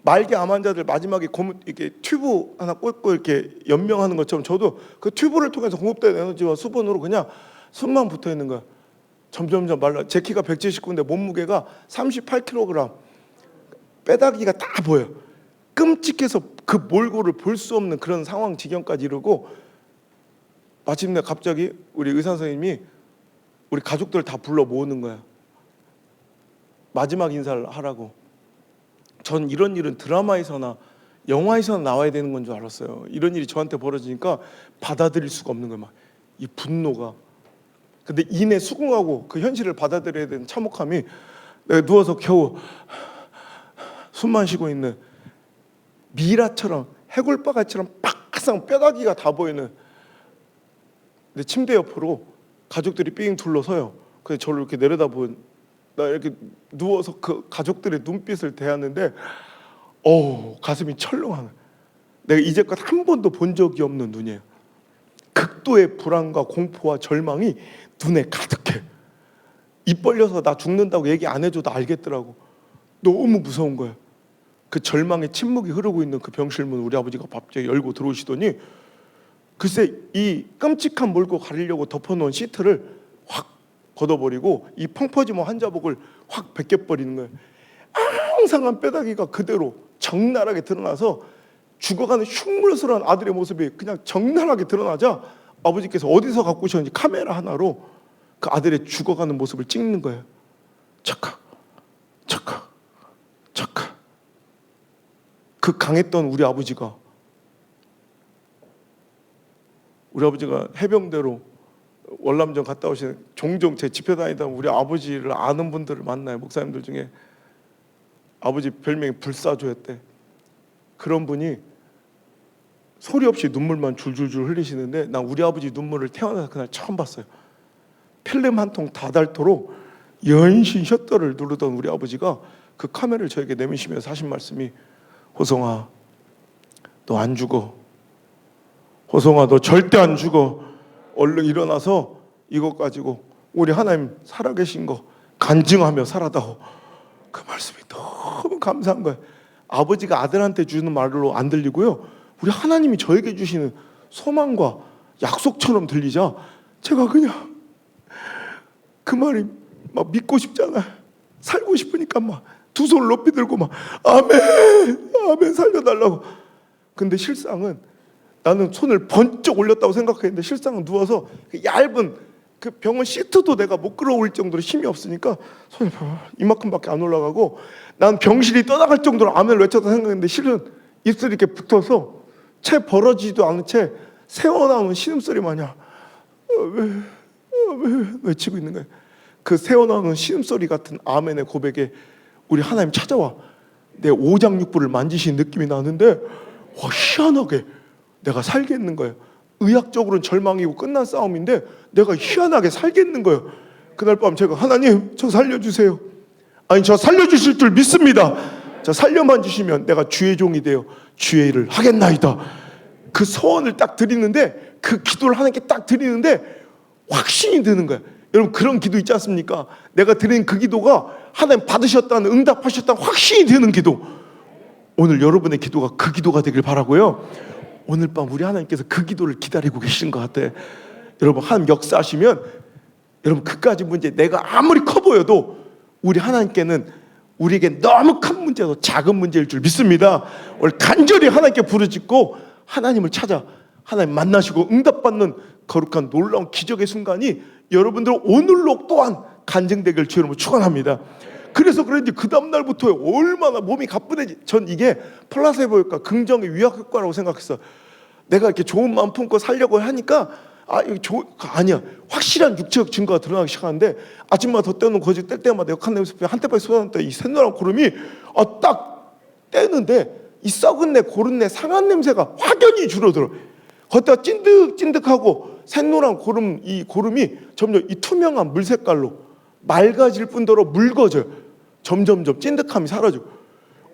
말기 암 환자들 마지막에 이렇게 튜브 하나 꽂고 이렇게 연명하는 것처럼 저도 그 튜브를 통해서 공급된 에너지와 수분으로 그냥 숨만 붙어 있는 거야. 점점점 말라. 제 키가 179인데 몸무게가 38kg. 빼다기가 다 보여. 끔찍해서 그 몰골을 볼 수 없는 그런 상황 지경까지 이르고 마침내 갑자기 우리 의사 선생님이 우리 가족들 다 불러 모으는 거야. 마지막 인사를 하라고. 전 이런 일은 드라마에서나 영화에서나 나와야 되는 건 줄 알았어요. 이런 일이 저한테 벌어지니까 받아들일 수가 없는 거예요. 막 이 분노가. 근데 이내 수긍하고 그 현실을 받아들여야 되는 참혹함이 내가 누워서 겨우 숨만 쉬고 있는 미라처럼 해골바가지처럼 빡상 뼈다귀가 다 보이는 내 침대 옆으로 가족들이 삥 둘러서요. 그래서 저를 이렇게 내려다본 나 이렇게 누워서 그 가족들의 눈빛을 대하는데 가슴이 철렁한. 내가 이제껏 한 번도 본 적이 없는 눈이에요. 극도의 불안과 공포와 절망이 눈에 가득해. 입 벌려서 나 죽는다고 얘기 안 해줘도 알겠더라고. 너무 무서운 거야. 그 절망의 침묵이 흐르고 있는 그 병실문 우리 아버지가 갑자기 열고 들어오시더니 글쎄 이 끔찍한 몰고 가리려고 덮어놓은 시트를 확 걷어버리고 이 펑퍼짐한 환자복을 확 벗겨버리는 거예요. 앙상한 뼈다귀가 그대로 적나라하게 드러나서 죽어가는 흉물스러운 아들의 모습이 그냥 적나라하게 드러나자 아버지께서 어디서 갖고 오셨는지 카메라 하나로 그 아들의 죽어가는 모습을 찍는 거예요. 착각, 착각, 착각. 그 강했던 우리 아버지가 해병대로 월남전 갔다 오시는 종종 제 집회 다니다 우리 아버지를 아는 분들을 만나요. 목사님들 중에 아버지 별명이 불사조였대. 그런 분이 소리 없이 눈물만 줄줄줄 흘리시는데 난 우리 아버지 눈물을 태어나서 그날 처음 봤어요. 필름 한 통 다 닳도록 연신 셔터를 누르던 우리 아버지가 그 카메라를 저에게 내미시면서 하신 말씀이 호성아 너 안 죽어. 호성아 너 절대 안 죽어. 얼른 일어나서 이것 가지고 우리 하나님 살아계신 거 간증하며 살아다오. 그 말씀이 너무 감사한 거예요. 아버지가 아들한테 주는 말로 안 들리고요. 우리 하나님이 저에게 주시는 소망과 약속처럼 들리자 제가 그냥 그 말이 막 믿고 싶잖아요. 살고 싶으니까 막 두 손을 높이 들고 막 아멘 아멘 살려달라고. 근데 실상은 나는 손을 번쩍 올렸다고 생각했는데 실상은 누워서 그 얇은 그 병원 시트도 내가 못 끌어올릴 정도로 힘이 없으니까 손이 이만큼밖에 안 올라가고 난 병실이 떠나갈 정도로 아멘을 외쳤다 생각했는데 실은 입술이 이렇게 붙어서 채 벌어지지도 않은 채 새어나오는 신음소리 마냥 외치고 있는 거예요. 그 새어나오는 신음소리 같은 아멘의 고백에 우리 하나님 찾아와 내 오장육부를 만지신 느낌이 나는데 희한하게 내가 살겠는 거예요. 의학적으로는 절망이고 끝난 싸움인데 내가 희한하게 살겠는 거예요. 그날 밤 제가 하나님 저 살려주세요. 아니 저 살려주실 줄 믿습니다. 저 살려만 주시면 내가 주의 종이 되어 주의 일을 하겠나이다. 그 소원을 딱 드리는데 그 기도를 하나님께 딱 드리는데 확신이 드는 거예요. 여러분 그런 기도 있지 않습니까? 내가 드린 그 기도가 하나님 받으셨다는 응답하셨다는 확신이 드는 기도. 오늘 여러분의 기도가 그 기도가 되길 바라고요. 오늘 밤 우리 하나님께서 그 기도를 기다리고 계신 것 같아요. 여러분 하나님 역사하시면 여러분 그까지 문제 내가 아무리 커 보여도 우리 하나님께는 우리에게 너무 큰 문제도 작은 문제일 줄 믿습니다. 오늘 간절히 하나님께 부르짖고 하나님을 찾아 하나님 만나시고 응답받는 거룩한 놀라운 기적의 순간이 여러분들 오늘로 또한 간증되길 주 여러분 축원합니다. 그래서 그런지 그 다음날부터 얼마나 몸이 가뿐해지. 전 이게 플라세보 효과, 긍정의 위약 효과라고 생각했어. 내가 이렇게 좋은 마음 품고 살려고 하니까 아니야. 확실한 육체적 증거가 드러나기 시작하는데 아침마다 덧대는 거지 뗄 때마다 역한 냄새 한때까지 쏟아냈다 이 샛노란 구름이 딱 떼는데 이 썩은 내 고른 내 상한 냄새가 확연히 줄어들어. 겉에가 찐득찐득하고 샛노란 고름, 이 고름이 점점 이 투명한 물 색깔로 맑아질 뿐더러 묽어져요. 점점점 찐득함이 사라져.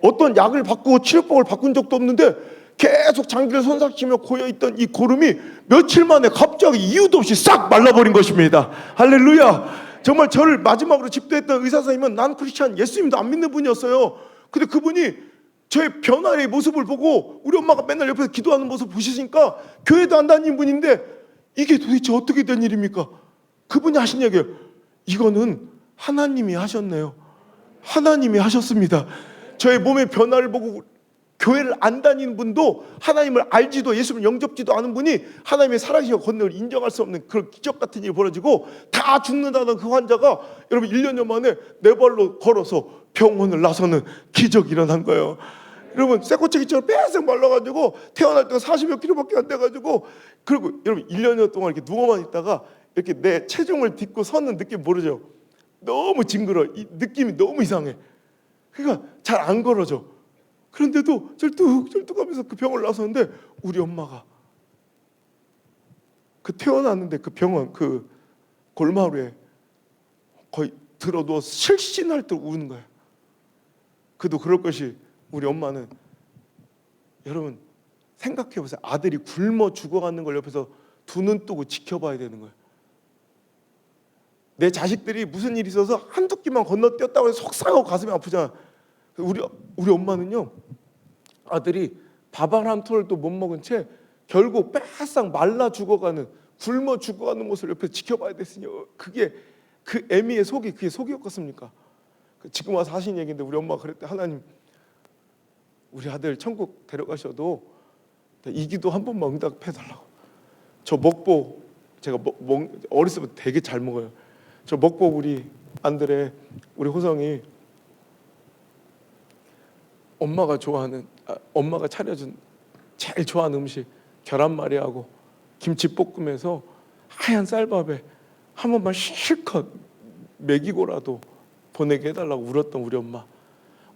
어떤 약을 바꾸고 치료법을 바꾼 적도 없는데 계속 장기를 손삭히며 고여있던 이 고름이 며칠 만에 갑자기 이유도 없이 싹 말라버린 것입니다. 할렐루야. 정말 저를 마지막으로 집도했던 의사 선생님은 난 크리스찬, 예수님도 안 믿는 분이었어요. 근데 그분이 저의 변화의 모습을 보고 우리 엄마가 맨날 옆에서 기도하는 모습 보시니까 교회도 안 다니는 분인데 이게 도대체 어떻게 된 일입니까? 그분이 하신 얘기예요. 이거는 하나님이 하셨네요. 하나님이 하셨습니다. 저의 몸의 변화를 보고 교회를 안 다니는 분도 하나님을 알지도 예수를 영접지도 않은 분이 하나님의 살아계신 권능을 인정할 수 없는 그런 기적 같은 일이 벌어지고 다 죽는다는 그 환자가 여러분 1년여 만에 네 발로 걸어서 병원을 나서는 기적이 일어난 거예요. 여러분 쇠꼬챙이처럼 뺏색 말라가지고 태어날 때가 40여 킬로밖에 안 돼가지고 그리고 여러분 1년여 동안 이렇게 누워만 있다가 이렇게 내 체중을 딛고 서는 느낌 모르죠? 너무 징그러. 이 느낌이 너무 이상해. 그러니까 잘 안 걸어져. 그런데도 절뚝절뚝하면서 그 병을 나섰는데 우리 엄마가 그 태어났는데 그 병원 그 골마루에 거의 들어 누워서 실신할 듯 우는 거예요. 그도 그럴 것이 우리 엄마는 여러분 생각해 보세요. 아들이 굶어 죽어가는 걸 옆에서 두 눈 뜨고 지켜봐야 되는 거예요. 내 자식들이 무슨 일이 있어서 한두 끼만 건너뛰었다고 해서 속상하고 가슴이 아프잖아. 우리 엄마는요, 아들이 밥 한 톨도 못 먹은 채 결국 빼싹 말라 죽어가는, 굶어 죽어가는 모습을 옆에서 지켜봐야 됐으니 그게 그 애미의 속이 그게 속이었겠습니까? 지금 와서 하신 얘기인데 우리 엄마가 그랬대. 하나님, 우리 아들 천국 데려가셔도 이 기도 한 번만 응답해달라고. 저 먹보 제가 어렸을 때 되게 잘 먹어요. 저 먹보 우리 안드레, 우리 호성이 엄마가 엄마가 차려준 제일 좋아하는 음식 계란말이하고 김치볶음에서 하얀 쌀밥에 한 번만 실컷 먹이고라도 보내게 해달라고 울었던 우리 엄마.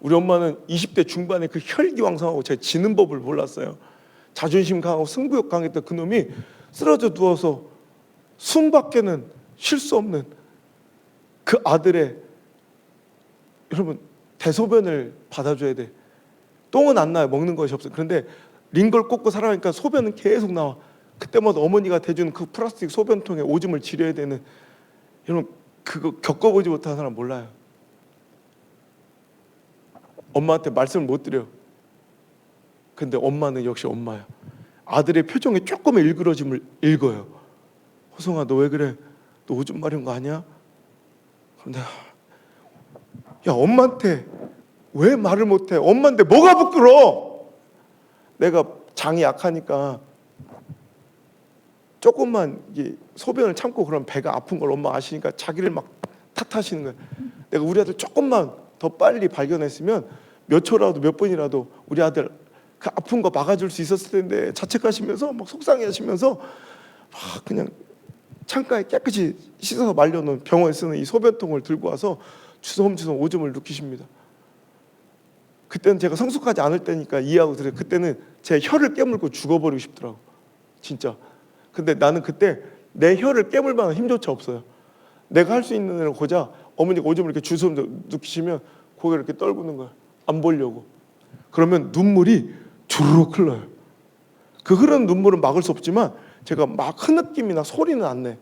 우리 엄마는 20대 중반에 그 혈기왕성하고 제가 지는 법을 몰랐어요. 자존심 강하고 승부욕 강했던 그놈이 쓰러져 누워서 숨밖에는 쉴 수 없는 그 아들의, 여러분 대소변을 받아줘야 돼. 똥은 안 나요. 먹는 것이 없어요. 그런데 링걸 꽂고 살아가니까 소변은 계속 나와. 그때마다 어머니가 대주는 그 플라스틱 소변통에 오줌을 지려야 되는, 여러분 그거 겪어보지 못한 사람 몰라요. 엄마한테 말씀을 못 드려. 근데 엄마는 역시 엄마야. 아들의 표정에 조금의 일그러짐을 읽어요. 호성아, 너 왜 그래? 너 오줌 마린 거 아니야? 근데 야, 엄마한테 왜 말을 못해? 엄마인데 뭐가 부끄러워? 내가 장이 약하니까 조금만 소변을 참고 그러면 배가 아픈 걸 엄마 아시니까 자기를 막 탓하시는 거예요. 내가 우리 아들 조금만 더 빨리 발견했으면 몇 초라도 몇 분이라도 우리 아들 그 아픈 거 막아줄 수 있었을 텐데, 자책하시면서 막 속상해하시면서 막 그냥 창가에 깨끗이 씻어서 말려놓은 병원에 쓰는 이 소변통을 들고 와서 주섬주섬 오줌을 누기십니다. 그때는 제가 성숙하지 않을 때니까 이해하고 들어요. 그때는 제 혀를 깨물고 죽어버리고 싶더라고, 진짜. 근데 나는 그때 내 혀를 깨물 만한 힘조차 없어요. 내가 할 수 있는 일을 고작 어머니가 오줌을 이렇게 주섬 누기시면 고개를 이렇게 떨구는 거야. 안 보려고. 그러면 눈물이 주르륵 흘러요. 그 흐르는 눈물은 막을 수 없지만 제가 막 흐느낌이나 소리는 안 내.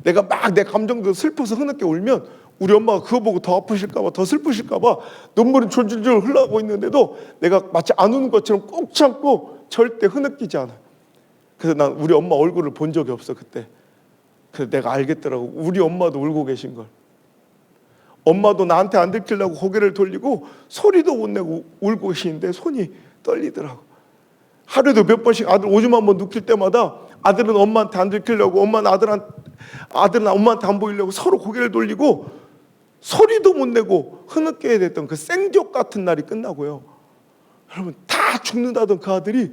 내가 막 내 감정도 슬퍼서 흐느껴 울면 우리 엄마가 그거 보고 더 아프실까봐, 더 슬프실까봐 눈물이 줄줄줄 흘러가고 있는데도 내가 마치 안 우는 것처럼 꼭 참고 절대 흐느끼지 않아. 그래서 난 우리 엄마 얼굴을 본 적이 없어 그때. 그래서 내가 알겠더라고. 우리 엄마도 울고 계신 걸. 엄마도 나한테 안 들키려고 고개를 돌리고 소리도 못 내고 울고 계시는데 손이 떨리더라고. 하루에도 몇 번씩 아들 오줌 한번 누킬 때마다 아들은 엄마한테 안 들키려고, 엄마는 아들은 엄마한테 안 보이려고 서로 고개를 돌리고 소리도 못 내고 흐느껴야 됐던 그 생적 같은 날이 끝나고요. 여러분 다 죽는다던 그 아들이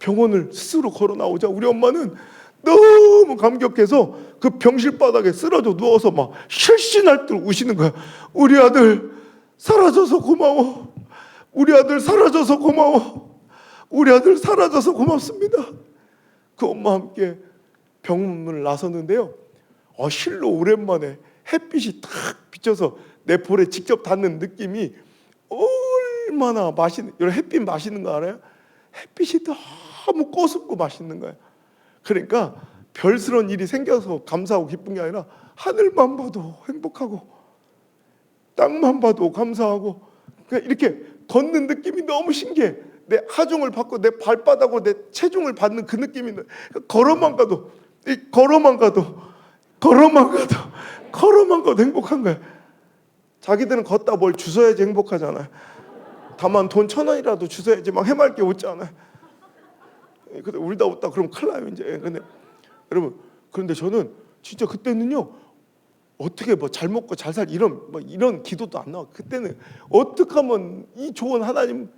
병원을 스스로 걸어 나오자 우리 엄마는 너무 감격해서 그 병실 바닥에 쓰러져 누워서 막 실신할 듯 우시는 거야. 우리 아들 사라져서 고마워. 우리 아들 사라져서 고마워. 우리 아들 사라져서 고맙습니다. 그 엄마와 함께 병문을 나섰는데요. 실로 오랜만에 햇빛이 탁 비쳐서 내 볼에 직접 닿는 느낌이 얼마나 맛있는, 여러분 햇빛 맛있는 거 알아요? 햇빛이 너무 꼬숩고 맛있는 거예요. 그러니까 별스러운 일이 생겨서 감사하고 기쁜 게 아니라 하늘만 봐도 행복하고 땅만 봐도 감사하고, 그러니까 이렇게 걷는 느낌이 너무 신기해. 내 하중을 받고 내 발바닥으로 내 체중을 받는 그 느낌이, 걸어만 가도 행복한 거야. 자기들은 걷다 뭘 주워야지 행복하잖아요. 다만 돈 1,000원이라도 주워야지 막 해맑게 웃잖아요. 근데 울다 웃다 그러면 큰일 나요 이제. 근데 여러분, 그런데 저는 진짜 그때는요, 어떻게 뭐 잘 먹고 잘 살 이런 기도도 안 나와. 그때는 어떻게 하면 이 좋은 하나님,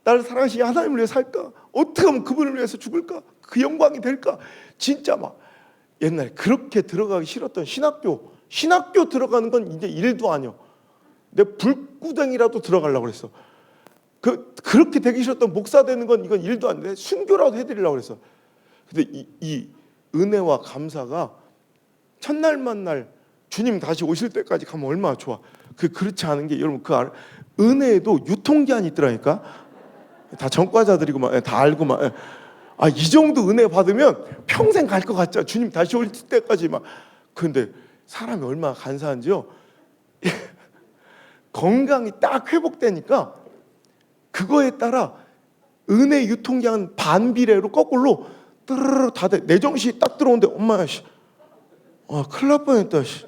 나를 사랑하시는 하나님을 위해 살까? 어떻게 하면 그분을 위해서 죽을까? 그 영광이 될까? 진짜 막 옛날에 그렇게 들어가기 싫었던 신학교 들어가는 건 이제 일도 아니야. 내 불구덩이라도 들어가려고 그랬어. 그렇게 되기 싫었던 목사 되는 건 이건 일도 안 돼. 순교라도 해드리려고 그랬어. 근데 이 은혜와 감사가 첫날 만날 주님 다시 오실 때까지 가면 얼마나 좋아. 그렇지 않은 게, 여러분 은혜에도 유통기한이 있더라니까. 다 전과자들이고만 다 알고만. 이 정도 은혜 받으면 평생 갈 것 같죠. 주님 다시 올 때까지 막. 근데 사람이 얼마나 간사한지요. 건강이 딱 회복되니까 그거에 따라 은혜 유통기한 반비례로 거꾸로 뜨르르 다 돼. 내 정신이 딱 들어오는데 엄마야 씨, 큰일 날 뻔했다 씨.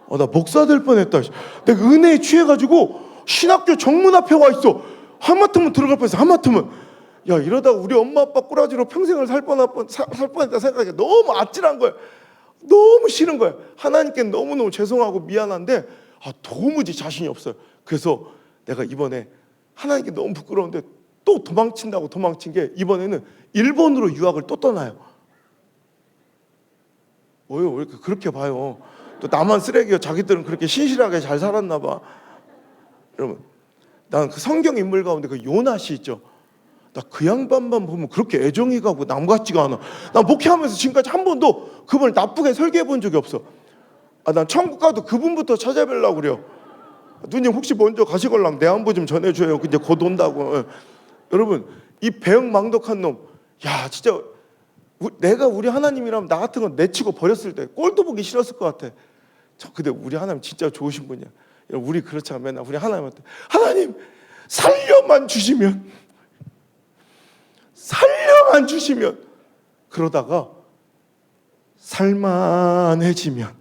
나 목사 될 뻔했다 씨. 내가 은혜에 취해가지고 신학교 정문 앞에 와 있어. 하마터면 들어갈 뻔했어. 하마터면 이러다가 우리 엄마 아빠 꾸라지로 평생을 살 뻔했다 생각하니까 너무 아찔한 거야. 너무 싫은 거야. 하나님께 너무너무 죄송하고 미안한데 도무지 자신이 없어요. 그래서 내가 이번에 하나님께 너무 부끄러운데 또 도망친 게, 이번에는 일본으로 유학을 또 떠나요. 왜 이렇게 그렇게 봐요? 또 나만 쓰레기야. 자기들은 그렇게 신실하게 잘 살았나 봐. 여러분, 나는 그 성경 인물 가운데 그 요나 씨 있죠. 나 그 양반만 보면 그렇게 애정이 가고 남 같지가 않아. 나 목회하면서 지금까지 한 번도 그분을 나쁘게 설계해 본 적이 없어. 난 천국 가도 그분부터 찾아뵈려고 그래요. 누님 혹시 먼저 가시걸랑 내 안부 좀 전해줘요. 이제 곧 온다고. 여러분, 이 배영망덕한 놈, 진짜 내가 우리 하나님이라면 나 같은 건 내치고 버렸을 때 꼴도 보기 싫었을 것 같아. 근데 우리 하나님 진짜 좋으신 분이야. 우리 그렇잖아. 맨날 우리 하나님한테 하나님 살려만 주시면 그러다가 살만해지면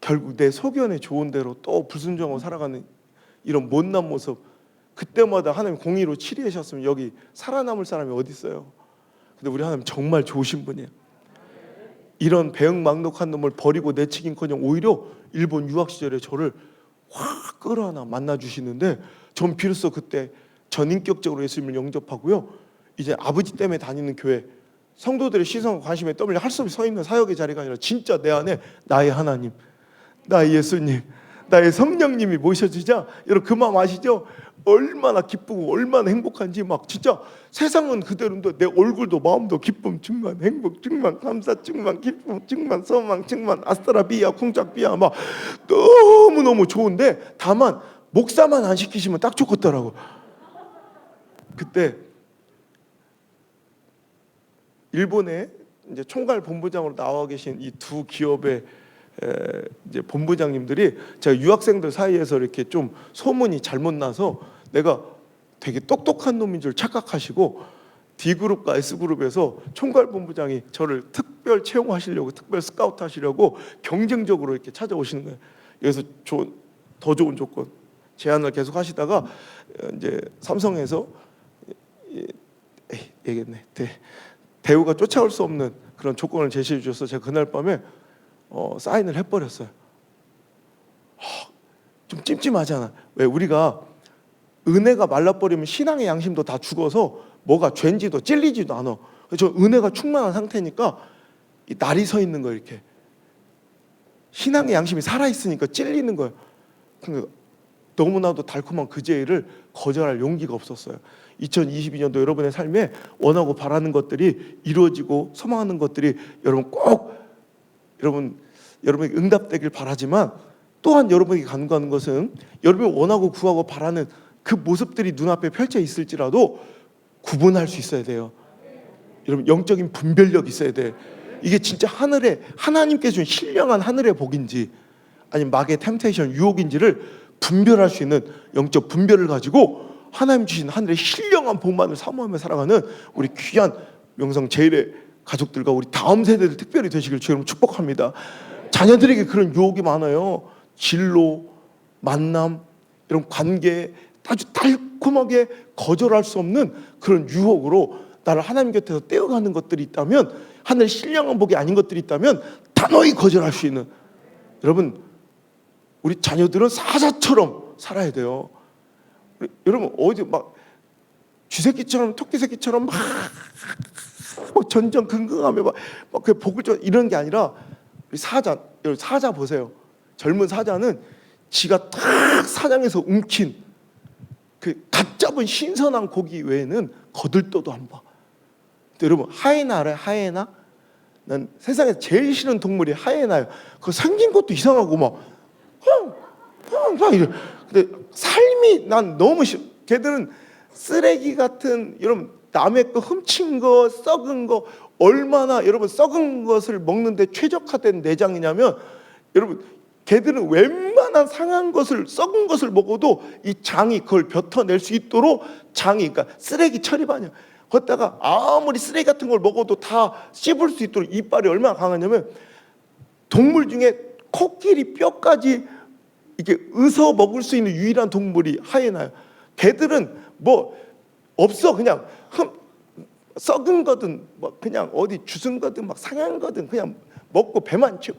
결국 내 소견에 좋은 대로 또 불순종하고 살아가는 이런 못난 모습, 그때마다 하나님 공의로 치리하셨으면 여기 살아남을 사람이 어디 있어요? 근데 우리 하나님 정말 좋으신 분이에요. 이런 배은망덕한 놈을 버리고 내치긴커녕 오히려 일본 유학 시절에 저를 확 끌어안아 만나주시는데, 전 비로소 그때 전인격적으로 예수님을 영접하고요, 이제 아버지 때문에 다니는 교회 성도들의 시선과 관심에 떠밀려 할 수 없이 서 있는 사역의 자리가 아니라 진짜 내 안에 나의 하나님, 나의 예수님, 나의 성령님이 모셔주자. 여러분 그 마음 아시죠? 얼마나 기쁘고 얼마나 행복한지. 막 진짜 세상은 그대로인데 내 얼굴도 마음도 기쁨 충만, 행복 충만, 감사 충만, 기쁨 충만, 소망 충만, 아스트라비아 쿵짝비아 막 너무너무 좋은데, 다만 목사만 안 시키시면 딱 좋겠더라고. 그때 일본에 이제 총괄 본부장으로 나와 계신 이 두 기업의 이제 본부장님들이 제가 유학생들 사이에서 이렇게 좀 소문이 잘못 나서 내가 되게 똑똑한 놈인 줄 착각하시고 D그룹과 S그룹에서 총괄 본부장이 저를 특별 채용하시려고, 특별 스카우트 하시려고 경쟁적으로 이렇게 찾아오시는 거예요. 그래서 더 좋은 조건 제안을 계속 하시다가 이제 삼성에서 얘기했네. 대우가 쫓아올 수 없는 그런 조건을 제시해 주셔서 제가 그날 밤에 사인을 해버렸어요. 좀 찜찜하잖아. 왜 우리가 은혜가 말라버리면 신앙의 양심도 다 죽어서 뭐가 죄인지도 찔리지도 않아. 저 은혜가 충만한 상태니까 이 날이 서 있는 거예요. 이렇게 신앙의 양심이 살아 있으니까 찔리는 거예요. 그러니까 너무나도 달콤한 그 제의를 거절할 용기가 없었어요. 2022년도 여러분의 삶에 원하고 바라는 것들이 이루어지고 소망하는 것들이 여러분 꼭 여러분에게 응답되길 바라지만, 또한 여러분에게 간구하는 것은 여러분이 원하고 구하고 바라는 그 모습들이 눈앞에 펼쳐 있을지라도 구분할 수 있어야 돼요. 여러분, 영적인 분별력이 있어야 돼. 이게 진짜 하나님께서 준 신령한 하늘의 복인지 아니면 마귀의 템테이션, 유혹인지를 분별할 수 있는 영적 분별을 가지고 하나님 주신 하늘의 신령한 복만을 사모하며 살아가는 우리 귀한 명성 제일의 가족들과 우리 다음 세대들 특별히 되시길 주님 축복합니다. 자녀들에게 그런 유혹이 많아요. 진로, 만남, 이런 관계, 아주 달콤하게 거절할 수 없는 그런 유혹으로 나를 하나님 곁에서 떼어가는 것들이 있다면, 하늘의 신령한 복이 아닌 것들이 있다면 단호히 거절할 수 있는, 여러분, 우리 자녀들은 사자처럼 살아야 돼요. 여러분, 어디 막 쥐새끼처럼 토끼새끼처럼 막 전전긍긍하며 막 그 복을 줘 이런 게 아니라, 우리 사자 보세요. 젊은 사자는 지가 딱 사냥해서 움킨 그 갓 잡은 신선한 고기 외에는 거들떠도 안 봐. 근데 여러분, 하이에나 알아요? 하이에나? 난 세상에서 제일 싫은 동물이 하이에나예요. 그 생긴 것도 이상하고 막 이래. 근데 삶이 난 너무 싫어. 걔들은 쓰레기 같은, 여러분, 남의 거 훔친 거, 썩은 거, 얼마나 여러분 썩은 것을 먹는데 최적화된 내장이냐면, 여러분, 걔들은 웬만한 상한 것을, 썩은 것을 먹어도 이 장이 그걸 뱉어낼 수 있도록, 장이, 그러니까 쓰레기 처리반이야. 걷다가 아무리 쓰레기 같은 걸 먹어도 다 씹을 수 있도록 이빨이 얼마나 강하냐면, 동물 중에 코끼리 뼈까지 이렇게 으서 먹을 수 있는 유일한 동물이 하이에나예요. 걔들은 뭐 없어. 그냥 썩은 거든 뭐 그냥 어디 주승 거든 막 상한 거든 그냥 먹고 배만 채우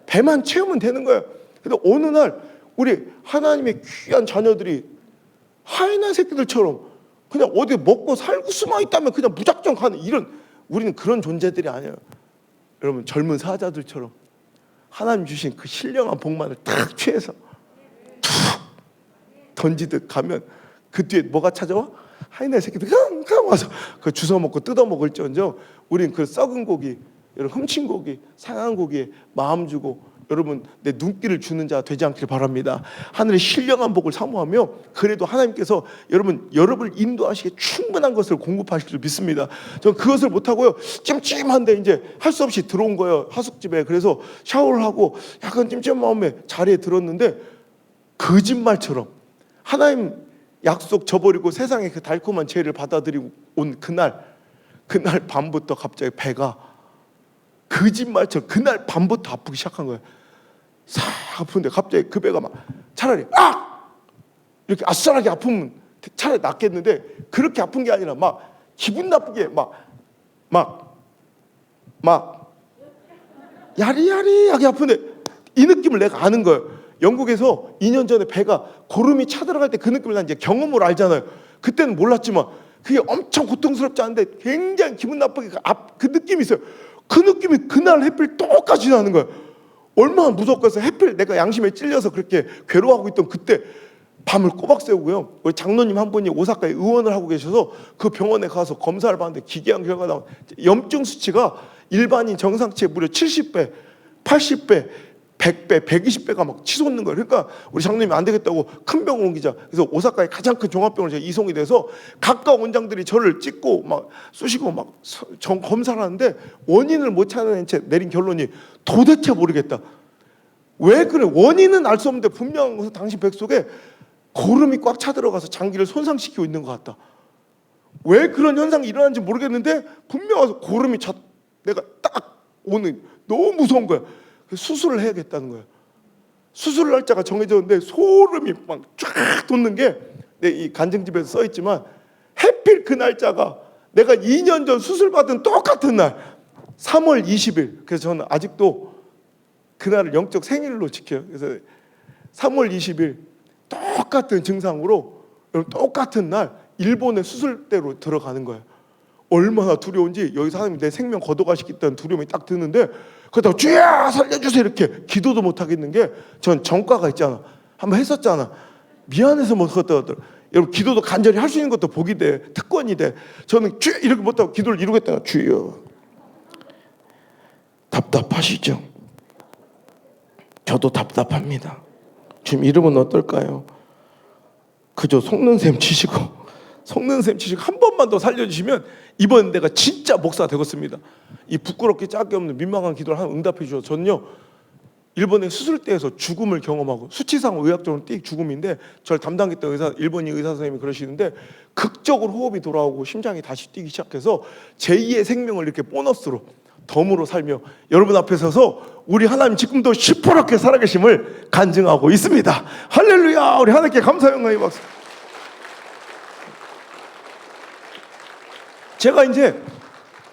배만 채우면 되는 거예요. 근데 어느 날 우리 하나님의 귀한 자녀들이 하이에나 새끼들처럼 그냥 어디 먹고 살고 숨어 있다면 그냥 무작정 가는, 이런, 우리는 그런 존재들이 아니에요. 여러분, 젊은 사자들처럼 하나님 주신 그 신령한 복만을 탁 취해서 툭 던지듯 가면 그 뒤에 뭐가 찾아와? 하이에나 새끼들 깡깡 와서 그 주워 먹고 뜯어 먹을지언정 우린 그 썩은 고기, 여러분, 훔친 고기, 상한 고기에 마음 주고, 여러분, 내 눈길을 주는 자 되지 않길 바랍니다. 하늘의 신령한 복을 사모하며, 그래도 하나님께서 여러분을 인도하시기에 충분한 것을 공급하실 줄 믿습니다. 저는 그것을 못하고요, 찜찜한데 이제 할 수 없이 들어온 거예요, 하숙집에. 그래서 샤워를 하고 약간 찜찜한 마음에 자리에 들었는데, 거짓말처럼 하나님 약속 저버리고 세상의 그 달콤한 죄를 받아들이고 온 그날 밤부터 갑자기 배가, 거짓말처럼 그날 밤부터 아프기 시작한 거예요. 싹 아픈데 갑자기 그 배가 막, 차라리 이렇게 아싸하게 아프면 차라리 낫겠는데, 그렇게 아픈 게 아니라 막 기분 나쁘게 막 야리야리하게 아픈데, 이 느낌을 내가 아는 거예요. 영국에서 2년 전에 배가 고름이 차들어갈 때 그 느낌을 난 이제 경험으로 알잖아요. 그때는 몰랐지만 그게 엄청 고통스럽지 않은데 굉장히 기분 나쁘게 그 느낌이 있어요. 그 느낌이 그날 해필 똑같이 나는 거예요. 얼마나 무섭겠어. 해필 내가 양심에 찔려서 그렇게 괴로워하고 있던 그때 밤을 꼬박 새우고요. 우리 장로님 한 분이 오사카에 의원을 하고 계셔서 그 병원에 가서 검사를 받는데 기괴한 결과가 나온, 염증 수치가 일반인 정상치의 무려 70배, 80배, 100배, 120배가 막 치솟는 거예요. 그러니까 우리 장로님이 안 되겠다고 큰 병원 옮기자. 그래서 오사카의 가장 큰 종합병원에 제가 이송이 돼서 가까운 원장들이 저를 찍고 막 쑤시고 막 검사를 하는데, 원인을 못 찾아낸 채 내린 결론이 도대체 모르겠다. 왜 그래? 원인은 알 수 없는데 분명한 것은 당신 백 속에 고름이 꽉 차들어가서 장기를 손상시키고 있는 것 같다. 왜 그런 현상이 일어나는지 모르겠는데 분명해서 고름이 내가 딱 오는, 너무 무서운 거야. 수술을 해야겠다는 거예요. 수술 날짜가 정해졌는데 소름이 막 쫙 돋는 게, 이 간증집에서 써 있지만 해필 그 날짜가 내가 2년 전 수술 받은 똑같은 날 3월 20일. 그래서 저는 아직도 그날을 영적 생일로 지켜요. 그래서 3월 20일 똑같은 증상으로 똑같은 날 일본의 수술대로 들어가는 거예요. 얼마나 두려운지, 여기서 하나님이 내 생명 걷어가시겠다는 두려움이 딱 드는데, 그러다가 주야 살려주세요 이렇게 기도도 못 하겠는 게 전 전과가 있잖아. 한번 했었잖아. 미안해서 못 하겠다. 여러분 기도도 간절히 할 수 있는 것도 복이 돼. 특권이 돼. 저는 주 이렇게 못하고 기도를 이루겠다가 주여. 답답하시죠? 저도 답답합니다. 주님 이름은 어떨까요? 그저 속는 셈 치시고 한 번만 더 살려주시면 이번 내가 진짜 목사 되겠습니다. 이 부끄럽게 짝이 없는 민망한 기도를 하나 응답해 주셔서 저는요 일본의 수술대에서 죽음을 경험하고 수치상 의학적으로 띡 죽음인데 저를 담당했던 일본인 의사 선생님이 그러시는데 극적으로 호흡이 돌아오고 심장이 다시 뛰기 시작해서 제2의 생명을 이렇게 보너스로 덤으로 살며 여러분 앞에 서서 우리 하나님 지금도 시퍼렇게 살아계심을 간증하고 있습니다. 할렐루야. 우리 하나님께 감사 영광의 박수. 제가 이제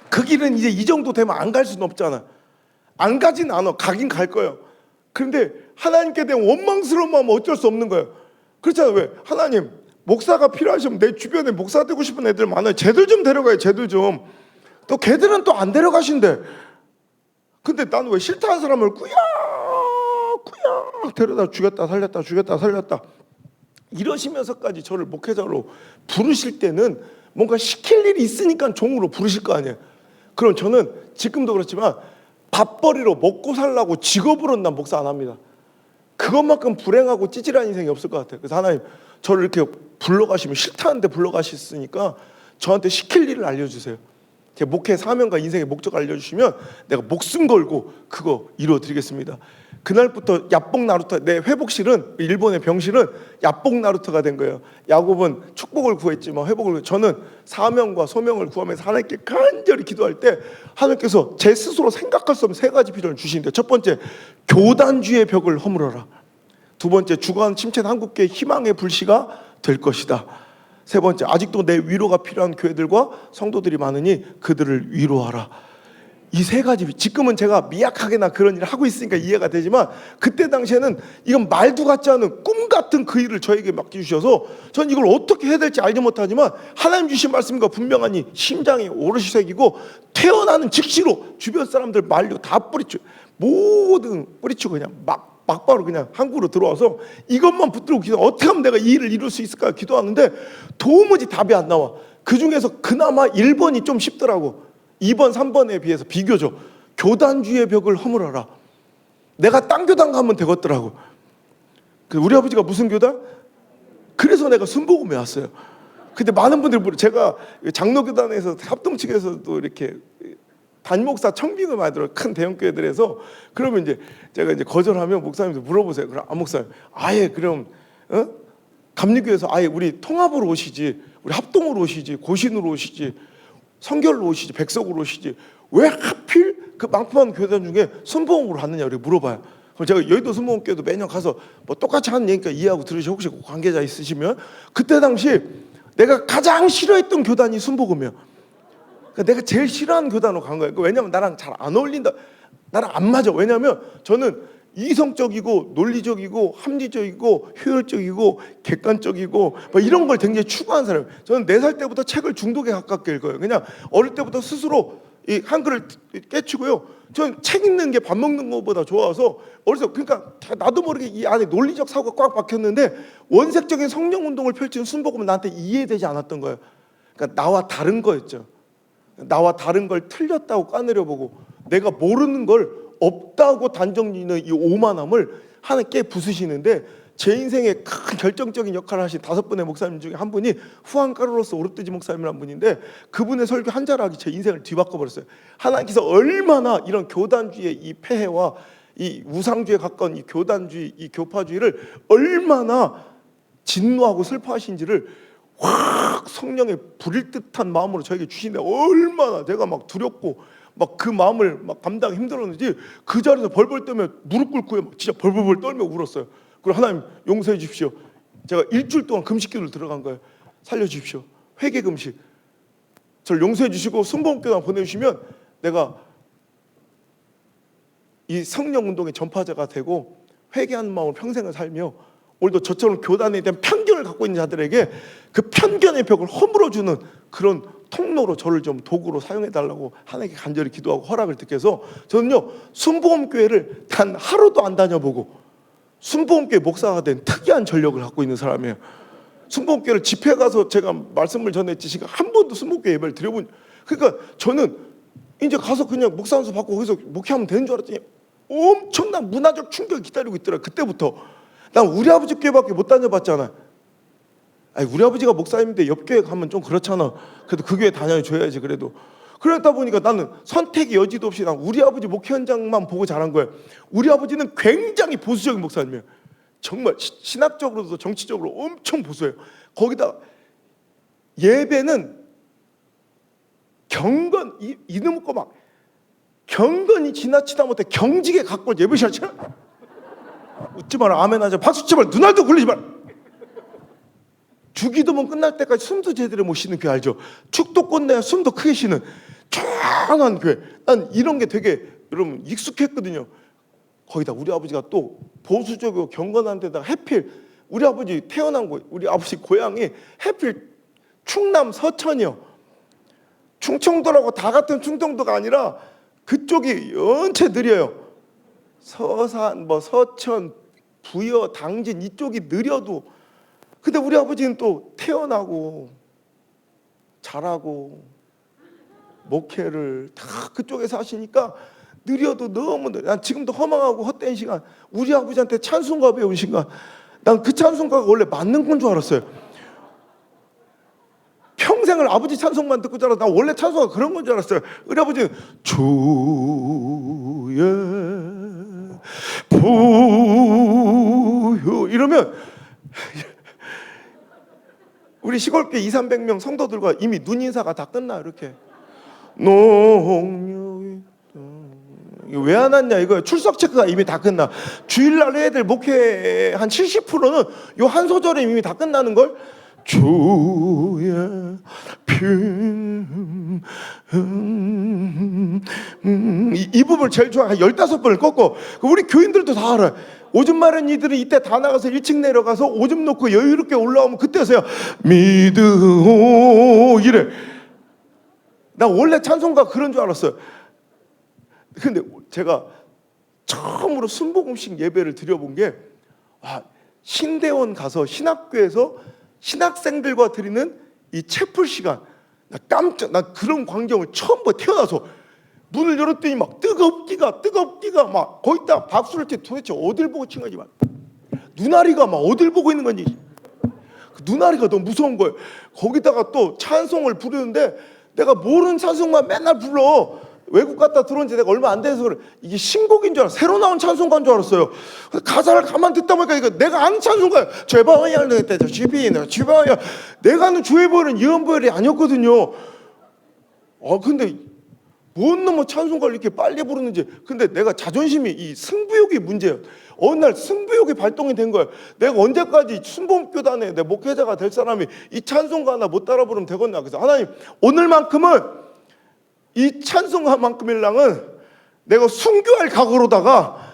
그 길은 이제 이 정도 되면 안 갈 수는 없잖아. 안 가진 않아. 가긴 갈 거예요. 그런데 하나님께 대한 원망스러운 마음은 어쩔 수 없는 거예요. 그렇잖아요. 왜? 하나님 목사가 필요하시면 내 주변에 목사 되고 싶은 애들 많아요. 쟤들 좀 데려가요. 쟤들 좀. 또 걔들은 또 안 데려가신대. 근데 나는 왜 싫다는 사람을 꾸역꾸역 데려다 주겠다 살렸다 주겠다 살렸다 이러시면서까지 저를 목회자로 부르실 때는 뭔가 시킬 일이 있으니까 종으로 부르실 거 아니에요. 그럼 저는 지금도 그렇지만 밥벌이로 먹고 살라고 직업으로 난 목사 안 합니다. 그것만큼 불행하고 찌질한 인생이 없을 것 같아요. 그래서 하나님 저를 이렇게 불러가시면 싫다는데 불러가셨으니까 저한테 시킬 일을 알려주세요. 제 목회 사명과 인생의 목적을 알려주시면 내가 목숨 걸고 그거 이루어드리겠습니다. 그날부터 야뽕 나루터, 내 회복실은 일본의 병실은 야뽕 나루터가 된 거예요. 야곱은 축복을 구했지만 회복을 저는 사명과 소명을 구하면서 하나님께 간절히 기도할 때 하나님께서 제 스스로 생각할 수 없는 세 가지 필요를 주시는데 첫 번째 교단주의 벽을 허물어라. 두 번째 주관 침체된 한국교회 희망의 불씨가 될 것이다. 세 번째 아직도 내 위로가 필요한 교회들과 성도들이 많으니 그들을 위로하라. 이 세 가지 지금은 제가 미약하게나 그런 일을 하고 있으니까 이해가 되지만 그때 당시에는 이건 말도 같지 않은 꿈 같은 그 일을 저에게 맡겨주셔서 전 이걸 어떻게 해야 될지 알지 못하지만 하나님 주신 말씀과 분명하니 심장이 오롯이 새기고 태어나는 즉시로 주변 사람들 말려 다 뿌리치고 모든 뿌리치고 그냥 막바로 그냥 한국으로 들어와서 이것만 붙들고 기도 어떻게 하면 내가 이 일을 이룰 수 있을까 기도하는데 도무지 답이 안 나와. 그중에서 그나마 1번이 좀 쉽더라고. 2번 3번에 비해서 비교적 교단주의 벽을 허물어라. 내가 딴 교단 가면 되겠더라고. 우리 아버지가 무슨 교단? 그래서 내가 순복음에 왔어요. 근데 많은 분들이 제가 장로교단에서 합동 측에서도 이렇게 단목사 청빙을 많이 들어요. 큰 대형 교회들에서. 그러면 이제 제가 이제 거절하면 목사님들 물어보세요. 그럼 목사님 아예 그럼 감리교에서 아예 우리 통합으로 오시지, 우리 합동으로 오시지, 고신으로 오시지, 성결로 오시지, 백석으로 오시지 왜 하필 그 많은 교단 중에 순복음으로 왔느냐 이렇게 물어봐요. 그럼 제가 여의도 순복음교회도 매년 가서 뭐 똑같이 하는 얘기니까 이해하고 들으시고 혹시 관계자 있으시면 그때 당시 내가 가장 싫어했던 교단이 순복음이에요. 그러니까 내가 제일 싫어하는 교단으로 간 거예요. 왜냐면 나랑 잘 안 어울린다, 나랑 안 맞아. 왜냐면 저는 이성적이고 논리적이고 합리적이고 효율적이고 객관적이고 뭐 이런 걸 굉장히 추구하는 사람이에요. 저는 4살 때부터 책을 중독에 가깝게 읽어요. 그냥 어릴 때부터 스스로 이 한글을 깨치고요. 저는 책 읽는 게 밥 먹는 것보다 좋아서 어려서 그러니까 나도 모르게 이 안에 논리적 사고가 꽉 박혔는데 원색적인 성령 운동을 펼치는 순복음은 나한테 이해되지 않았던 거예요. 그러니까 나와 다른 거였죠. 나와 다른 걸 틀렸다고 까내려보고 내가 모르는 걸 없다고 단정짓는 이 오만함을 하나님께 부수시는데 제 인생에 큰 결정적인 역할을 하신 5분의 목사님 중에 한 분이 후안 카를로스 오르뜨지 목사님이라는 분인데 그분의 설교 한 자락이 제 인생을 뒤바꿔버렸어요. 하나님께서 얼마나 이런 교단주의 이 폐해와 이 우상주의에 가까운 이 교단주의, 이 교파주의를 얼마나 진노하고 슬퍼하신지를 확 성령의 불일 듯한 마음으로 저에게 주시는데 얼마나 제가 막 두렵고 막 그 마음을 막 감당하기 힘들었는지 그 자리에서 벌벌 떨며 무릎 꿇고 진짜 벌벌 떨며 울었어요. 그리고 하나님 용서해 주십시오. 제가 일주일 동안 금식기도를 들어간 거예요. 살려주십시오. 회개 금식. 저를 용서해 주시고 순복음교단 보내주시면 내가 이 성령 운동의 전파자가 되고 회개하는 마음으로 평생을 살며 오늘도 저처럼 교단에 대한 편견을 편견을 갖고 있는 자들에게 그 편견의 벽을 허물어주는 그런 통로로 저를 좀 도구로 사용해달라고 하나님께 간절히 기도하고 허락을 듣게 해서 저는요 순복음교회를 단 하루도 안 다녀보고 순복음교회 목사가 된 특이한 전력을 갖고 있는 사람이에요. 순복음교회를 집회 가서 제가 말씀을 전했지 제가 한 번도 순복음교회 예배를 드려본. 그러니까 저는 이제 가서 그냥 목사 안수 받고 거기서 목회하면 되는 줄 알았더니 엄청난 문화적 충격이 기다리고 있더라. 그때부터 난 우리 아버지 교회밖에 못 다녀봤잖아. 아니 우리 아버지가 목사님인데 옆 교회 가면 좀 그렇잖아. 그래도 그 교회 다녀줘야지. 그래도 그러다 보니까 나는 선택의 여지도 없이 난 우리 아버지 목회 현장만 보고 자란 거야. 우리 아버지는 굉장히 보수적인 목사님이에요. 정말 신학적으로도 정치적으로 엄청 보수해요. 거기다 예배는 경건 이놈 거 막 경건이 지나치다 못해 경직에 갖고 예배 시간 쳐. 웃지 마라. 아멘 하자. 박수 치지 마라. 눈알도 굴리지 마라. 주기도문 끝날 때까지 숨도 제대로 못 쉬는 교회 알죠? 축도 끝내야 숨도 크게 쉬는 조용한 교회. 난 이런 게 되게 여러분 익숙했거든요. 거기다 우리 아버지가 또 보수적이고 경건한 데다가 해필 우리 아버지 태어난 곳 우리 아버지 고향이 해필 충남 서천이요. 충청도라고 다 같은 충청도가 아니라 그쪽이 연체 느려요. 서산 뭐 서천 부여 당진 이쪽이 느려도 근데 우리 아버지는 또 태어나고 자라고 목회를 다 그쪽에서 하시니까 느려도 너무 느려. 난 지금도 허망하고 헛된 시간 우리 아버지한테 찬송가 배운 시간 난 그 찬송가가 원래 맞는 건 줄 알았어요. 평생을 아버지 찬송만 듣고 자라서 난 원래 찬송가 그런 건 줄 알았어요. 우리 아버지는 주의 보혈 이러면 우리 시골교회 200~300명 성도들과 이미 눈인사가 다 끝나. 이렇게 농유 이거 왜 안 왔냐 이거 출석 체크가 이미 다 끝나. 주일날 애들 목회 한 70%는 요 한 소절에 이미 다 끝나는 걸. 주의 이 부분을 제일 좋아. 한 15번을 꺾고 우리 교인들도 다 알아요. 오줌 마른 이들은 이때 다 나가서 1층 내려가서 오줌 놓고 여유롭게 올라오면 그때서야 믿으오 이래. 나 원래 찬송가 그런 줄 알았어요. 근데 제가 처음으로 순복음식 예배를 드려본 게 신대원 가서 신학교에서 신학생들과 드리는 이 채플 시간. 나 그런 광경을 처음 봐. 태어나서 문을 열었더니 막 뜨겁기가 막 거기다 박수를 치. 도대체 어딜 보고 친 거지? 막 눈아리가 막 어딜 보고 있는 건지. 그 눈아리가 너무 무서운 거예요. 거기다가 또 찬송을 부르는데 내가 모르는 찬송만 맨날 불러. 외국 갔다 들어온 지 내가 얼마 안 돼서 그래. 이게 신곡인 줄 알았어. 새로 나온 찬송가인 줄 알았어요. 가사를 가만 듣다 보니까 이거 내가 아는 찬송가야. 죄바와야 죄바와야. 내가 아는 주의 보혈은 예언 보혈이 아니었거든요. 근데 뭔 놈의 찬송가를 이렇게 빨리 부르는지. 근데 내가 자존심이 이 승부욕이 문제예요. 어느 날 승부욕이 발동이 된 거예요. 내가 언제까지 순복음교단에 내 목회자가 될 사람이 이 찬송가 하나 못 따라 부르면 되겠나. 그래서 하나님 오늘만큼은 이 찬송가만큼일랑은 내가 순교할 각오로다가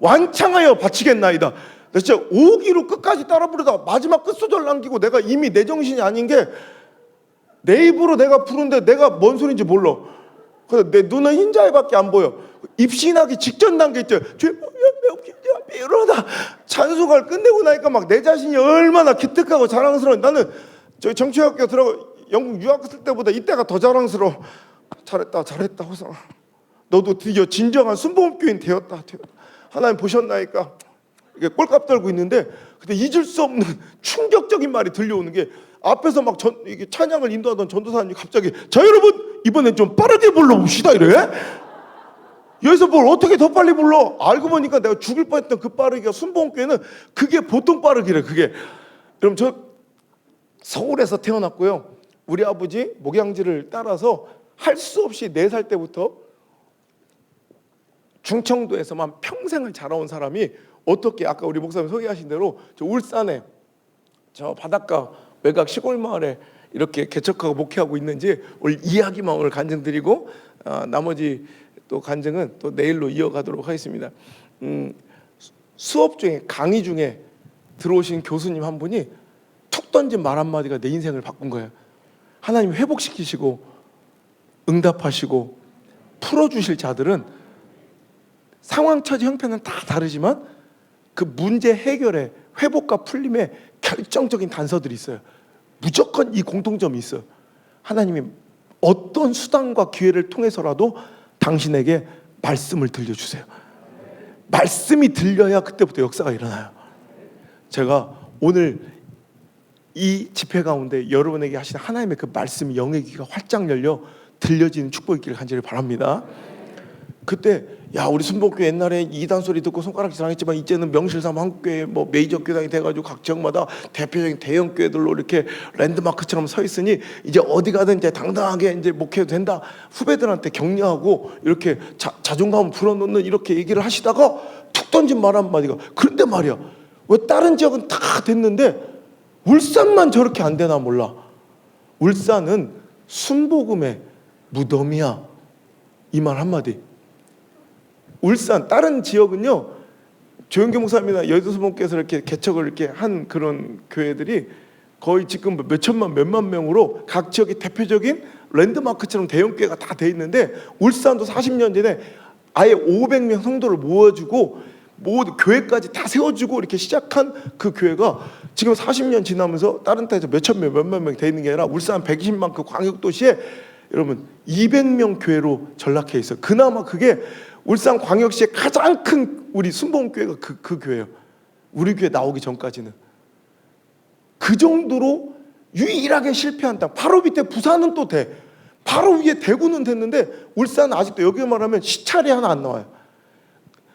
완창하여 바치겠나이다. 진짜 5기로 끝까지 따라 부르다가 마지막 끝소절 남기고 내가 이미 내 정신이 아닌 게 내 입으로 내가 부르는데 내가 뭔 소리인지 몰라. 그래서 내 눈은 흰자에밖에 안 보여. 입신하기 직전 단계 있죠. 이러다 찬송가를 끝내고 나니까 막 내 자신이 얼마나 기특하고 자랑스러워. 나는 저기 정치학교 들어가 영국 유학 갔을 때보다 이때가 더 자랑스러워. 잘했다 호상. 너도 드디어 진정한 순복음교인 되었다. 하나님 보셨나이까. 이게 꼴값 떨고 있는데 근데 잊을 수 없는 충격적인 말이 들려오는 게 앞에서 막 이게 찬양을 인도하던 전도사님이 갑자기 자 여러분 이번엔 좀 빠르게 불러봅시다 이래. 여기서 뭘 어떻게 더 빨리 불러? 알고 보니까 내가 죽을 뻔했던 그 빠르기가 순복음교회는 그게 보통 빠르기래. 그게. 그럼 저 서울에서 태어났고요. 우리 아버지 목양지를 따라서 할 수 없이 4살 때부터 충청도에서만 평생을 자라온 사람이 어떻게 아까 우리 목사님 소개하신 대로 저 울산에 저 바닷가 외곽 시골 마을에 이렇게 개척하고 목회하고 있는지 오늘 이야기만 오늘 간증드리고 나머지 또 간증은 또 내일로 이어가도록 하겠습니다. 수업 중에 강의 중에 들어오신 교수님 한 분이 툭 던진 말 한마디가 내 인생을 바꾼 거예요. 하나님 회복시키시고 응답하시고 풀어주실 자들은 상황, 처지, 형편은 다 다르지만 그 문제 해결에, 회복과 풀림에 결정적인 단서들이 있어요. 무조건 이 공통점이 있어요. 하나님이 어떤 수단과 기회를 통해서라도 당신에게 말씀을 들려주세요. 말씀이 들려야 그때부터 역사가 일어나요. 제가 오늘 이 집회 가운데 여러분에게 하신 하나님의 그 말씀이 영의 귀가 활짝 열려 들려지는 축복이 있기를 간절히 바랍니다. 그때 야 우리 순복교회 옛날에 이단 소리 듣고 손가락 지랑했지만 이제는 명실삼 한국교회 뭐 메이저 교당이 돼가지고 각 지역마다 대표적인 대형 교회들로 이렇게 랜드마크처럼 서 있으니 이제 어디 가든 이제 당당하게 이제 목회도 된다. 후배들한테 격려하고 이렇게 자존감을 불어넣는 이렇게 얘기를 하시다가 툭 던진 말 한마디가 그런데 말이야 왜 다른 지역은 다 됐는데 울산만 저렇게 안 되나 몰라. 울산은 순복음의 무덤이야. 이 말 한마디. 울산 다른 지역은요 조영교 목사님이나 여의도수목께서 이렇게 개척을 이렇게 한 그런 교회들이 거의 지금 몇 천만 몇만 명으로 각 지역의 대표적인 랜드마크처럼 대형 교회가 다 돼 있는데 울산도 40년 전에 아예 500명 성도를 모아주고 모두 교회까지 다 세워주고 이렇게 시작한 그 교회가 지금 40년 지나면서 다른 데서 몇천 명 몇만 명 돼 있는 게 아니라 울산 120만 그 광역도시에 여러분 200명 교회로 전락해 있어요. 그나마 그게 울산 광역시의 가장 큰 우리 순복음교회가 그 교회예요. 우리 교회 나오기 전까지는 그 정도로 유일하게 실패한 땅. 바로 밑에 부산은 또 돼. 바로 위에 대구는 됐는데 울산은 아직도 여기 말하면 시찰이 하나 안 나와요.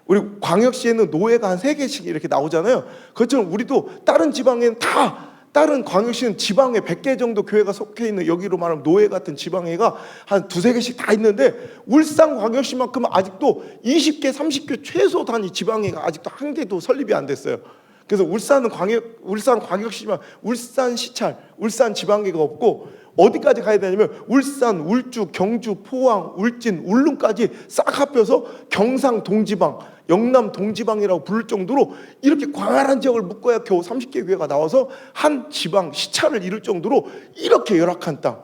우리 광역시에는 노예가 한 3개씩 이렇게 나오잖아요. 그것처럼 우리도 다른 지방에는 다 다른 광역시는 지방에 100개 정도 교회가 속해 있는 여기로 말하면 노예 같은 지방회가 한 2-3개씩 다 있는데 울산 광역시만큼은 아직도 20개, 30개 최소 단위 지방회가 아직도 한 개도 설립이 안 됐어요. 그래서 울산 광역시지만 울산 시찰, 울산 지방회가 없고 어디까지 가야 되냐면 울산, 울주, 경주, 포항, 울진, 울릉까지 싹 합해서 경상 동지방, 영남 동지방이라고 부를 정도로 이렇게 광활한 지역을 묶어야 겨우 30개 교회가 나와서 한 지방 시차를 이룰 정도로 이렇게 열악한 땅.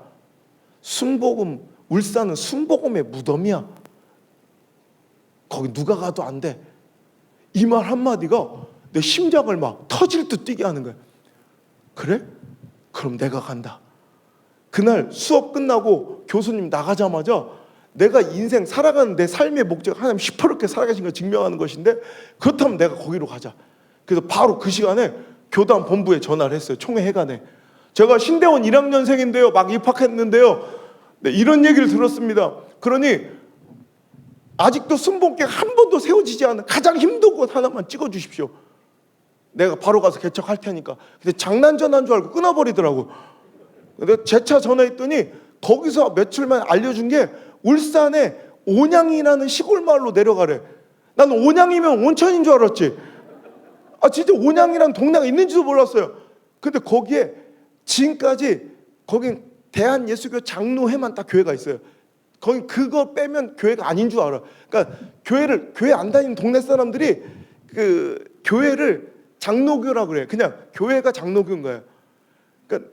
순복음, 울산은 순복음의 무덤이야. 거기 누가 가도 안 돼. 이 말 한마디가 내 심장을 막 터질 듯 뛰게 하는 거야. 그래? 그럼 내가 간다. 그날 수업 끝나고 교수님 나가자마자 내가 인생 살아가는 내 삶의 목적 하나님 시퍼렇게 살아가신 걸 증명하는 것인데 그렇다면 내가 거기로 가자. 그래서 바로 그 시간에 교단 본부에 전화를 했어요. 총회 회관에. 제가 신대원 1학년생인데요. 막 입학했는데요. 네, 이런 얘기를 들었습니다. 그러니 아직도 순복음교회가 한 번도 세워지지 않은 가장 힘든 곳 하나만 찍어주십시오. 내가 바로 가서 개척할 테니까. 근데 장난 전화인 줄 알고 끊어버리더라고. 내가 재차 전화했더니 거기서 며칠만 알려준 게 울산에 온양이라는 시골 마을로 내려가래. 난 온양이면 온천인 줄 알았지. 아 진짜 온양이라는 동네가 있는지도 몰랐어요. 근데 거기에 지금까지 거긴 대한예수교 장로회만 딱 교회가 있어요. 거기 그거 빼면 교회가 아닌 줄 알아. 그러니까 교회 안 다니는 동네 사람들이 그 교회를 장로교라 그래. 그냥 교회가 장로교인 거예요. 그러니까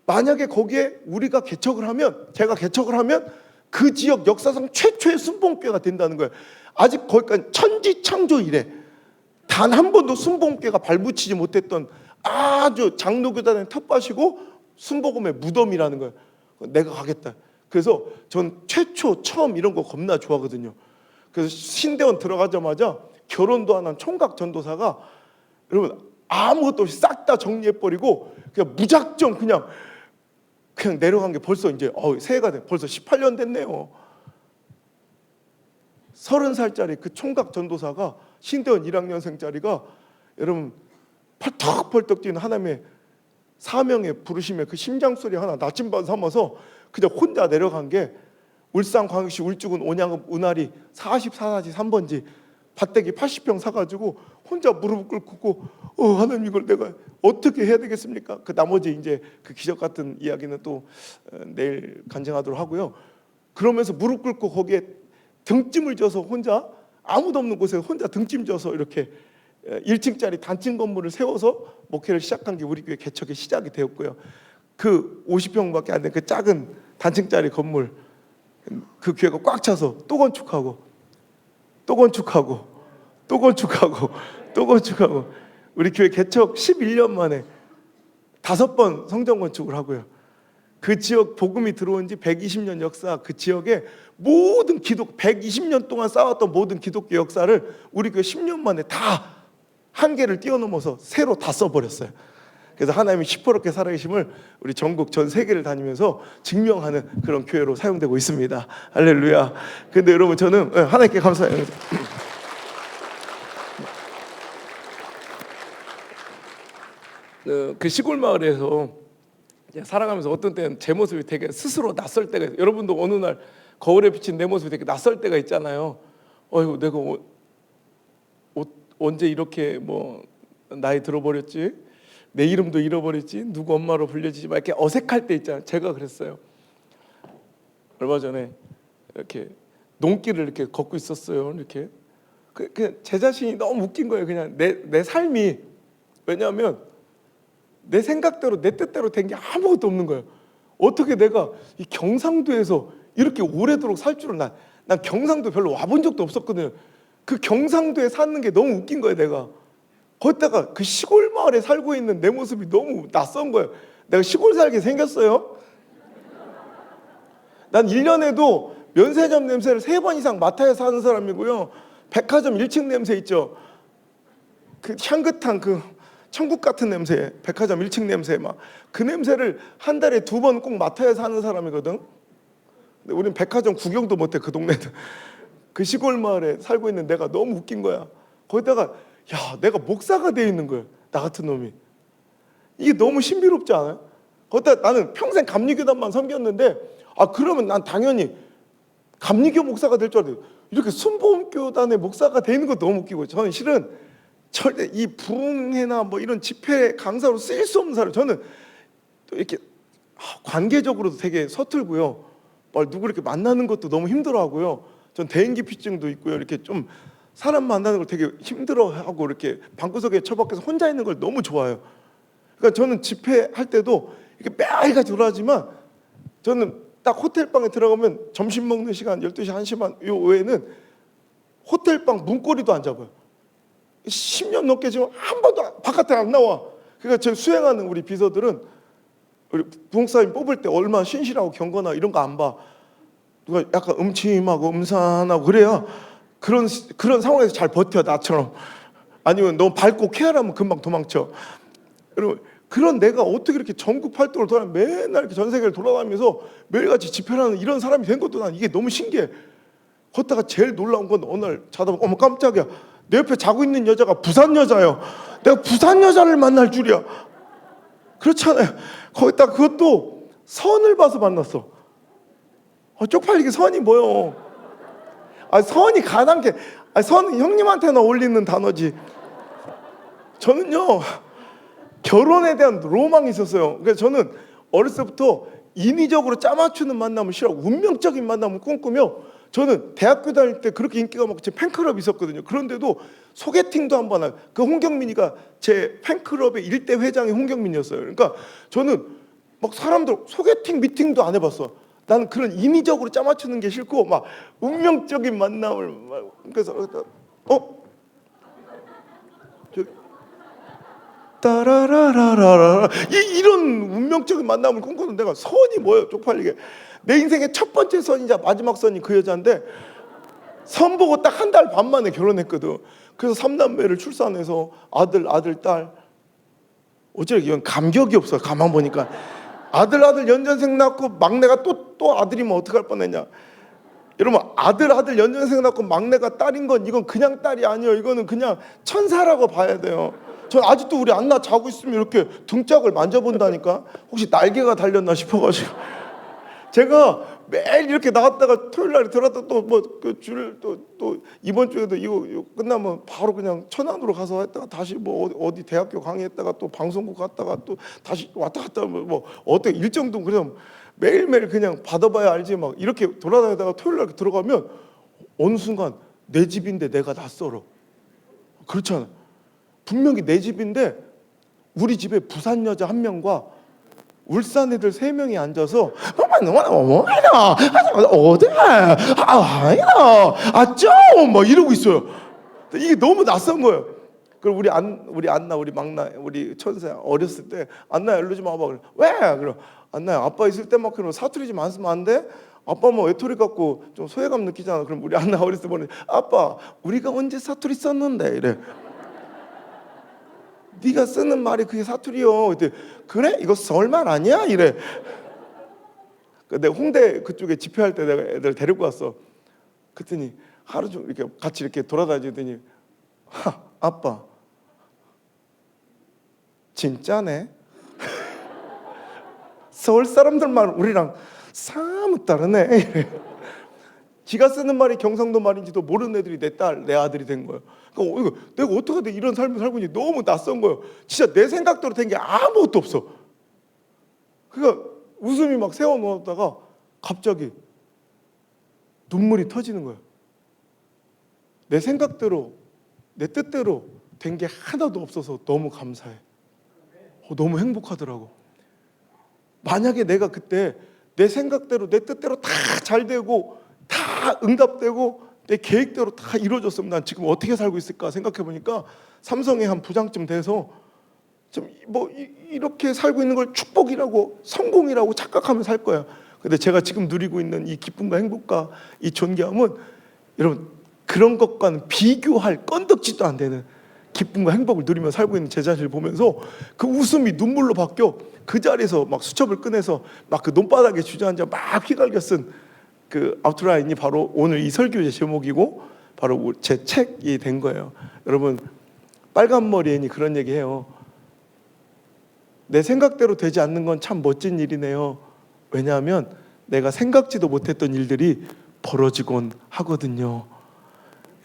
만약에 거기에 우리가 개척을 하면, 제가 개척을 하면 그 지역 역사상 최초의 순복음교회가 된다는 거예요. 아직 거기까지 천지창조 이래 단 한 번도 순복음교회가 발붙이지 못했던 아주 장로교단의 텃밭이고 순복음의 무덤이라는 거예요. 내가 가겠다. 그래서 전 최초 처음 이런 거 겁나 좋아하거든요. 그래서 신대원 들어가자마자 결혼도 안 한 총각 전도사가 여러분 아무것도 없이 싹 다 정리해버리고 그냥 무작정 그냥 내려간 게 벌써 이제 새해가 돼. 벌써 18년 됐네요. 30살짜리 그 총각 전도사가 신대원 1학년생짜리가 여러분 펄떡펄떡 뛰는 하나님의 사명의 부르심에 그 심장소리 하나 나침반 삼아서 그냥 혼자 내려간 게 울산광역시 울주군 온양읍 운하리 44사지 3번지 밭대기 80평 사가지고 혼자 무릎 꿇고 하나님 이걸 내가 어떻게 해야 되겠습니까? 그 나머지 이제 그 기적 같은 이야기는 또 내일 간증하도록 하고요. 그러면서 무릎 꿇고 거기에 등짐을 져서 혼자 아무도 없는 곳에 혼자 등짐 져서 이렇게 1층짜리 단층 건물을 세워서 목회를 시작한 게 우리 교회 개척의 시작이 되었고요. 그 50평밖에 안 된 그 작은 단층짜리 건물, 그 교회가 꽉 차서 또 건축하고 또 건축하고 또 건축하고 또 건축하고, 우리 교회 개척 11년 만에 5번 성전 건축을 하고요. 그 지역 복음이 들어온 지 120년 역사, 그 지역의 모든 120년 동안 쌓았던 모든 기독교 역사를 우리 교회 10년 만에 다 한계를 뛰어넘어서 새로 다 써버렸어요. 그래서 하나님이 시퍼렇게 살아계심을 우리 전국 전 세계를 다니면서 증명하는 그런 교회로 사용되고 있습니다. 할렐루야. 근데 여러분, 저는 하나님께 감사해요. 그 시골 마을에서 살아가면서 어떤 때는 제 모습이 되게 스스로 낯설 때가 있어요. 여러분도 어느 날 거울에 비친 내 모습이 되게 낯설 때가 있잖아요. 어이구, 내가 언제 이렇게 뭐 나이 들어버렸지? 내 이름도 잃어버렸지? 누구 엄마로 불려지지? 막 이렇게 어색할 때 있잖아요. 제가 그랬어요. 얼마 전에 이렇게 농길을 이렇게 걷고 있었어요. 이렇게 그냥 제 자신이 너무 웃긴 거예요. 그냥 내 삶이, 왜냐하면 내 생각대로 내 뜻대로 된 게 아무것도 없는 거예요. 어떻게 내가 이 경상도에서 이렇게 오래도록 살 줄은, 난 경상도 별로 와본 적도 없었거든요. 그 경상도에 사는 게 너무 웃긴 거예요. 내가 거기다가 그 시골 마을에 살고 있는 내 모습이 너무 낯선 거예요. 내가 시골 살게 생겼어요. 난 1년에도 면세점 냄새를 3번 이상 맡아야 사는 사람이고요. 백화점 1층 냄새 있죠. 그 향긋한 그 천국 같은 냄새, 백화점 1층 냄새, 막 그 냄새를 한 달에 2번 꼭 맡아야 사는 사람이거든. 근데 우린 백화점 구경도 못해. 그 동네는. 그 시골 마을에 살고 있는 내가 너무 웃긴 거야. 거기다가 내가 목사가 돼 있는 거야. 나 같은 놈이. 이게 너무 신비롭지 않아요? 거기다 나는 평생 감리교단만 섬겼는데, 그러면 난 당연히 감리교 목사가 될 줄 알았는데 이렇게 순복음교단의 목사가 돼 있는 것도 너무 웃기고, 저는 실은 절대 이 부흥회나 뭐 이런 집회 강사로 쓰일 수 없는 사람. 저는 또 이렇게 관계적으로도 되게 서툴고요. 누구 이렇게 만나는 것도 너무 힘들어하고요. 전 대인기피증도 있고요. 이렇게 좀 사람 만나는 걸 되게 힘들어하고, 이렇게 방구석에 처박혀서 혼자 있는 걸 너무 좋아해요. 그러니까 저는 집회할 때도 이렇게 매일같이 돌아가지만, 저는 딱 호텔방에 들어가면 점심 먹는 시간 12시, 1시만 요 외에는 호텔방 문고리도 안 잡아요. 10년 넘게 지금 한 번도 바깥에 안 나와. 그러니까 저 수행하는 우리 비서들은 우리 부흥사님 뽑을 때 얼마나 신실하고 경건하고 이런 거 안 봐. 누가 약간 음침하고 음산하고 그래야 그런 상황에서 잘 버텨, 나처럼. 아니면 너무 밝고 쾌활하면 금방 도망쳐. 여러분, 그런 내가 어떻게 이렇게 전국 팔도를 돌아 맨날 이렇게 전 세계를 돌아다니면서 매일같이 집회를 하는 이런 사람이 된 것도 난 이게 너무 신기해. 걷다가 제일 놀라운 건 어느 날 자다 보면 어머 깜짝이야. 내 옆에 자고 있는 여자가 부산 여자예요. 내가 부산 여자를 만날 줄이야. 그렇잖아요. 거기다 그것도 선을 봐서 만났어. 쪽팔리게 선이 뭐요? 선이 가난 게, 선은 형님한테나 어울리는 단어지. 저는요, 결혼에 대한 로망이 있었어요. 그래서 저는 어렸을 때부터 인위적으로 짜맞추는 만남을 싫어하고 운명적인 만남을 꿈꾸며, 저는 대학교 다닐 때 그렇게 인기가 많고 제 팬클럽이 있었거든요. 그런데도 소개팅도 한 번 하고, 그 홍경민이가 제 팬클럽의 1대 회장이 홍경민이었어요. 그러니까 저는 막 사람들 소개팅 미팅도 안 해봤어. 나는 그런 인위적으로 짜맞추는 게 싫고, 막 운명적인 만남을 그래서 따라라라라라 이런 운명적인 만남을 꿈꾸는 내가 선이 뭐예요? 쪽팔리게. 내 인생의 첫 번째 선이자 마지막 선이 그 여자인데, 선 보고 딱 한 달 반 만에 결혼했거든. 그래서 3남매를 출산해서 아들, 딸. 어째 이건 감격이 없어. 가만 보니까 아들 연년생 낳고 막내가 또 아들이면 어떡할 뻔했냐. 여러분, 아들 연년생 낳고 막내가 딸인 건 이건 그냥 딸이 아니에요. 이거는 그냥 천사라고 봐야 돼요. 전 아직도 우리 안나 자고 있으면 이렇게 등짝을 만져본다니까. 혹시 날개가 달렸나 싶어가지고. 제가 매일 이렇게 나갔다가 토요일 날에 들어갔다 또 뭐 그 줄 또 이번 주에도 이거 끝나면 바로 그냥 천안으로 가서 했다가 다시 뭐 어디 대학교 강의했다가 또 방송국 갔다가 또 다시 왔다 갔다 뭐 어떻게 일정도 그냥 매일매일 그냥 받아봐야 알지, 막 이렇게 돌아다니다가 토요일 날 들어가면 어느 순간 내 집인데 내가 낯설어. 그렇잖아. 분명히 내 집인데 우리 집에 부산 여자 한 명과 울산 애들 3명이 앉아서 뭐하냐 어디 막 이러고 있어요. 이게 너무 낯선 거예요. 그럼 우리 안나 우리 막나 우리 천사야 어렸을 때 안나야 일로 좀 와봐. 그래. 왜? 그럼 안나야 아빠 있을 때만 그럼 사투리 좀 안 쓰면 안 돼? 아빠 뭐 외톨이 갖고 좀 소외감 느끼잖아. 그럼 우리 안나 어렸을 때 보니 아빠 우리가 언제 사투리 썼는데 이래. 네가 쓰는 말이 그게 사투리요. 그때 그래? 이거 서울말 아니야? 이래. 내가 홍대 그쪽에 집회할 때 내가 애들 데리고 왔어. 그랬더니 하루 종일 이렇게 같이 이렇게 돌아다니더니 아빠 진짜네. 서울 사람들만 우리랑 사뭇 다르네. 이래. 지가 쓰는 말이 경상도 말인지도 모르는 애들이 내 딸, 내 아들이 된 거예요. 그러니까 이거 내가 어떻게 이런 삶을 살고 있는지 너무 낯선 거예요. 진짜 내 생각대로 된 게 아무것도 없어. 그러니까 웃음이 막 새어놓았다가 갑자기 눈물이 터지는 거예요. 내 생각대로, 내 뜻대로 된 게 하나도 없어서 너무 감사해. 너무 행복하더라고. 만약에 내가 그때 내 생각대로, 내 뜻대로 다 잘 되고 다 응답되고 내 계획대로 다 이루어졌으면 난 지금 어떻게 살고 있을까 생각해 보니까 삼성의 한 부장쯤 돼서 좀 뭐 이렇게 살고 있는 걸 축복이라고 성공이라고 착각하며 살 거야. 근데 제가 지금 누리고 있는 이 기쁨과 행복과 이 존귀함은 여러분 그런 것과는 비교할 건덕지도 안 되는 기쁨과 행복을 누리며 살고 있는 제 자신을 보면서 그 웃음이 눈물로 바뀌어 그 자리에서 막 수첩을 꺼내서 막 그 논바닥에 주저앉아 막 휘갈겨 쓴 그 아웃라인이 바로 오늘 이 설교의 제목이고 바로 제 책이 된 거예요. 여러분 빨간 머리 애니 그런 얘기해요. 내 생각대로 되지 않는 건 참 멋진 일이네요. 왜냐하면 내가 생각지도 못했던 일들이 벌어지곤 하거든요.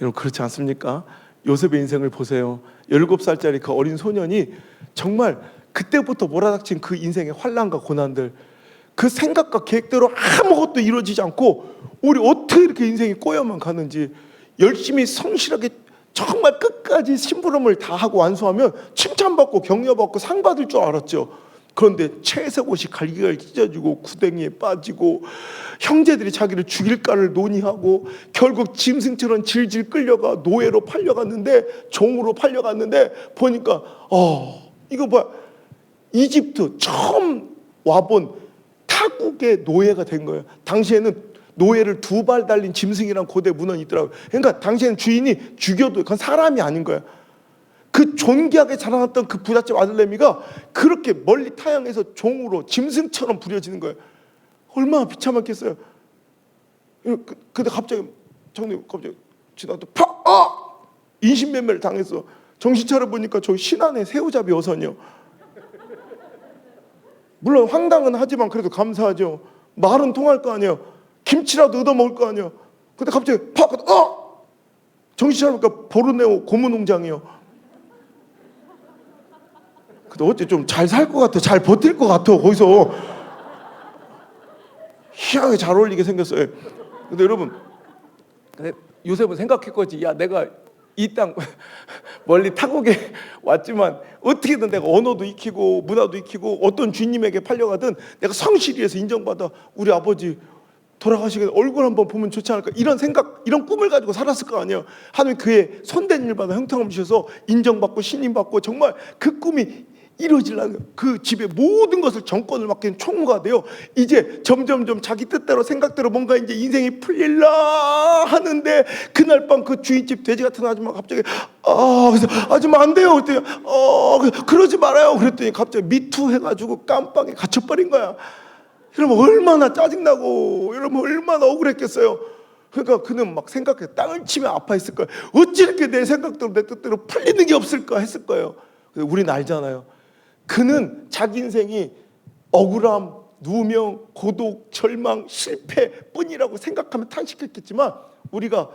여러분 그렇지 않습니까? 요셉의 인생을 보세요. 17살짜리 그 어린 소년이 정말 그때부터 몰아닥친 그 인생의 환난과 고난들, 그 생각과 계획대로 아무것도 이루어지지 않고 우리 어떻게 이렇게 인생이 꼬여만 가는지 열심히 성실하게 정말 끝까지 심부름을 다 하고 완수하면 칭찬받고 격려받고 상 받을 줄 알았죠. 그런데 채색옷이 갈기갈기 찢어지고 구덩이에 빠지고 형제들이 자기를 죽일까를 논의하고 결국 짐승처럼 질질 끌려가 노예로 팔려갔는데 종으로 팔려갔는데 보니까 이거 뭐야 이집트 처음 와본 타국의 노예가 된 거예요. 당시에는 노예를 2발 달린 짐승이란 고대 문헌이 있더라고요. 그러니까 당시에는 주인이 죽여도 그건 사람이 아닌 거야. 그 존귀하게 자라났던 그 부잣집 아들내미가 그렇게 멀리 타향해서 종으로 짐승처럼 부려지는 거예요. 얼마나 비참했겠어요. 근데 갑자기 장님 갑자기 지나도 인신매매를 당했어. 정신 차려 보니까 저 신안의 새우잡이 어선이요. 물론 황당은 하지만 그래도 감사하죠. 말은 통할 거 아니에요. 김치라도 얻어 먹을 거 아니에요. 근데 갑자기 정신 차려보니까 보르네오 고무농장이요. 근데 어째 좀 잘 살 것 같아. 잘 버틸 것 같아. 거기서 희한하게 잘 어울리게 생겼어요. 근데 여러분 요셉은 생각했거지. 야 내가 이 땅 멀리 타국에 왔지만 어떻게든 내가 언어도 익히고 문화도 익히고 어떤 주님에게 팔려가든 내가 성실히 해서 인정받아 우리 아버지 돌아가시게 얼굴 한번 보면 좋지 않을까 이런 생각 이런 꿈을 가지고 살았을 거 아니에요. 하나님 그의 손댄 일마다 형통함 주셔서 인정받고 신임받고 정말 그 꿈이 이루어지려는 그 집의 모든 것을 정권을 맡긴 총무가 돼요. 이제 점점점 자기 뜻대로 생각대로 뭔가 이제 인생이 풀릴라 하는데 그날 밤 그 주인집 돼지 같은 아줌마 갑자기 그래서 아줌마 안 돼요 그랬더니 그러지 말아요 그랬더니 갑자기 미투 해가지고 깜빵에 갇혀버린 거야. 여러분 얼마나 짜증나고 여러분 얼마나 억울했겠어요. 그러니까 그는 막 생각해 땅을 치며 아파했을 거예요. 어찌 이렇게 내 생각대로 내 뜻대로 풀리는 게 없을까 했을 거예요. 우리는 알잖아요. 그는 자기 인생이 억울함, 누명, 고독, 절망, 실패뿐이라고 생각하며 탄식했겠지만 우리가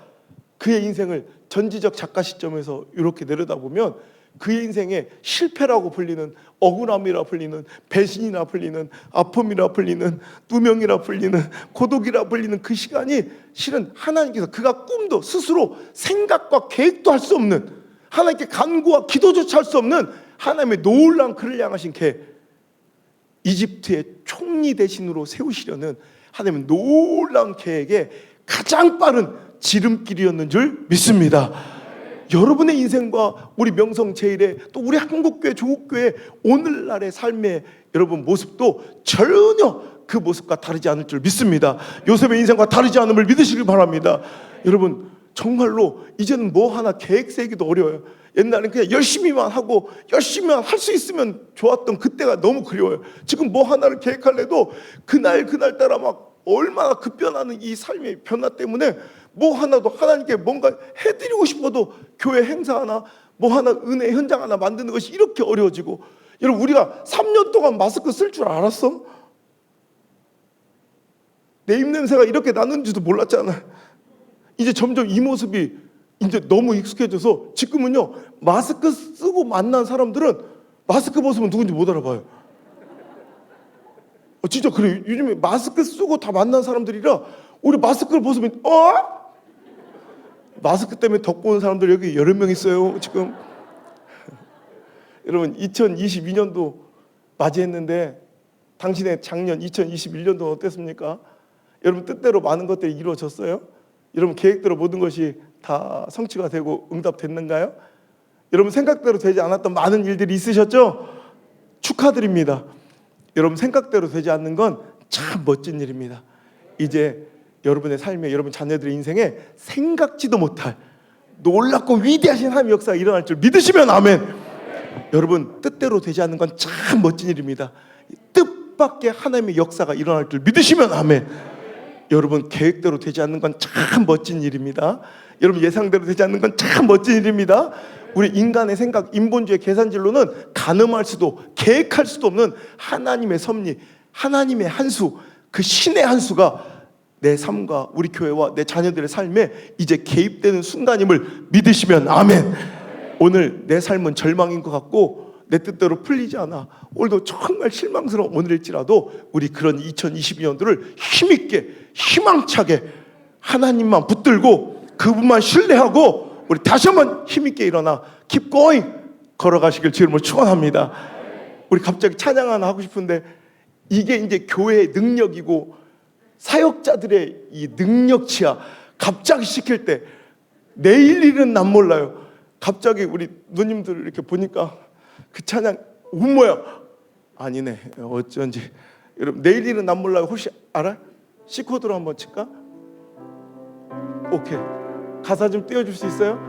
그의 인생을 전지적 작가 시점에서 이렇게 내려다보면 그의 인생에 실패라고 불리는 억울함이라 불리는 배신이라 불리는 아픔이라 불리는 누명이라 불리는 고독이라 불리는 그 시간이 실은 하나님께서 그가 꿈도 스스로 생각과 계획도 할 수 없는 하나님께 간구와 기도조차 할 수 없는 하나님의 놀라운 그를 향하신 계획, 이집트의 총리 대신으로 세우시려는 하나님의 놀라운 계획에 가장 빠른 지름길이었는 줄 믿습니다. 여러분의 인생과 우리 명성제일의 또 우리 한국교회 조국교회 오늘날의 삶의 여러분 모습도 전혀 그 모습과 다르지 않을 줄 믿습니다. 요셉의 인생과 다르지 않음을 믿으시길 바랍니다. 여러분 정말로 이제는 뭐 하나 계획 세기도 어려워요. 옛날엔 그냥 열심히만 하고 열심히만 할 수 있으면 좋았던 그때가 너무 그리워요. 지금 뭐 하나를 계획할래도 그날 따라 막 얼마나 급변하는 이 삶의 변화 때문에 뭐 하나도 하나님께 뭔가 해드리고 싶어도 교회 행사 하나 뭐 하나 은혜 현장 하나 만드는 것이 이렇게 어려워지고, 여러분 우리가 3년 동안 마스크 쓸 줄 알았어? 내 입냄새가 이렇게 나는지도 몰랐잖아. 이제 점점 이 모습이 이제 너무 익숙해져서 지금은요 마스크 쓰고 만난 사람들은 마스크 벗으면 누군지 못 알아봐요. 진짜 그래요. 요즘에 마스크 쓰고 다 만난 사람들이라 우리 마스크를 벗으면 마스크 때문에 덮고 온 사람들 여기 여러 명 있어요 지금. 여러분 2022년도 맞이했는데 당신의 작년 2021년도 어땠습니까? 여러분 뜻대로 많은 것들이 이루어졌어요? 여러분 계획대로 모든 것이 다 성취가 되고 응답됐는가요? 여러분 생각대로 되지 않았던 많은 일들이 있으셨죠? 축하드립니다. 여러분 생각대로 되지 않는 건 참 멋진 일입니다. 이제 여러분의 삶에, 여러분 자녀들의 인생에 생각지도 못할 놀랍고 위대하신 하나님의 역사가 일어날 줄 믿으시면 아멘. 여러분 뜻대로 되지 않는 건 참 멋진 일입니다. 뜻밖의 하나님의 역사가 일어날 줄 믿으시면 아멘. 여러분 계획대로 되지 않는 건 참 멋진 일입니다. 여러분 예상대로 되지 않는 건 참 멋진 일입니다. 우리 인간의 생각, 인본주의 계산질로는 가늠할 수도 계획할 수도 없는 하나님의 섭리, 하나님의 한수, 그 신의 한수가 내 삶과 우리 교회와 내 자녀들의 삶에 이제 개입되는 순간임을 믿으시면 아멘. 오늘 내 삶은 절망인 것 같고 내 뜻대로 풀리지 않아, 오늘도 정말 실망스러운 오늘일지라도 우리 그런 2022년도를 힘있게 희망차게 하나님만 붙들고 그분만 신뢰하고 우리 다시 한번 힘있게 일어나 keep going 걸어가시길 주님으로 축원합니다. 우리 갑자기 찬양 하나 하고 싶은데 이게 이제 교회의 능력이고 사역자들의 이 능력치야. 갑자기 시킬 때 내일 일은 난 몰라요. 갑자기 우리 누님들 이렇게 보니까 그 찬양 뭐야? 아니네. 어쩐지. 여러분 내일 일은 난 몰라요. 혹시 알아? C코드로 한번 칠까? 오케이. 가사 좀 띄워줄 수 있어요?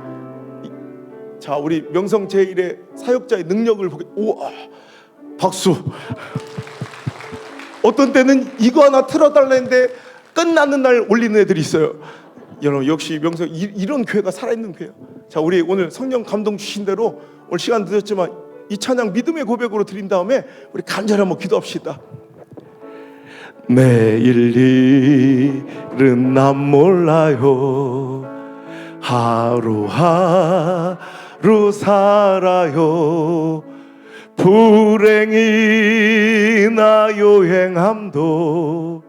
자, 우리 명성 제1의 사역자의 능력을 보게. 우와, 박수. 어떤 때는 이거 하나 틀어달라는데 끝나는 날 올리는 애들이 있어요. 여러분 역시 명성 이런 교회가 살아있는 교회예요. 자, 우리 오늘 성령 감동 주신 대로 오늘 시간 늦었지만 이 찬양 믿음의 고백으로 드린 다음에 우리 간절히 한번 기도합시다. 내일 일은 난 몰라요. 하루하루 살아요. 불행이나 요행함도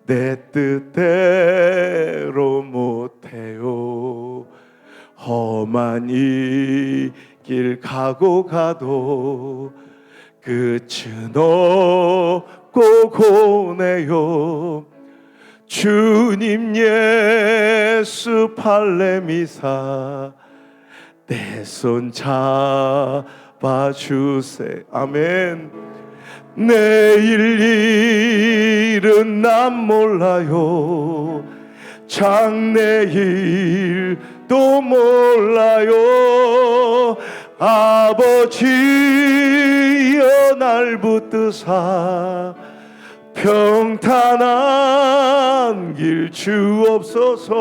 내 뜻대로 못해요. 험한 이 길 가고 가도 끝은 없고 고네요. 주님 예수 팔레미사 내 손 잡아주세. 아멘. 내일 일은 난 몰라요. 장래일도 몰라요. 아버지여 날 붙드사 평탄한 길 주옵소서.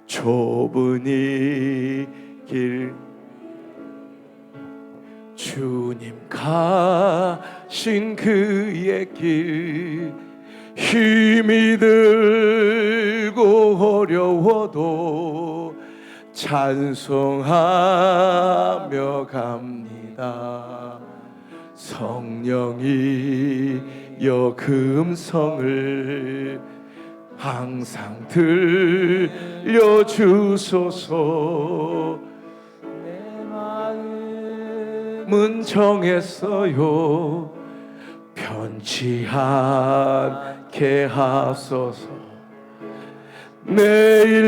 좁은 이 길 주님 가신 그의 길 힘이 들고 어려워도 찬송하며 갑니다. 성령이여 그 음성을 항상 들려주소서. 문 정했어요. 변치 않게 하소서. 내일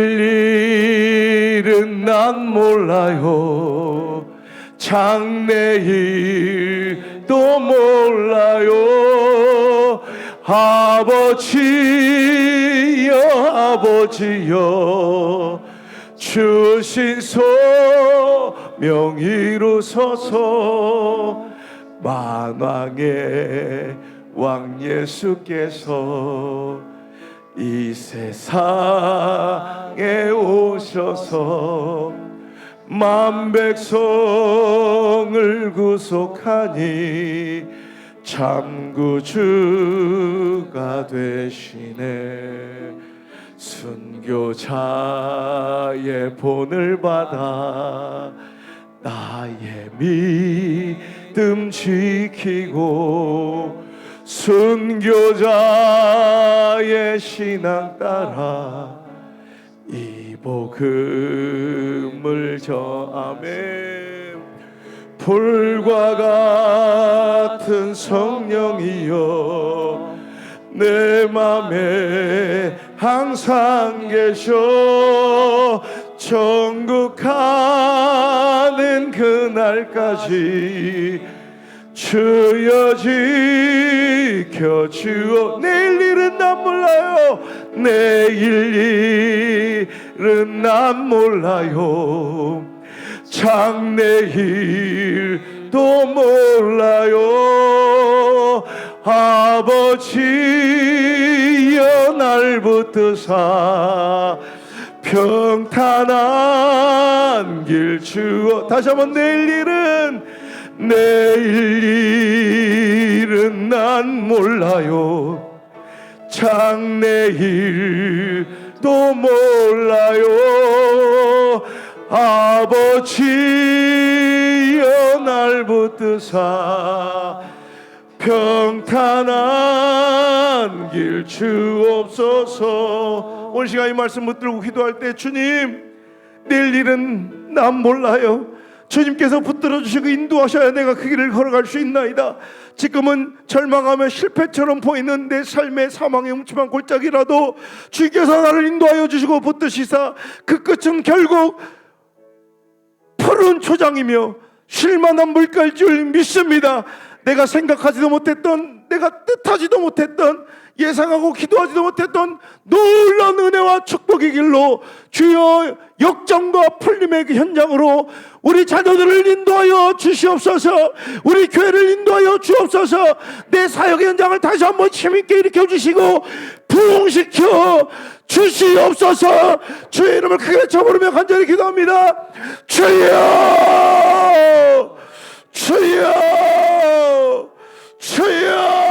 일은 난 몰라요. 장래일도 몰라요. 아버지여 아버지여 주신 소명 이루소서. 만왕의 왕 예수께서 이 세상에 오셔서 만 백성을 구속하니 참 구주가 되시네. 순교자의 본을 받아 나의 믿음 지키고 순교자의 신앙 따라 이 복음을 전하며 불과 같은 성령이여 내 맘에 항상 계셔. 천국 가는 그날까지 주여 지켜주어. 내일 일은 난 몰라요. 내일 일은 난 몰라요. 장래일도 몰라요. 아버지여 날 붙드사 평탄한 길 주어. 다시 한번 내일 일은 난 몰라요. 장래일도 몰라요. 아버지여 날 붙드사 평탄한 길 주옵소서. 오늘 시간 이 말씀 붙들고 기도할 때 주님 내일 일은 난 몰라요. 주님께서 붙들어 주시고 인도하셔야 내가 그 길을 걸어갈 수 있나이다. 지금은 절망하며 실패처럼 보이는 내 삶의 사망의 음침한 골짜기라도 주께서 나를 인도하여 주시고 붙드시사 그 끝은 결국 푸른 초장이며 쉴만한 물가일 줄 믿습니다. 내가 생각하지도 못했던, 내가 뜻하지도 못했던, 예상하고 기도하지도 못했던 놀라운 은혜와 축복의 길로 주여 역정과 풀림의 그 현장으로 우리 자녀들을 인도하여 주시옵소서. 우리 교회를 인도하여 주옵소서. 내 사역의 현장을 다시 한번 힘있게 일으켜 주시고 부흥시켜 주시옵소서. 주의 이름을 크게 외쳐부르며 간절히 기도합니다. 주여 주여 주여.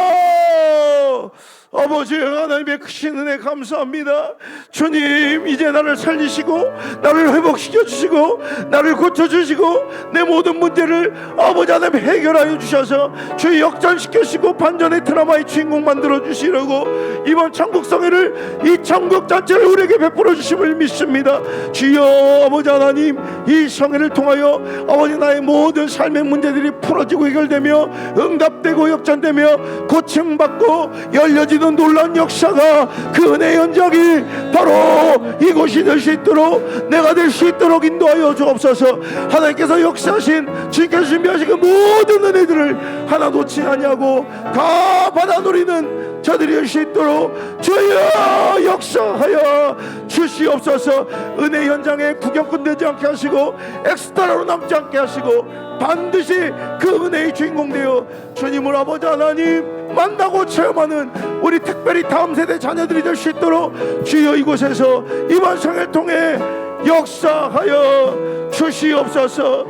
아버지 하나님의 크신 은혜 감사합니다. 주님 이제 나를 살리시고 나를 회복시켜 주시고 나를 고쳐주시고 내 모든 문제를 아버지 하나님 해결하여 주셔서 주의 역전시키시고 반전의 드라마의 주인공 만들어 주시려고 이번 천국성회를 이 천국 자체를 우리에게 베풀어 주심을 믿습니다. 주여 아버지 하나님 이 성회를 통하여 아버지 나의 모든 삶의 문제들이 풀어지고 해결되며 응답되고 역전되며 고침받고 열려지는 놀라운 역사가 그 은혜의 현장이 바로 이곳이 될 수 있도록 내가 될 수 있도록 인도하여 주옵소서. 하나님께서 역사하신 주님께서 준비하신 그 모든 은혜들을 하나 놓지 아니하고 다 받아 누리는 저들이 될 수 있도록 주여 역사하여 주시옵소서. 은혜 현장에 구경꾼 되지 않게 하시고 엑스트라로 남지 않게 하시고 반드시 그 은혜의 주인공 되어 주님을 아버지 하나님 만나고 체험하는 우리 특별히 다음 세대 자녀들이 될 수 있도록 주여 이곳에서 이번 성회를 통해 역사하여 주시옵소서.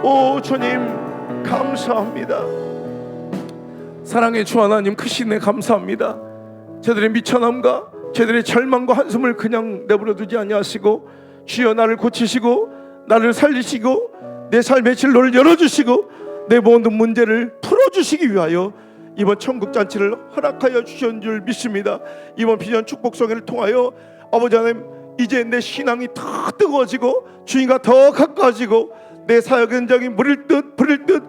오 주님 감사합니다. 사랑의 주 하나님 크신 애 감사합니다. 저들의 미천함과 저들의 절망과 한숨을 그냥 내버려 두지 아니하시고 주여 나를 고치시고 나를 살리시고 내 삶의 진로를 열어주시고 내 모든 문제를 풀어주시기 위하여 이번 천국잔치를 허락하여 주신 줄 믿습니다. 이번 비전 축복성회를 통하여 아버지 하나님 이제 내 신앙이 더 뜨거워지고 주님과 더 가까워지고 내 사역 현장이 물을 듯 부릴 듯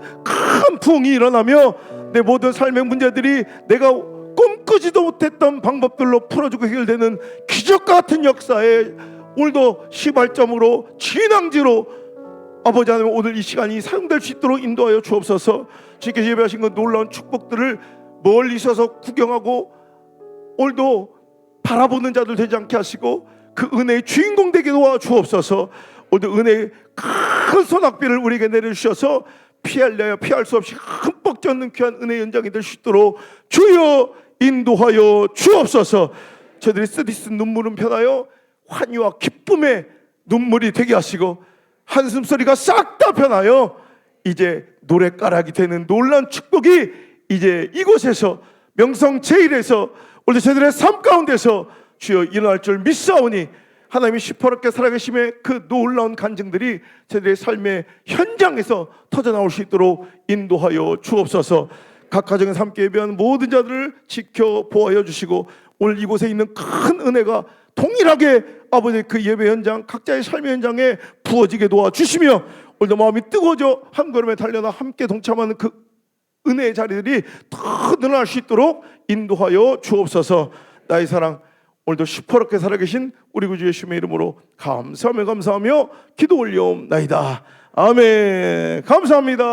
부흥이 일어나며 내 모든 삶의 문제들이 내가 꿈꾸지도 못했던 방법들로 풀어지고 해결되는 기적 같은 역사에 오늘도 시발점으로 진앙지로 아버지 하나님 오늘 이 시간이 사용될 수 있도록 인도하여 주옵소서. 주께서 예배하신 그 놀라운 축복들을 멀리 있어서 구경하고 오늘도 바라보는 자들 되지 않게 하시고 그 은혜의 주인공 되게 도와주옵소서. 오늘도 은혜의 큰 소낙비를 우리에게 내려주셔서 피할 수 없이 흠뻑 젖는 귀한 은혜의 연장이 될 수 있도록 주여 인도하여 주옵소서. 저들이 쓰디쓴 눈물은 변하여 환희와 기쁨의 눈물이 되게 하시고 한숨소리가 싹 다 변하여 이제 노랫가락이 되는 놀라운 축복이 이제 이곳에서 명성 제1에서 오늘 저들의 삶 가운데서 주여 일어날 줄 믿사오니 하나님이 시퍼렇게 살아계심의 그 놀라운 간증들이 저들의 삶의 현장에서 터져나올 수 있도록 인도하여 주옵소서. 각 가정에서 함께 예배하는 모든 자들을 지켜 보호하여 주시고 오늘 이곳에 있는 큰 은혜가 동일하게 아버지 그 예배 현장 각자의 삶의 현장에 부어지게 도와주시며 오늘도 마음이 뜨거워져 한 걸음에 달려나 함께 동참하는 그 은혜의 자리들이 더 늘어날 수 있도록 인도하여 주옵소서. 나의 사랑 오늘도 시퍼렇게 살아계신 우리 구주 예수님의 이름으로 감사하며 기도 올려옵나이다. 아멘. 감사합니다.